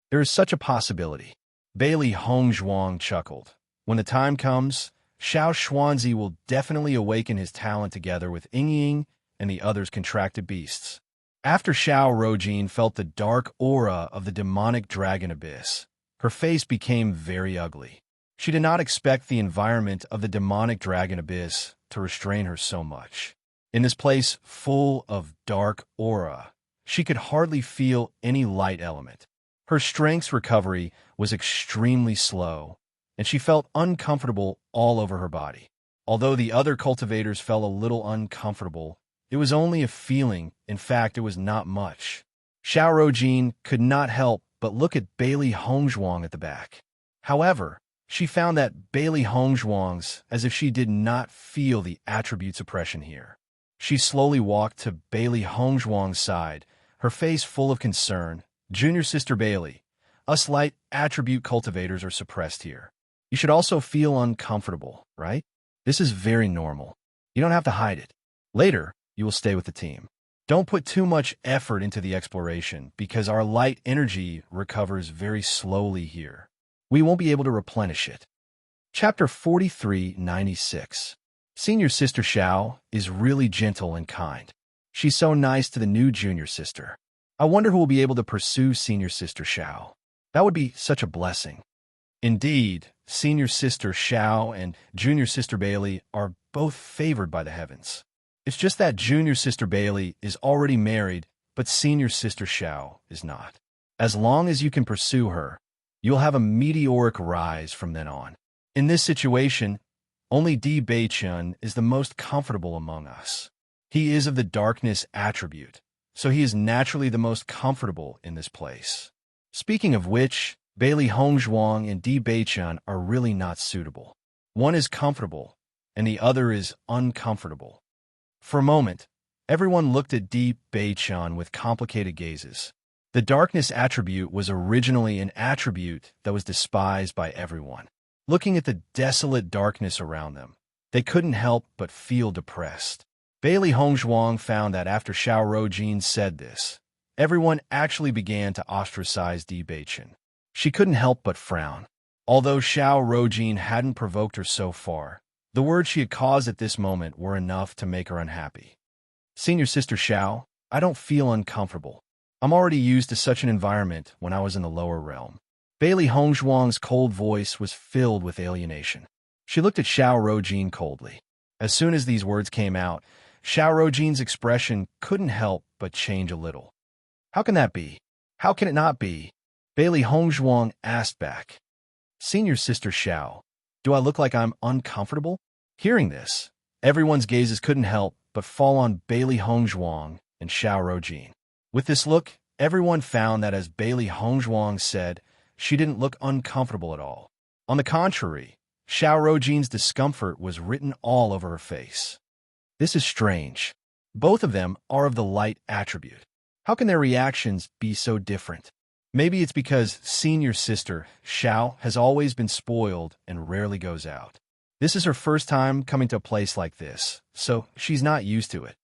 There is such a possibility. Bailey Hongzhuang chuckled. When the time comes, Xiao Xuanzi will definitely awaken his talent together with Yingying and the others contracted beasts. After Xiao Rojin felt the dark aura of the demonic dragon abyss, her face became very ugly. She did not expect the environment of the demonic dragon abyss to restrain her so much. In this place full of dark aura, she could hardly feel any light element. Her strength's recovery was extremely slow, and she felt uncomfortable all over her body. Although the other cultivators felt a little uncomfortable, it was only a feeling. In fact, it was not much. Xiao Rojin could not help but look at Bailey Hongzhuang at the back. However, she found that Bailey Hongzhuang's as if she did not feel the attribute suppression here. She slowly walked to Bailey Hongzhuang's side, her face full of concern. Junior Sister Bailey, us light attribute cultivators are suppressed here. You should also feel uncomfortable, right? This is very normal. You don't have to hide it. Later, you will stay with the team. Don't put too much effort into the exploration because our light energy recovers very slowly here. We won't be able to replenish it. Chapter 4396. Senior Sister Xiao is really gentle and kind. She's so nice to the new junior sister. I wonder who will be able to pursue Senior Sister Xiao. That would be such a blessing. Indeed, Senior Sister Xiao and Junior Sister Bailey are both favored by the heavens. It's just that Junior Sister Bailey is already married, but Senior Sister Xiao is not. As long as you can pursue her, you'll have a meteoric rise from then on. In this situation, only Di Beichun is the most comfortable among us. He is of the darkness attribute, so he is naturally the most comfortable in this place. Speaking of which, Bailey Hongzhuang and Di Beichun are really not suitable. One is comfortable, and the other is uncomfortable. For a moment, everyone looked at Di Beichun with complicated gazes. The darkness attribute was originally an attribute that was despised by everyone. Looking at the desolate darkness around them, they couldn't help but feel depressed. Bailey Hongzhuang found that after Xiao Rojin said this, everyone actually began to ostracize Di Beichun. She couldn't help but frown. Although Xiao Rojin hadn't provoked her so far, the words she had caused at this moment were enough to make her unhappy. Senior Sister Xiao, I don't feel uncomfortable. I'm already used to such an environment when I was in the lower realm. Bailey Hongzhuang's cold voice was filled with alienation. She looked at Xiao Rojin coldly. As soon as these words came out, Xiao Rojin's expression couldn't help but change a little. How can that be? How can it not be? Bailey Hongzhuang asked back. Senior sister Xiao, do I look like I'm uncomfortable? Hearing this, everyone's gazes couldn't help but fall on Bailey Hongzhuang and Xiao Rojin. With this look, everyone found that as Bailey Hongzhuang said, she didn't look uncomfortable at all. On the contrary, Xiao Rojin's discomfort was written all over her face. This is strange. Both of them are of the light attribute. How can their reactions be so different? Maybe it's because senior sister Xiao has always been spoiled and rarely goes out. This is her first time coming to a place like this, so she's not used to it.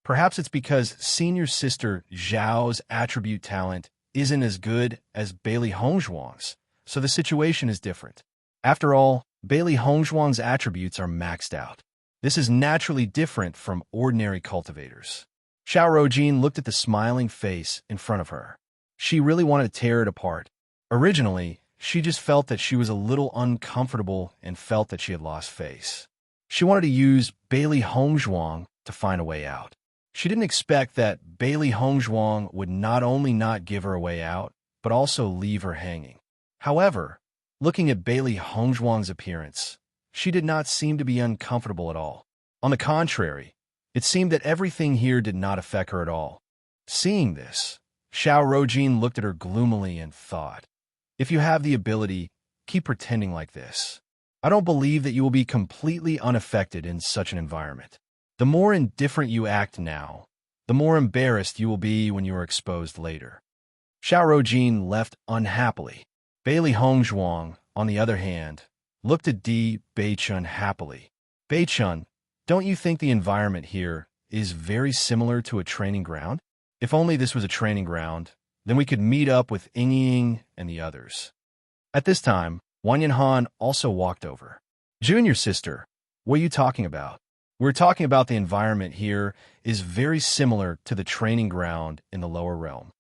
Perhaps it's because senior sister Zhao's attribute talent isn't as good as Bailey Hongzhuang's, so the situation is different. After all, Bailey Hongzhuang's attributes are maxed out. This is naturally different from ordinary cultivators. Xiao Rojin looked at the smiling face in front of her. She really wanted to tear it apart. Originally, she just felt that she was a little uncomfortable and felt that she had lost face. She wanted to use Bailey Hongzhuang to find a way out. She didn't expect that Bailey Hongzhuang would not only not give her a way out, but also leave her hanging. However, looking at Bailey Hongzhuang's appearance, she did not seem to be uncomfortable at all. On the contrary, it seemed that everything here did not affect her at all. Seeing this, Xiao Rojin looked at her gloomily and thought, if you have the ability, keep pretending like this. I don't believe that you will be completely unaffected in such an environment. The more indifferent you act now, the more embarrassed you will be when you are exposed later. Xiao Rojin left unhappily. Bailey Hongzhuang, on the other hand, looked at Di Beichun happily. Beichun, don't you think the environment here is very similar to a training ground? If only this was a training ground, then we could meet up with Ying and the others. At this time, Wang Yanhan also walked over. Junior sister, what are you talking about? We're talking about the environment here is very similar to the training ground in the lower realm.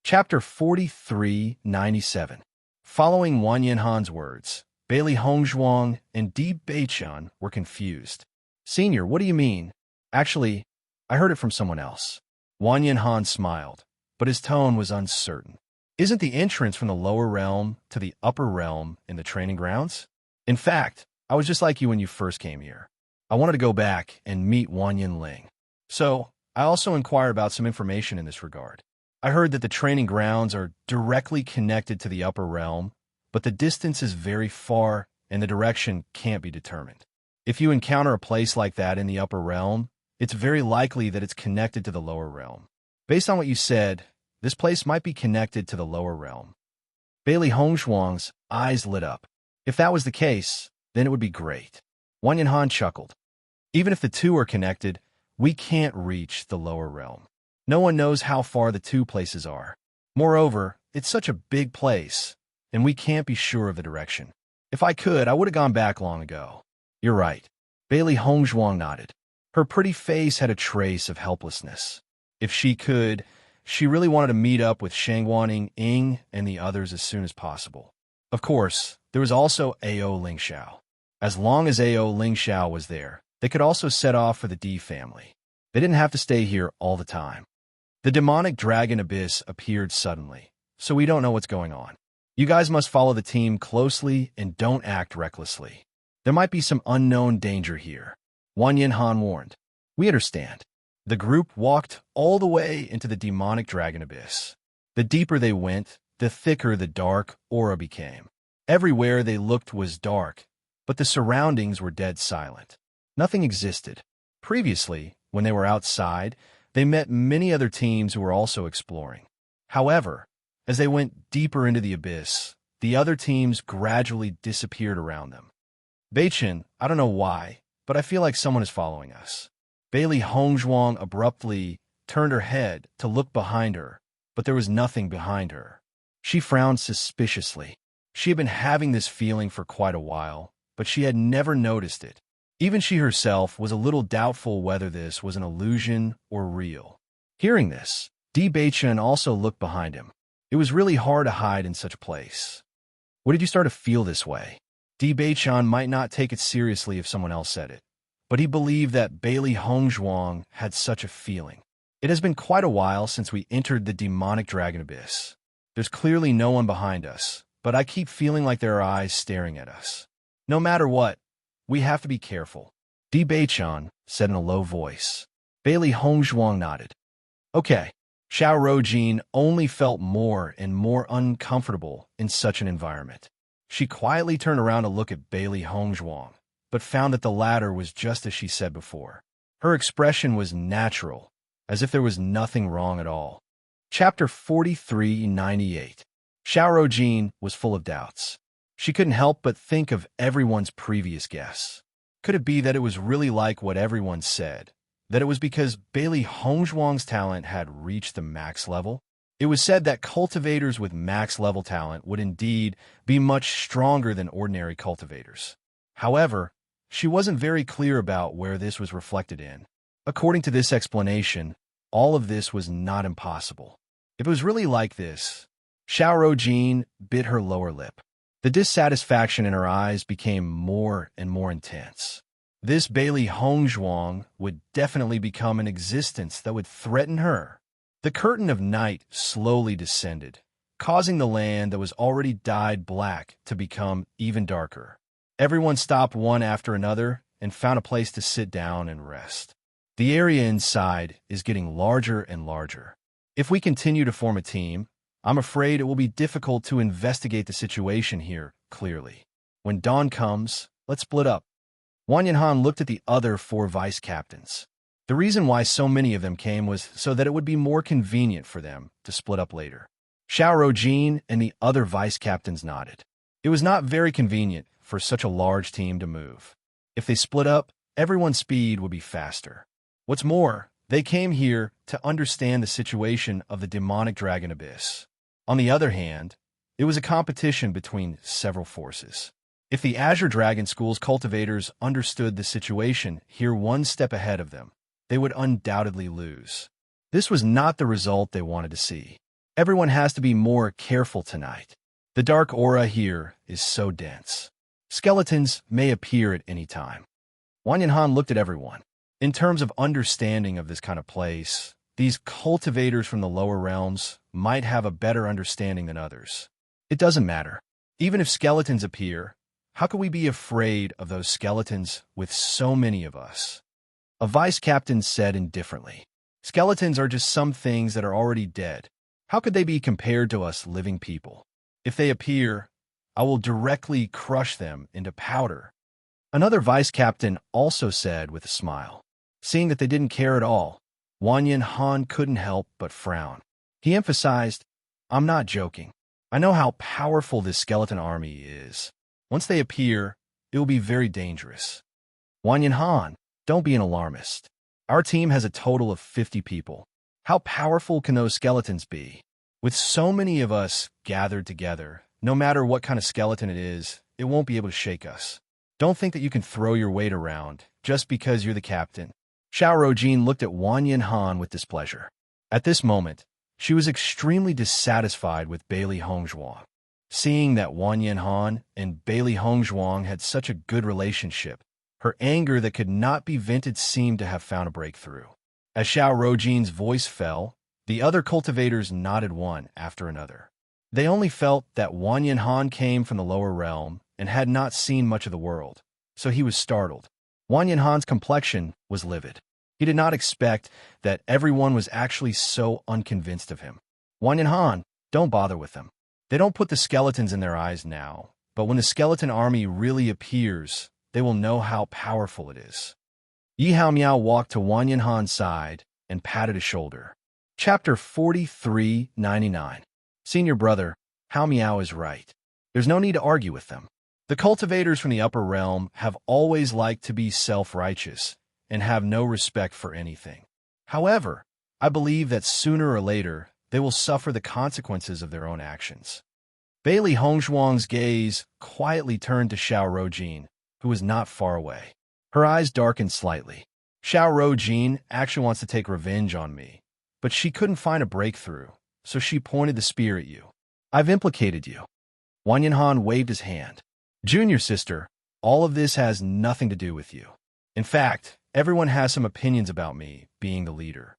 Chapter 4397. Following Wang Yanhan's words, Bailey Hongzhuang and Di Beichun were confused. Senior, what do you mean? Actually, I heard it from someone else. Wang Yanhan smiled, but his tone was uncertain. Isn't the entrance from the lower realm to the upper realm in the training grounds? In fact, I was just like you when you first came here. I wanted to go back and meet Wang Yinling. So, I also inquired about some information in this regard. I heard that the training grounds are directly connected to the upper realm, but the distance is very far and the direction can't be determined. If you encounter a place like that in the upper realm, it's very likely that it's connected to the lower realm. Based on what you said, this place might be connected to the lower realm. Bailey Hongzhuang's eyes lit up. If that was the case, then it would be great. Wang Yanhan chuckled. Even if the two are connected, we can't reach the lower realm. No one knows how far the two places are. Moreover, it's such a big place, and we can't be sure of the direction. If I could, I would have gone back long ago. You're right. Bailey Hongzhuang nodded. Her pretty face had a trace of helplessness. If she could, she really wanted to meet up with Shangguaning Ying and the others as soon as possible. Of course, there was also A.O. Lingxiao. As long as A.O. Lingxiao was there, they could also set off for the D family. They didn't have to stay here all the time. The demonic dragon abyss appeared suddenly, so we don't know what's going on. You guys must follow the team closely and don't act recklessly. There might be some unknown danger here. Wang Yanhan warned. We understand. The group walked all the way into the demonic dragon abyss. The deeper they went, the thicker the dark aura became. Everywhere they looked was dark, but the surroundings were dead silent. Nothing existed. Previously, when they were outside, they met many other teams who were also exploring. However, as they went deeper into the abyss, the other teams gradually disappeared around them. Beichun, I don't know why, but I feel like someone is following us. Bailey Hongzhuang abruptly turned her head to look behind her, but there was nothing behind her. She frowned suspiciously. She had been having this feeling for quite a while, but she had never noticed it. Even she herself was a little doubtful whether this was an illusion or real. Hearing this, Di Beichun also looked behind him. It was really hard to hide in such a place. What did you start to feel this way? Di Beichun might not take it seriously if someone else said it, but he believed that Bailey Hongzhuang had such a feeling. It has been quite a while since we entered the demonic dragon abyss. There's clearly no one behind us, but I keep feeling like there are eyes staring at us. No matter what, we have to be careful. Di Baichon said in a low voice. Bailey Hongzhuang nodded. Okay. Xiao Rojin only felt more and more uncomfortable in such an environment. She quietly turned around to look at Bailey Hongzhuang, but found that the latter was just as she said before. Her expression was natural, as if there was nothing wrong at all. Chapter 4398. Xiao Rojin was full of doubts. She couldn't help but think of everyone's previous guess. Could it be that it was really like what everyone said? That it was because Bailey Hongzhuang's talent had reached the max level? It was said that cultivators with max level talent would indeed be much stronger than ordinary cultivators. However, she wasn't very clear about where this was reflected in. According to this explanation, all of this was not impossible. If it was really like this, Xiao Rojin bit her lower lip. The dissatisfaction in her eyes became more and more intense. This Bailey Hongzhuang would definitely become an existence that would threaten her. The curtain of night slowly descended, causing the land that was already dyed black to become even darker. Everyone stopped one after another and found a place to sit down and rest. The area inside is getting larger and larger. If we continue to form a team, I'm afraid it will be difficult to investigate the situation here clearly. When dawn comes, let's split up. Wang Yanhan looked at the other 4 vice captains. The reason why so many of them came was so that it would be more convenient for them to split up later. Xiao Rojin and the other vice captains nodded. It was not very convenient for such a large team to move. If they split up, everyone's speed would be faster. What's more, they came here to understand the situation of the demonic dragon abyss. On the other hand, it was a competition between several forces. If the Azure Dragon School's cultivators understood the situation here one step ahead of them, they would undoubtedly lose. This was not the result they wanted to see. Everyone has to be more careful tonight. The dark aura here is so dense. Skeletons may appear at any time. Wang Yanhan looked at everyone. In terms of understanding of this kind of place, these cultivators from the lower realms might have a better understanding than others. It doesn't matter. Even if skeletons appear, how could we be afraid of those skeletons with so many of us? A vice captain said indifferently. Skeletons are just some things that are already dead. How could they be compared to us living people? If they appear, I will directly crush them into powder. Another vice captain also said with a smile. Seeing that they didn't care at all, Wang Yanhan couldn't help but frown. He emphasized, I'm not joking. I know how powerful this skeleton army is. Once they appear, it will be very dangerous. Wang Yanhan, don't be an alarmist. Our team has a total of 50 people. How powerful can those skeletons be? With so many of us gathered together, no matter what kind of skeleton it is, it won't be able to shake us. Don't think that you can throw your weight around just because you're the captain. Xiao Rojin looked at Wang Yanhan with displeasure. At this moment, she was extremely dissatisfied with Bailey Hongzhuang. Seeing that Wang Yanhan and Bailey Hongzhuang had such a good relationship, her anger that could not be vented seemed to have found a breakthrough. As Xiao Rojin's voice fell, the other cultivators nodded one after another. They only felt that Wang Yanhan came from the lower realm and had not seen much of the world, so he was startled. Wang Yanhan's complexion was livid. He did not expect that everyone was actually so unconvinced of him. Wang Yanhan, don't bother with them. They don't put the skeletons in their eyes now, but when the skeleton army really appears, they will know how powerful it is. Yi Hao Miao walked to Wang Yanhan's side and patted his shoulder. Chapter 4399. Senior brother, Hao Miao is right. There's no need to argue with them. The cultivators from the upper realm have always liked to be self-righteous and have no respect for anything. However, I believe that sooner or later, they will suffer the consequences of their own actions. Bailey Hongzhuang's gaze quietly turned to Xiao Rojin, who was not far away. Her eyes darkened slightly. Xiao Rojin actually wants to take revenge on me, but she couldn't find a breakthrough, so she pointed the spear at you. I've implicated you. Wang Yanhan waved his hand. Junior sister, all of this has nothing to do with you. In fact, everyone has some opinions about me being the leader.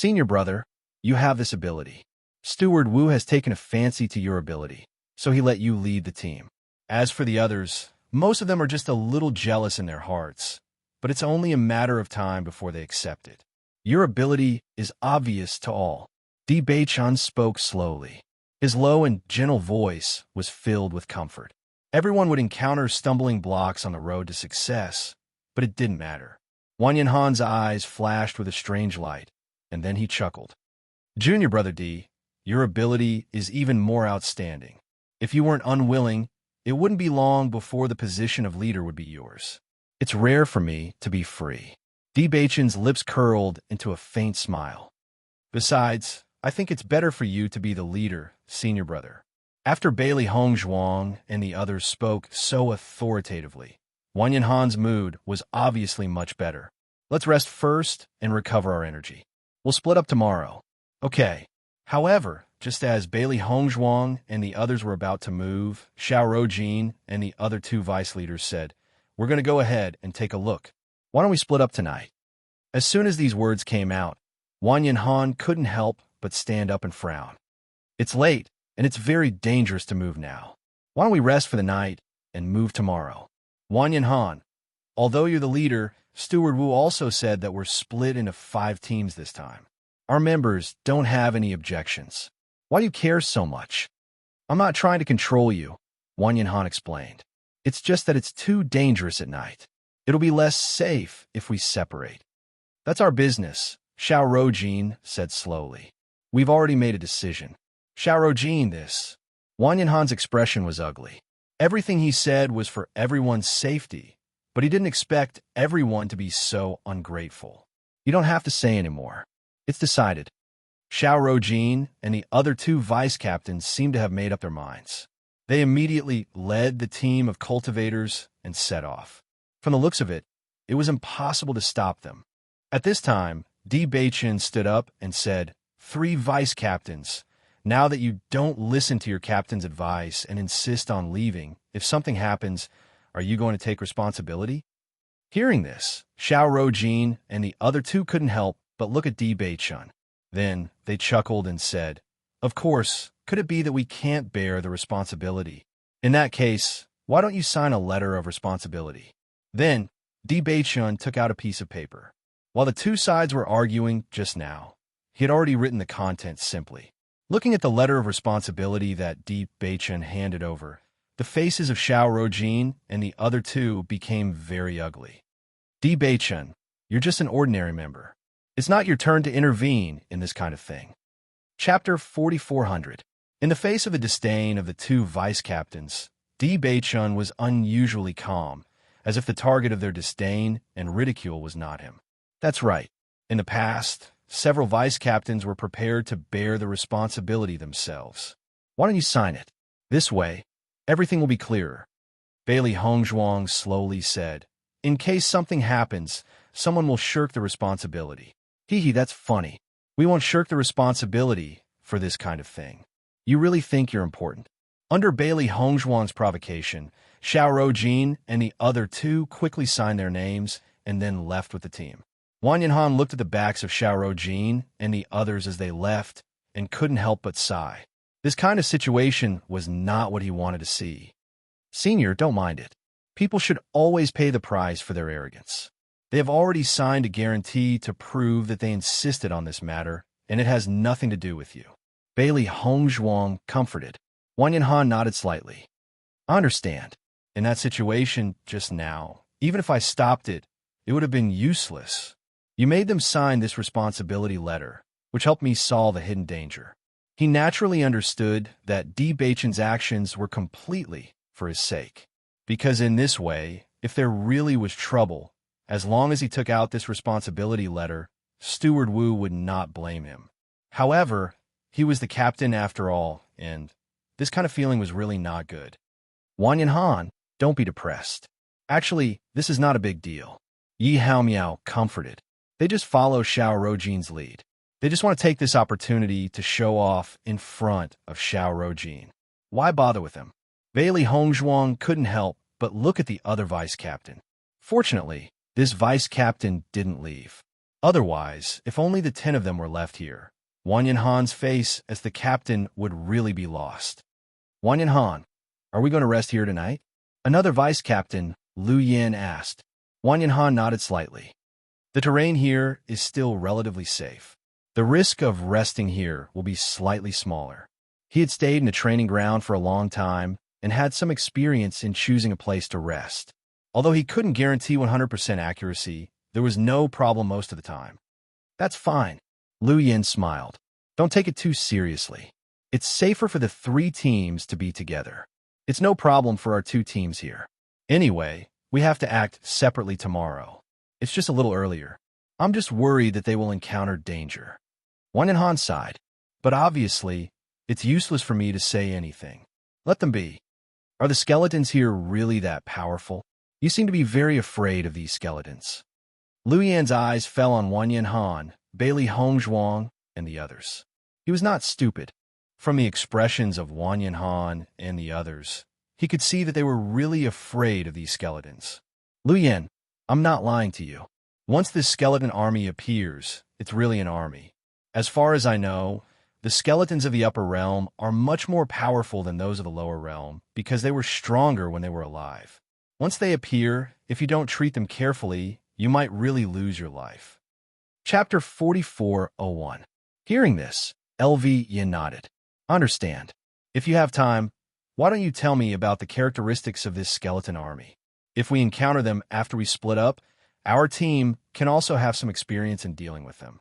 Senior brother, you have this ability. Steward Wu has taken a fancy to your ability, so he let you lead the team. As for the others, most of them are just a little jealous in their hearts, but it's only a matter of time before they accept it. Your ability is obvious to all. Di Beichun spoke slowly. His low and gentle voice was filled with comfort. Everyone would encounter stumbling blocks on the road to success, but it didn't matter. Wang Yanhan's eyes flashed with a strange light, and then he chuckled. Junior brother D, your ability is even more outstanding. If you weren't unwilling, it wouldn't be long before the position of leader would be yours. It's rare for me to be free. Di Beichun's lips curled into a faint smile. Besides, I think it's better for you to be the leader, senior brother. After Bailey Hongzhuang and the others spoke so authoritatively, Wang Yanhan's mood was obviously much better. Let's rest first and recover our energy. We'll split up tomorrow. Okay. However, just as Bailey Hongzhuang and the others were about to move, Xiao Rojin and the other two vice leaders said, "We're going to go ahead and take a look. Why don't we split up tonight?" As soon as these words came out, Wang Yanhan couldn't help but stand up and frown. It's late, and it's very dangerous to move now. Why don't we rest for the night and move tomorrow? Wang Yanhan, although you're the leader, Steward Wu also said that we're split into 5 teams this time. Our members don't have any objections. Why do you care so much? I'm not trying to control you, Wang Yanhan explained. It's just that it's too dangerous at night. It'll be less safe if we separate. That's our business, Xiao Rojin said slowly. We've already made a decision. Xiao Rojin this. Wang Yanhan's expression was ugly. Everything he said was for everyone's safety, but he didn't expect everyone to be so ungrateful. You don't have to say anymore. It's decided. Xiao Rojin and the other 2 vice captains seemed to have made up their minds. They immediately led the team of cultivators and set off. From the looks of it, it was impossible to stop them. At this time, Di Beichun stood up and said, 3 vice captains, now that you don't listen to your captain's advice and insist on leaving, if something happens, are you going to take responsibility? Hearing this, Xiao Rojin and the other 2 couldn't help but look at Di Beichun. Then they chuckled and said, "Of course, could it be that we can't bear the responsibility? In that case, why don't you sign a letter of responsibility?" Then Di Beichun took out a piece of paper. While the 2 sides were arguing just now, he had already written the contents simply. Looking at the letter of responsibility that Di Beichun handed over, the faces of Xiao Rojin and the other 2 became very ugly. Di Beichun, you're just an ordinary member. It's not your turn to intervene in this kind of thing. Chapter 4400. In the face of the disdain of the 2 vice captains, Di Beichun was unusually calm, as if the target of their disdain and ridicule was not him. That's right. In the past, several vice captains were prepared to bear the responsibility themselves. Why don't you sign it? This way, everything will be clearer. Bailey Hongzhuang slowly said, "In case something happens, someone will shirk the responsibility." Hee, that's funny. We won't shirk the responsibility for this kind of thing. You really think you're important? Under Bailey Hongzhuang's provocation, Xiao Rojin and the other 2 quickly signed their names and then left with the team. Wang Yanhan looked at the backs of Xiao Rojin and the others as they left and couldn't help but sigh. This kind of situation was not what he wanted to see. Senior, don't mind it. People should always pay the price for their arrogance. They have already signed a guarantee to prove that they insisted on this matter, and it has nothing to do with you. Bailey Hongzhuang comforted. Wang Yanhan nodded slightly. I understand. In that situation just now, even if I stopped it, it would have been useless. You made them sign this responsibility letter, which helped me solve a hidden danger. He naturally understood that Di Beichun's actions were completely for his sake, because in this way, if there really was trouble, as long as he took out this responsibility letter, Steward Wu would not blame him. However, he was the captain after all, and this kind of feeling was really not good. Wang Yanhan, don't be depressed. Actually, this is not a big deal. Yi Haomiao comforted. They just follow Xiao Rojin's lead. They just want to take this opportunity to show off in front of Xiao Rojin. Why bother with him? Bailey Hongzhuang couldn't help but look at the other vice captain. Fortunately, this vice captain didn't leave. Otherwise, if only the 10 of them were left here, Wang Yanhan's face as the captain would really be lost. Wang Yanhan, are we going to rest here tonight? Another vice captain, Lu Yan, asked. Wang Yanhan nodded slightly. The terrain here is still relatively safe. The risk of resting here will be slightly smaller. He had stayed in a training ground for a long time and had some experience in choosing a place to rest. Although he couldn't guarantee 100% accuracy, there was no problem most of the time. That's fine. Lu Yan smiled. Don't take it too seriously. It's safer for the 3 teams to be together. It's no problem for our 2 teams here. Anyway, we have to act separately tomorrow. It's just a little earlier. I'm just worried that they will encounter danger. Wang Yanhan sighed. But obviously, it's useless for me to say anything. Let them be. Are the skeletons here really that powerful? You seem to be very afraid of these skeletons. Lu Yan's eyes fell on Wang Yanhan, Bailey Hongzhuang, and the others. He was not stupid. From the expressions of Wang Yanhan and the others, he could see that they were really afraid of these skeletons. Lu Yan, I'm not lying to you. Once this skeleton army appears, it's really an army. As far as I know, the skeletons of the upper realm are much more powerful than those of the lower realm because they were stronger when they were alive. Once they appear, if you don't treat them carefully, you might really lose your life. Chapter 44:01. Hearing this, LV Yin nodded. Understand. If you have time, why don't you tell me about the characteristics of this skeleton army? If we encounter them after we split up, our team can also have some experience in dealing with them.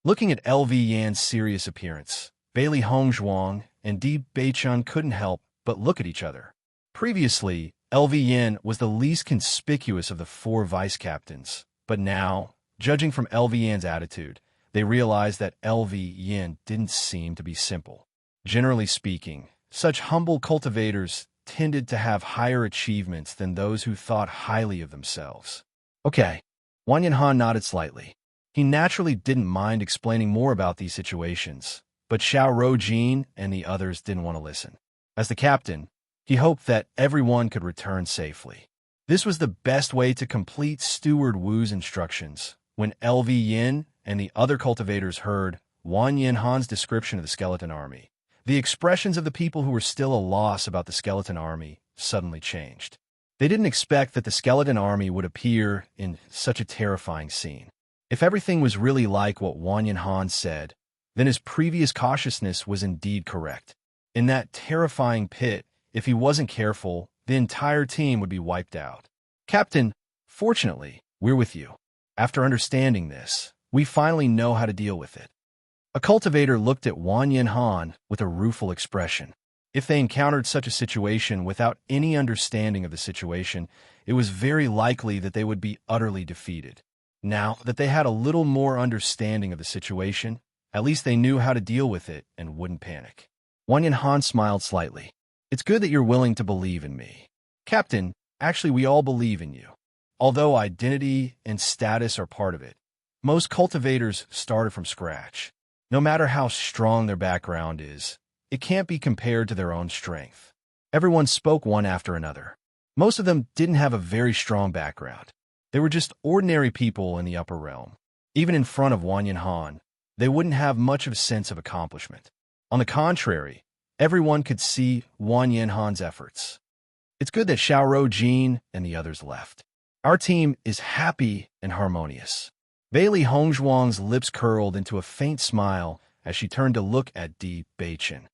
Looking at LV Yan's serious appearance, Bailey Hongzhuang and Di Beichun couldn't help but look at each other. Previously, LV Yan was the least conspicuous of the 4 vice captains, but now, judging from LV Yan's attitude, they realized that LV Yan didn't seem to be simple. Generally speaking, such humble cultivators tended to have higher achievements than those who thought highly of themselves. Okay, Wang Yanhan nodded slightly. He naturally didn't mind explaining more about these situations, but Xiao Rojin and the others didn't want to listen. As the captain, he hoped that everyone could return safely. This was the best way to complete Steward Wu's instructions. When LV Yin and the other cultivators heard Wang Yanhan's description of the skeleton army, the expressions of the people who were still a loss about the skeleton army suddenly changed. They didn't expect that the skeleton army would appear in such a terrifying scene. If everything was really like what Wang Yanhan said, then his previous cautiousness was indeed correct. In that terrifying pit, if he wasn't careful, the entire team would be wiped out. Captain, fortunately, we're with you. After understanding this, we finally know how to deal with it. A cultivator looked at Wang Yanhan with a rueful expression. If they encountered such a situation without any understanding of the situation, it was very likely that they would be utterly defeated. Now that they had a little more understanding of the situation, at least they knew how to deal with it and wouldn't panic. Wang Yanhan smiled slightly. It's good that you're willing to believe in me. Captain, actually we all believe in you. Although identity and status are part of it, most cultivators started from scratch. No matter how strong their background is, it can't be compared to their own strength. Everyone spoke one after another. Most of them didn't have a very strong background. They were just ordinary people in the upper realm. Even in front of Wang Yanhan, they wouldn't have much of a sense of accomplishment. On the contrary, everyone could see Wang Yanhan's efforts. It's good that Xiao Rojin and the others left. Our team is happy and harmonious. Bailey Hongzhuang's lips curled into a faint smile as she turned to look at Di Beichun.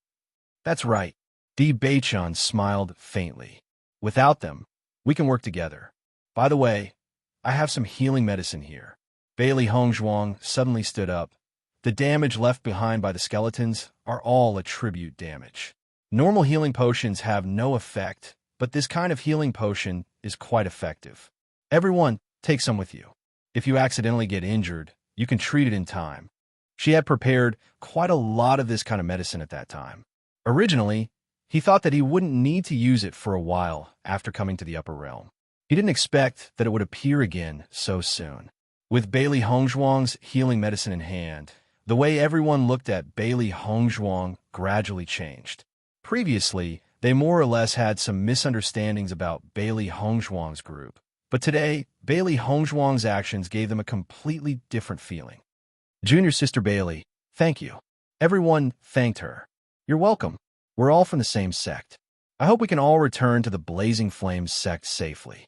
That's right, Di Beichun smiled faintly. Without them, we can work together. By the way, I have some healing medicine here. Bailey Hongzhuang suddenly stood up. The damage left behind by the skeletons are all attribute damage. Normal healing potions have no effect, but this kind of healing potion is quite effective. Everyone, take some with you. If you accidentally get injured, you can treat it in time. She had prepared quite a lot of this kind of medicine at that time. Originally, he thought that he wouldn't need to use it for a while after coming to the upper realm. He didn't expect that it would appear again so soon. With Bailey Hongzhuang's healing medicine in hand, the way everyone looked at Bailey Hongzhuang gradually changed. Previously, they more or less had some misunderstandings about Bailey Hongzhuang's group, But today, Bailey Hongzhuang's actions gave them a completely different feeling. Junior sister Bailey, thank you. Everyone thanked her. You're welcome. We're all from the same sect. I hope we can all return to the Blazing Flames sect safely.